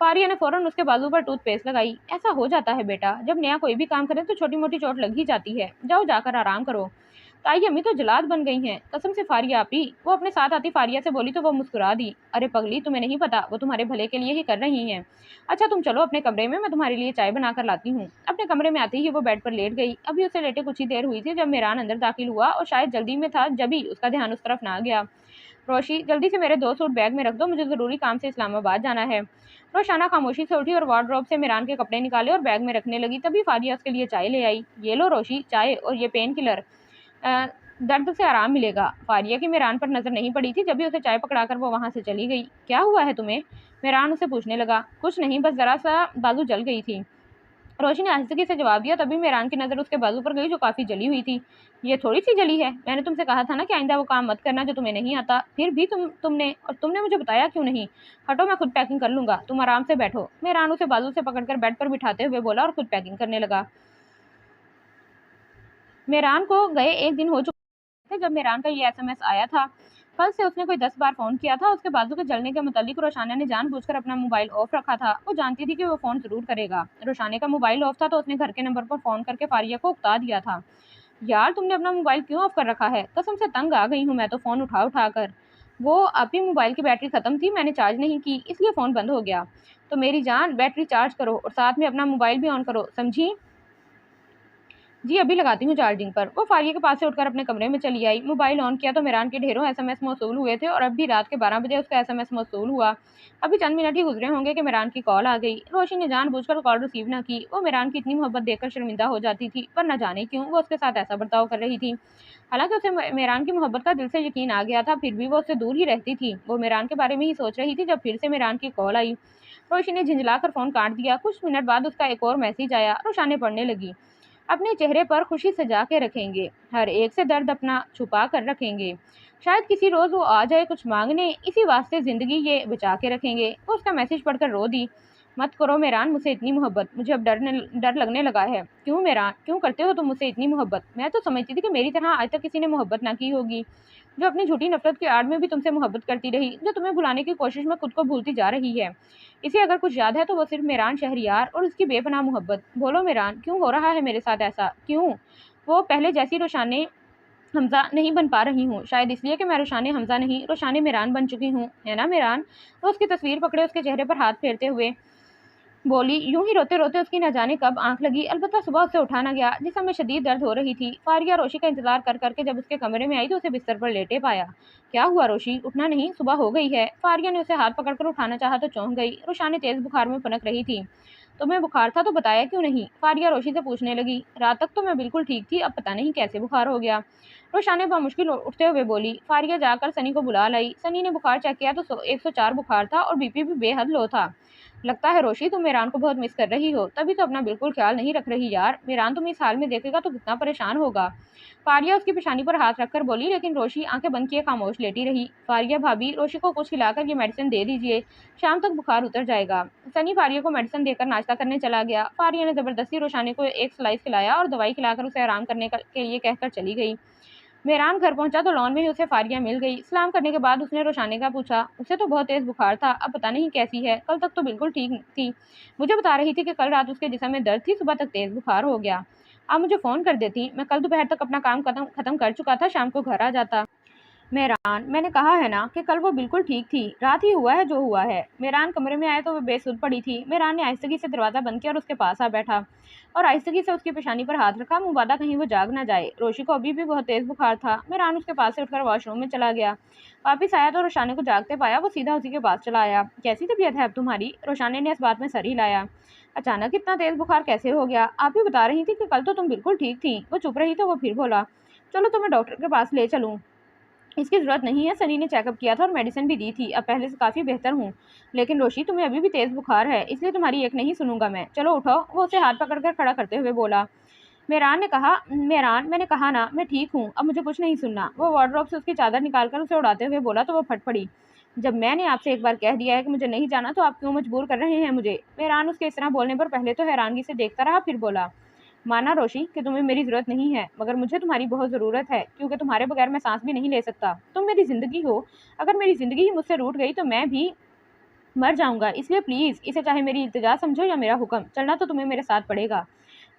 फारिया ने फौरन उसके बाजू पर टूथपेस्ट लगाई। ऐसा हो जाता है बेटा, जब नया कोई भी काम करे तो छोटी मोटी चोट लग ही जाती है, जाओ जाकर आराम करो। ताई अम्मी तो जलाद बन गई हैं, कसम से फारिया आपी। वो अपने साथ आती फारिया से बोली तो वो मुस्कुरा दी। अरे पगली, तुम्हें नहीं पता, वो तुम्हारे भले के लिए ही कर रही हैं। अच्छा तुम चलो अपने कमरे में, मैं तुम्हारे लिए चाय बना कर लाती हूँ। अपने कमरे में आते ही वो बेड पर लेट गई। अभी उसे लेटे कुछ ही देर हुई थी जब मेहरान अंदर दाखिल हुआ और शायद जल्दी में था, जब ही उसका ध्यान उस तरफ ना गया। रोशी, जल्दी से मेरे 2 सूट बैग में रख दो, मुझे ज़रूरी काम से इस्लामाबाद जाना है। रोशाना खामोशी से उठी और वार्डरोब से मेहरान के कपड़े निकाले और बैग में रखने लगी। तभी फारिया उसके लिए चाय ले आई। ये लो रोशी, चाय और ये पेन किलर, अ, दर्द से आराम मिलेगा। फारिया की मेहरान पर नजर नहीं पड़ी थी, जब भी उसे चाय पकड़ाकर वो वहां से चली गई। क्या हुआ है तुम्हें? मेहरान उसे पूछने लगा। कुछ नहीं, बस जरा सा बाजू जल गई थी। रोशनी ने आहिस्तगी से जवाब दिया। तभी मेहरान की नज़र उसके बाजू पर गई, जो काफ़ी जली हुई थी। ये थोड़ी सी जली है, मैंने तुमसे कहा था ना कि आइंदा वो काम मत करना जो तुम्हें नहीं आता। फिर भी तुमने मुझे बताया क्यों नहीं? हटो, मैं खुद पैकिंग कर लूंगा, तुम आराम से बैठो। मेहरान उसे बाजू से पकड़कर बेड पर बिठाते हुए बोला और खुद पैकिंग करने लगा। मेहरान को गए 1 दिन हो चुके थे जब मेहरान का ये एसएमएस आया था। कल से उसने कोई 10 बार फ़ोन किया था। उसके बाजू के जलने के मुतालिक रोशाना ने जानबूझकर अपना मोबाइल ऑफ रखा था। वो जानती थी कि वो फ़ोन ज़रूर करेगा। रोशाना का मोबाइल ऑफ था तो उसने घर के नंबर पर फ़ोन करके फारिया को उकता दिया था। यार तुमने अपना मोबाइल क्यों ऑफ कर रखा है? कसम से तंग आ गई हूँ मैं तो फ़ोन उठा उठा कर। वो अभी मोबाइल की बैटरी ख़त्म थी, मैंने चार्ज नहीं की, इसलिए फ़ोन बंद हो गया। तो मेरी जान, बैटरी चार्ज करो और साथ में अपना मोबाइल भी ऑन करो, समझी? जी अभी लगाती हूँ चार्जिंग पर। वो फारिया के पास से उठकर अपने कमरे में चली आई। मोबाइल ऑन किया तो मेहरान के ढेरों एसएमएस मौसूल हुए थे और अब भी रात के 12 बजे उसका एसएमएस मौसूल हुआ। अभी चंद मिनट ही गुजरे होंगे कि मेहरान की कॉल आ गई। रोशी ने जानबूझकर कॉल रिसीव न की। वो मेहरान की इतनी मोहब्बत देखकर शर्मिंदा हो जाती थी, पर न जाने क्यों वो उसके साथ ऐसा बर्ताव कर रही थी। हालांकि उसे मेहरान की मोहब्बत का दिल से यकीन आ गया था, फिर भी वो उससे दूर ही रहती थी। वो मेहरान के बारे में ही सोच रही थी जब फिर से मेहरान की कॉल आई। रोशी ने झिंझलाकर फोन काट दिया। कुछ मिनट बाद उसका एक और मैसेज आया। रोशाने पढ़ने लगी। अपने चेहरे पर खुशी सजा के रखेंगे, हर एक से दर्द अपना छुपा कर रखेंगे। शायद किसी रोज वो आ जाए कुछ मांगने, इसी वास्ते जिंदगी ये बचा के रखेंगे। वो उसका मैसेज पढ़कर रो दी। मत करो मेहरान मुझसे इतनी मोहब्बत, मुझे अब डर लगने लगा है। क्यों मेहरान, क्यों करते हो तुम मुझसे इतनी मोहब्बत? मैं तो समझती थी कि मेरी तरह आज तक किसी ने मोहब्बत ना की होगी, जो अपनी झूठी नफरत की आड़ में भी तुमसे मोहब्बत करती रही, जो तुम्हें भुलाने की कोशिश में खुद को भूलती जा रही है। इसे अगर कुछ याद है तो वो सिर्फ मेहरान शहरियार और उसकी बेपनाह मोहब्बत। बोलो मेहरान, क्यों हो रहा है मेरे साथ ऐसा? क्यों वो पहले जैसी रोशाने हमजा नहीं बन पा रही हूँ? शायद इसलिए कि मैं रोशाने हमजा नहीं, रोशाने मेहरान बन चुकी हूँ, है ना मेहरान? वो उसकी तस्वीर पकड़े उसके चेहरे पर हाथ फेरते हुए बोली। यूं ही रोते रोते उसकी न जाने कब आंख लगी। अलबत्ता सुबह उसे उठा न गया, जिसम में शदीद दर्द हो रही थी। फारिया रोशी का इंतजार कर करके जब उसके कमरे में आई तो उसे बिस्तर पर लेटे पाया। क्या हुआ रोशी, उठना नहीं? सुबह हो गई है। फारिया ने उसे हाथ पकड़कर उठाना चाहा तो चौंक गई। रोशानी तेज बुखार में पनक रही थी। तुम्हें बुखार था तो बताया क्यों नहीं? फारिया रोशी से पूछने लगी। रात तक तो मैं बिल्कुल ठीक थी, अब पता नहीं कैसे बुखार हो गया। रोशानी बामुश्किल उठते हुए बोली। फारिया जाकर सनी को बुला लाई। सनी ने बुखार चेक किया तो 104 बुखार था और बीपी भी बेहद लो था। लगता है रोशी तुम मेहरान को बहुत मिस कर रही हो, तभी तो अपना बिल्कुल ख्याल नहीं रख रही यार। मेहरान तुम्हें इस हाल में देखेगा तो कितना परेशान होगा। फारिया उसकी पेशानी पर हाथ रखकर बोली, लेकिन रोशी आंखें बंद किए खामोश लेटी रही। फारिया भाभी, रोशी को कुछ खिलाकर ये मेडिसिन दे दीजिए, शाम तक बुखार उतर जाएगा। सनी फारिया को मेडिसिन देकर नाश्ता करने चला गया। फारिया ने जबरदस्ती रोशानी को एक स्लाइस खिलाया और दवाई खिलाकर उसे आराम करने के लिए कहकर चली गई। मेहरान घर पहुंचा तो लॉन में ही उसे फारिया मिल गई। सलाम करने के बाद उसने रोशानी का पूछा। उसे तो बहुत तेज बुखार था, अब पता नहीं कैसी है, कल तक तो बिल्कुल ठीक थी। मुझे बता रही थी कि कल रात उसके जिस्म में दर्द थी, सुबह तक तेज बुखार हो गया। आप मुझे फ़ोन कर देती, मैं कल दोपहर तक अपना काम खत्म कर चुका था, शाम को घर आ जाता। मेहरान, मैंने कहा है ना कि कल वो बिल्कुल ठीक थी, रात ही हुआ है जो हुआ है। मेहरान कमरे में आए तो वो बेसुध पड़ी थी। मेहरान ने आहिस्तगी से दरवाज़ा बंद किया और उसके पास आ बैठा और आहिस्तगी से उसकी पेशानी पर हाथ रखा, मुबादा कहीं वो जाग ना जाए। रोशी को अभी भी बहुत तेज बुखार था। मेहरान उसके पास से उठकर वॉशरूम में चला गया। वापिस आया तो रोशानी को जागते पाया। वो सीधा उसी के पास चला आया। कैसी तबीयत है अब तुम्हारी? रोशानी ने इस बात में सर हिलाया। अचानक इतना तेज बुखार कैसे हो गया? आप ही बता रही थी कि कल तो तुम बिल्कुल ठीक थी। वो चुप रही तो वो फिर बोला। चलो तो मैं डॉक्टर के पास ले चलूँ? इसकी ज़रूरत नहीं है, सनी ने चेकअप किया था और मेडिसिन भी दी थी, अब पहले से काफ़ी बेहतर हूँ। लेकिन रोशी तुम्हें अभी भी तेज़ बुखार है, इसलिए तुम्हारी एक नहीं सुनूंगा मैं। चलो उठो, वो उसे हाथ पकड़कर खड़ा करते हुए बोला। मेहरान, मैंने कहा ना मैं ठीक हूँ, अब मुझे कुछ नहीं सुनना। वो वार्डरोब से उसकी चादर निकालकर उसे उड़ाते हुए बोला तो वो फट पड़ी। जब मैंने आपसे एक बार कह दिया है कि मुझे नहीं जाना तो आप क्यों मजबूर कर रहे हैं मुझे? मेहरान उसके इस तरह बोलने पर पहले तो हैरानगी से देखता रहा, फिर बोला। माना रोशी कि तुम्हें मेरी ज़रूरत नहीं है, मगर मुझे तुम्हारी बहुत ज़रूरत है, क्योंकि तुम्हारे बगैर मैं सांस भी नहीं ले सकता। तुम मेरी ज़िंदगी हो, अगर मेरी ज़िंदगी ही मुझसे रूठ गई तो मैं भी मर जाऊंगा। इसलिए प्लीज़ इसे चाहे मेरी इल्तिजा समझो या मेरा हुक्म, चलना तो तुम्हें मेरे साथ पड़ेगा।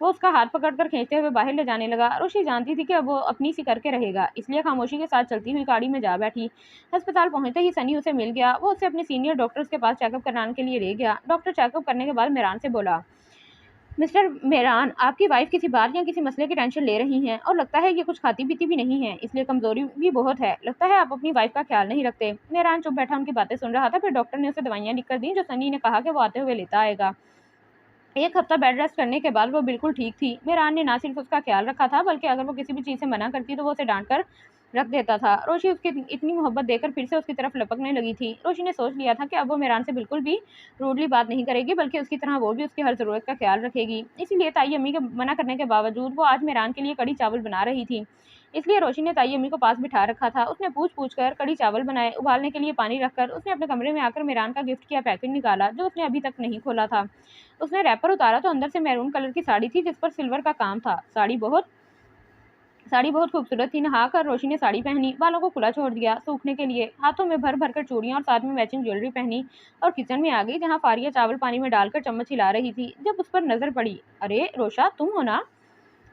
वो उसका हाथ पकड़कर खींचते हुए बाहर ले जाने लगा। रोशी जानती थी कि अब वो अपनी सी करके रहेगा, इसलिए खामोशी के साथ चलती हुई गाड़ी में जा बैठी। अस्पताल पहुंचते ही सनी उसे मिल गया। वो उसे अपने सीनियर डॉक्टर्स के पास चेकअप कराने के लिए ले गया। डॉक्टर चेकअप करने के बाद मेहरान से बोला, मिस्टर मेहरान, आपकी वाइफ किसी बात या किसी मसले की टेंशन ले रही हैं और लगता है ये कुछ खाती पीती भी नहीं है, इसलिए कमजोरी भी बहुत है। लगता है आप अपनी वाइफ का ख्याल नहीं रखते। मेहरान चुप बैठा उनकी बातें सुन रहा था। फिर डॉक्टर ने उसे दवाइयां लिख कर दी जो सनी ने कहा कि वो आते हुए लेता आएगा। एक हफ्ता बेड रेस्ट करने के बाद वो बिल्कुल ठीक थी। मेहरान ने ना सिर्फ उसका ख्याल रखा था, बल्कि अगर वो किसी भी चीज़ से मना करती तो वो उसे डांट कर रख देता था। रोशी उसकी इतनी मोहब्बत देकर फिर से उसकी तरफ लपकने लगी थी। रोशी ने सोच लिया था कि अब वो मेहरान से बिल्कुल भी रूडली बात नहीं करेगी, बल्कि उसकी तरह वो भी उसकी हर ज़रूरत का ख्याल रखेगी। इसीलिए ताई अम्मी के मना करने के बावजूद वो आज मेहरान के लिए कड़ी चावल बना रही थी। इसलिए रोशी ने ताई अम्मी को पास बिठा रखा था। उसने पूछ कर कड़ी चावल बनाए। उबालने के लिए पानी रखकर उसने अपने कमरे में आकर मेहरान का गिफ्ट किया पैकेट निकाला, जो उसने अभी तक नहीं खोला था। उसने रैपर उतारा तो अंदर से मैरून कलर की साड़ी थी, जिस पर सिल्वर का काम था। साड़ी बहुत खूबसूरत थी। नहाकर रोशी ने साड़ी पहनी, बालों को खुला छोड़ दिया सूखने के लिए, हाथों में भर भर कर चूड़ियां और साथ में मैचिंग ज्वेलरी पहनी और किचन में आ गई, जहां फारिया चावल पानी में डालकर चम्मच हिला रही थी। जब उस पर नजर पड़ी, अरे रोशा, तुम हो ना?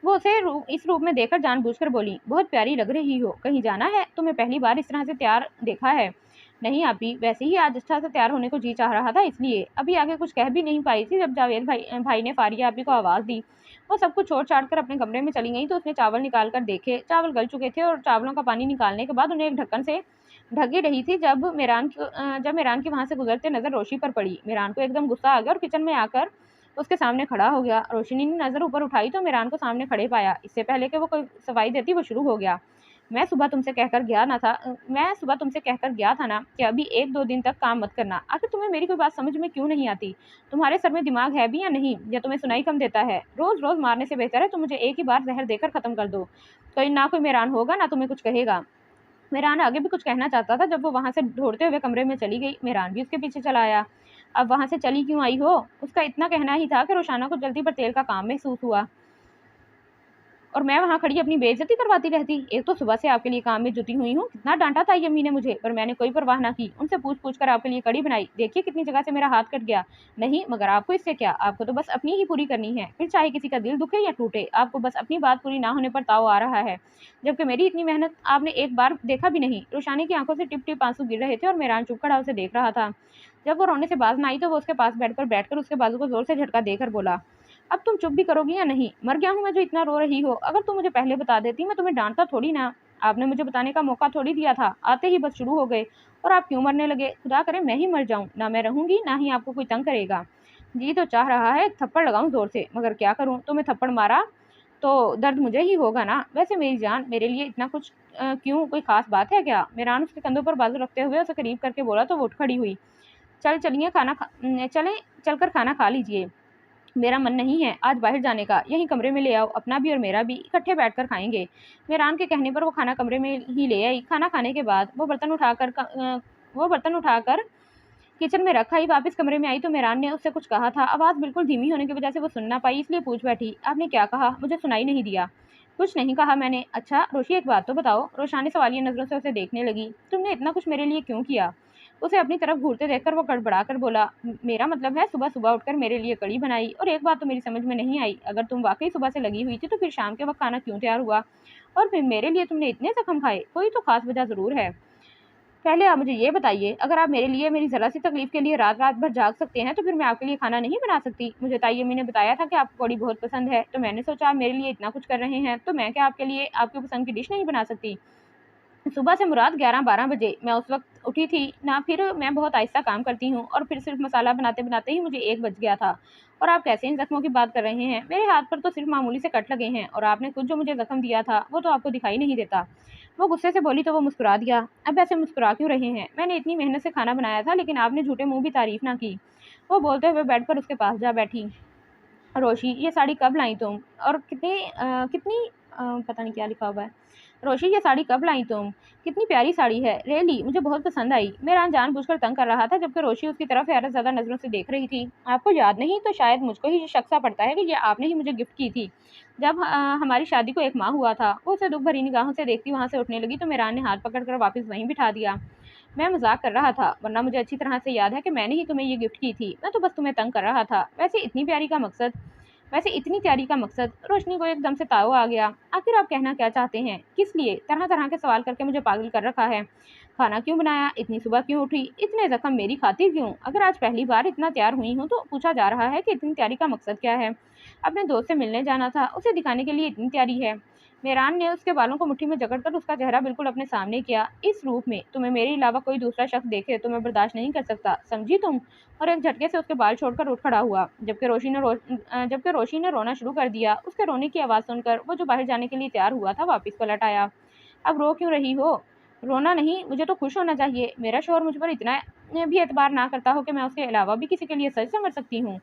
वो उसे इस रूप में देखकर जानबूझकर बोली, बहुत प्यारी लग रही हो, कहीं जाना है? तुम्हें पहली बार इस तरह से तैयार देखा है। नहीं आपी, वैसे ही आज अच्छा से तैयार होने को जी चाह रहा था, इसलिए। अभी आगे कुछ कह भी नहीं पाई थी जब जावेद भाई ने फारिया आपी को आवाज़ दी। वो सब कुछ छोड़ छाड़ कर अपने कमरे में चली गई तो उसने चावल निकाल कर देखे। चावल गल चुके थे और चावलों का पानी निकालने के बाद उन्हें एक ढक्कन से ढकी रही थी। जब मेहरान की वहां से गुजरते नजर रोशी पर पड़ी, मेहरान को एकदम गुस्सा आ गया और किचन में आकर उसके सामने खड़ा हो गया। रोशनी ने नजर ऊपर उठाई तो मेहरान को सामने खड़े पाया। इससे पहले कि वो कोई सफाई देती, वो शुरू हो गया, मैं सुबह तुमसे कहकर गया था ना कि अभी एक दो दिन तक काम मत करना। आखिर तुम्हें मेरी कोई बात समझ में क्यों नहीं आती? तुम्हारे सर में दिमाग है भी या नहीं, या तुम्हें सुनाई कम देता है? रोज रोज मारने से बेहतर है तुम मुझे एक ही बार जहर देकर खत्म कर दो। कोई मेहरान होगा ना तुम्हें कुछ कहेगा। मेहरान आगे भी कुछ कहना चाहता था जब वो वहां से दौड़ते हुए कमरे में चली गई। मेहरान भी उसके पीछे चला आया। अब वहां से चली क्यों आई हो? उसका इतना कहना ही था कि रोशाना को जल्दी पर तेल का काम महसूस हुआ और मैं वहाँ खड़ी अपनी बेइज्जती करवाती रहती। एक तो सुबह से आपके लिए काम में जुटी हुई हूँ, कितना डांटा था अम्मी ने मुझे, पर मैंने कोई परवाह ना की। उनसे पूछ कर आपके लिए कड़ी बनाई। देखिए कितनी जगह से मेरा हाथ कट गया। नहीं, मगर आपको इससे क्या? आपको तो बस अपनी ही पूरी करनी है, फिर चाहे किसी का दिल दुखे या टूटे। आपको बस अपनी बात पूरी ना होने पर ताव आ रहा है, जबकि मेरी इतनी मेहनत आपने एक बार देखा भी नहीं। रोशानी की आंखों से टिप टिप आंसू गिर रहे थे और मेहरान चुप खड़ा उसे देख रहा था। जब वो रोने से बाज न आई तो वो उसके पास बेड पर बैठकर उसके बाजू को जोर से झटका देकर बोला, अब तुम चुप भी करोगी या नहीं? मर गया हूँ मैं जो इतना रो रही हो? अगर तुम मुझे पहले बता देती, मैं तुम्हें डांटता थोड़ी ना। आपने मुझे बताने का मौका थोड़ी दिया था, आते ही बस शुरू हो गए। और आप क्यों मरने लगे? खुदा करे मैं ही मर जाऊं, ना मैं रहूंगी ना ही आपको कोई तंग करेगा। जी तो चाह रहा है थप्पड़ लगाऊं जोर से, मगर क्या करूं? तुम्हें थप्पड़ मारा तो दर्द मुझे ही होगा ना। वैसे मेरी जान, मेरे लिए इतना कुछ क्यों, कोई खास बात है क्या? मेहरान उसके कंधों पर बाजू रखते हुए उसे करीब करके बोला तो वो उठ खड़ी हुई। चलें, चलकर खाना खा लीजिए। मेरा मन नहीं है आज बाहर जाने का, यहीं कमरे में ले आओ, अपना भी और मेरा भी, इकट्ठे बैठकर खाएंगे। मेहरान के कहने पर वो खाना कमरे में ही ले आई। खाना खाने के बाद वो बर्तन उठाकर किचन में रखा ही वापस कमरे में आई तो मेहरान ने उससे कुछ कहा था। आवाज़ बिल्कुल धीमी होने की वजह से वो सुन ना पाई, इसलिए पूछ बैठी, आपने क्या कहा? मुझे सुनाई नहीं दिया। कुछ नहीं कहा मैंने। अच्छा रोशी, एक बात तो बताओ। रोशानी सवालिया नजरों से उसे देखने लगी। तुमने इतना कुछ मेरे लिए क्यों किया? उसे अपनी तरफ घूरते देखकर वो गड़बड़ा कर बोला, मेरा मतलब है सुबह सुबह उठकर मेरे लिए कड़ी बनाई। और एक बात तो मेरी समझ में नहीं आई, अगर तुम वाकई सुबह से लगी हुई थी तो फिर शाम के वक्त खाना क्यों तैयार हुआ? और फिर मेरे लिए तुमने इतने जख्म खाए, कोई तो खास वजह जरूर है। पहले आप मुझे ये बताइए, अगर आप मेरे लिए मेरी ज़रा सी तकलीफ के लिए रात रात भर जाग सकते हैं तो फिर मैं आपके लिए खाना नहीं बना सकती? मुझे ताई अम्मी ने बताया था कि आपको कड़ी बहुत पसंद है, तो मैंने सोचा आप मेरे लिए इतना कुछ कर रहे हैं तो मैं क्या आपके लिए आपकी पसंद की डिश नहीं बना सकती? सुबह से मुराद 11-12 बजे मैं उस वक्त उठी थी ना। फिर मैं बहुत आहिस्ता काम करती हूँ और फिर सिर्फ मसाला बनाते बनाते ही मुझे 1 बज गया था। और आप कैसे इन जख्मों की बात कर रहे हैं? मेरे हाथ पर तो सिर्फ मामूली से कट लगे हैं और आपने खुद जो मुझे जख्म दिया था वो तो आपको दिखाई नहीं देता। वो गुस्से से बोली तो वो मुस्कुरा दिया। अब ऐसे मुस्कुरा क्यों रहे हैं? मैंने इतनी मेहनत से खाना बनाया था, लेकिन आपने झूठे मुंह भी तारीफ ना की। वो बोलते हुए बेड पर उसके पास जा बैठी। रोशी, ये साड़ी कब लाई तुम? और पता नहीं क्या लिखा हुआ है। रोशी, ये साड़ी कब लाई तुम? कितनी प्यारी साड़ी है, रियली मुझे बहुत पसंद आई। मेहरान जानबूझकर तंग कर रहा था, जबकि रोशी उसकी तरफ हैरत ज़्यादा नज़रों से देख रही थी। आपको याद नहीं तो शायद मुझको ही शक सा पड़ता है कि ये आपने ही मुझे गिफ्ट की थी जब हमारी शादी को 1 माह हुआ था। वो उसे दुख भरी निगाहों से देखती वहाँ से उठने लगी तो मेहरान ने हाथ पकड़कर वापस वहीं बिठा दिया। मैं मजाक कर रहा था, वरना मुझे अच्छी तरह से याद है कि मैंने ही तुम्हें ये गिफ्ट की थी। मैं तो बस तुम्हें तंग कर रहा था। वैसे इतनी प्यारी का मकसद वैसे इतनी तैयारी का मकसद? रोशनी को एकदम से ताव आ गया। आखिर आप कहना क्या चाहते हैं? किस लिए तरह तरह के सवाल करके मुझे पागल कर रखा है? खाना क्यों बनाया? इतनी सुबह क्यों उठी? इतने जख्म मेरी खातिर क्यों? अगर आज पहली बार इतना तैयार हुई हूँ तो पूछा जा रहा है कि इतनी तैयारी का मकसद क्या है? अपने दोस्त से मिलने जाना था, उसे दिखाने के लिए इतनी तैयारी है। मेहरान ने उसके बालों को मुट्ठी में जकड़कर उसका चेहरा बिल्कुल अपने सामने किया। इस रूप में तुम्हें मेरे अलावा कोई दूसरा शख्स देखे तो मैं बर्दाश्त नहीं कर सकता, समझी तुम? और एक झटके से उसके बाल छोड़कर उठ खड़ा हुआ। जबकि रोशी ने रोना शुरू कर दिया। उसके रोने की आवाज़ सुनकर वो जो बाहर जाने के लिए तैयार हुआ था वापस पलट आया। अब रो क्यों रही हो? रोना नहीं, मुझे तो खुश होना चाहिए। मेरा शौहर मुझ पर इतना भी एतबार ना करता हो कि मैं उसके अलावा भी किसी के लिए सच समझ सकती हूँ।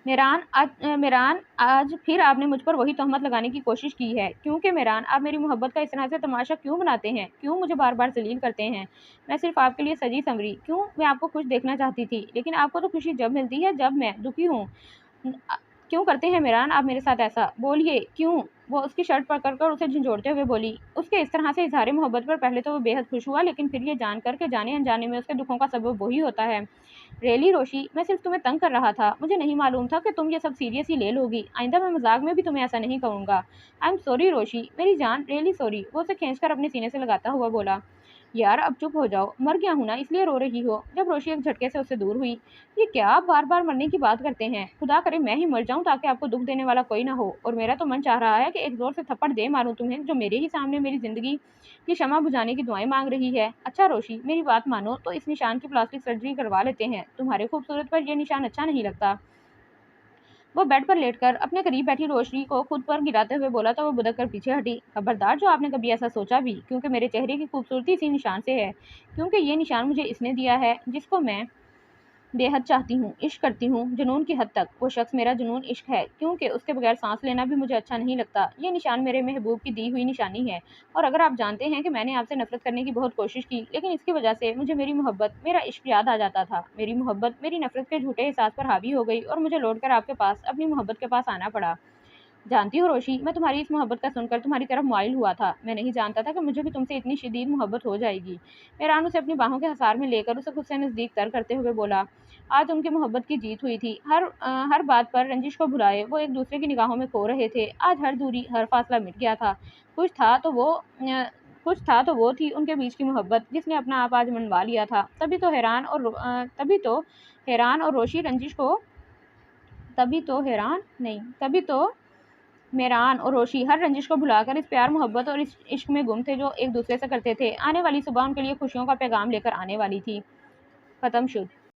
मेहरान, आज फिर आपने मुझ पर वही तोहमत लगाने की कोशिश की है। क्योंकि मेहरान, आप मेरी मोहब्बत का इस तरह से तमाशा क्यों बनाते हैं? क्यों मुझे बार-बार ज़लील करते हैं? मैं सिर्फ़ आपके लिए सजी-संवरी, क्यों मैं आपको खुश देखना चाहती थी, लेकिन आपको तो खुशी जब मिलती है जब मैं दुखी हूँ। क्यों करते हैं मेहरान आप मेरे साथ ऐसा? बोलिए, क्यों? वो उसकी शर्ट पकड़कर उसे झंझोड़ते हुए बोली। उसके इस तरह से इज़हारे मोहब्बत पर पहले तो वो बेहद खुश हुआ, लेकिन फिर ये जानकर के जाने-अनजाने में उसके दुखों का सबब वही होता है। रियली रोशी, मैं सिर्फ तुम्हें तंग कर रहा था। मुझे नहीं मालूम था कि तुम ये सब सीरियसली ले लोगी। आइंदा मैं मजाक में भी तुम्हें ऐसा नहीं कहूँगा। आई एम सॉरी रोशी, मेरी जान, रियली सॉरी। वो उसे खींचकर अपने सीने से लगाता हुआ बोला। यार अब चुप हो जाओ, मर गया हूँ ना इसलिए रो रही हो। जब रोशी एक झटके से उससे दूर हुई। ये क्या आप बार बार मरने की बात करते हैं? खुदा करे मैं ही मर जाऊं ताकि आपको दुख देने वाला कोई ना हो। और मेरा तो मन चाह रहा है कि एक जोर से थप्पड़ दे मारूं तुम्हें, जो मेरे ही सामने मेरी जिंदगी की शमा बुझाने की दुआएं मांग रही है। अच्छा रोशी, मेरी बात मानो तो इस निशान की प्लास्टिक सर्जरी करवा लेते हैं। तुम्हारे खूबसूरत पर यह निशान अच्छा नहीं लगता। वो बेड पर लेटकर अपने करीब बैठी रोशनी को खुद पर गिराते हुए बोला तो वो बुदक कर पीछे हटी। खबरदार जो आपने कभी ऐसा सोचा भी, क्योंकि मेरे चेहरे की खूबसूरती इसी निशान से है। क्योंकि ये निशान मुझे इसने दिया है जिसको मैं बेहद चाहती हूँ, इश्क करती हूँ, जुनून की हद तक। वो शख्स मेरा जुनून इश्क है, क्योंकि उसके बगैर सांस लेना भी मुझे अच्छा नहीं लगता। ये निशान मेरे महबूब की दी हुई निशानी है। और अगर आप जानते हैं कि मैंने आपसे नफरत करने की बहुत कोशिश की, लेकिन इसकी वजह से मुझे मेरी मोहब्बत, मेरा इश्क याद आ जाता था। मेरी मोहब्बत मेरी नफरत के झूठे एहसास पर हावी हो गई और मुझे लौटकर आपके पास, अपनी मोहब्बत के पास आना पड़ा। जानती हो रोशी, मैं तुम्हारी इस मोहब्बत का सुनकर तुम्हारी तरफ माइल हुआ था। मैं नहीं जानता था कि मुझे भी तुमसे इतनी शदीद मोहब्बत हो जाएगी। मेहरान उसे अपनी बाहों के हसार में लेकर उसे खुद से नज़दीक तर करते हुए बोला। आज उनकी मोहब्बत की जीत हुई थी। हर बात पर रंजिश को भुलाए वो एक दूसरे की निगाहों में खो रहे थे। आज हर दूरी, हर फासला मिट गया था। कुछ था तो वो कुछ था तो वो थी उनके बीच की मोहब्बत, जिसने अपना आप आज मनवा लिया था। तभी तो हैरान और रोशी रंजिश को तभी तो हैरान नहीं तभी तो मेहरान और रोशी हर रंजिश को भुलाकर इस प्यार मोहब्बत और इस इश्क में गुम थे जो एक दूसरे से करते थे। आने वाली सुबह उनके लिए खुशियों का पैगाम लेकर आने वाली थी। खत्म शुद।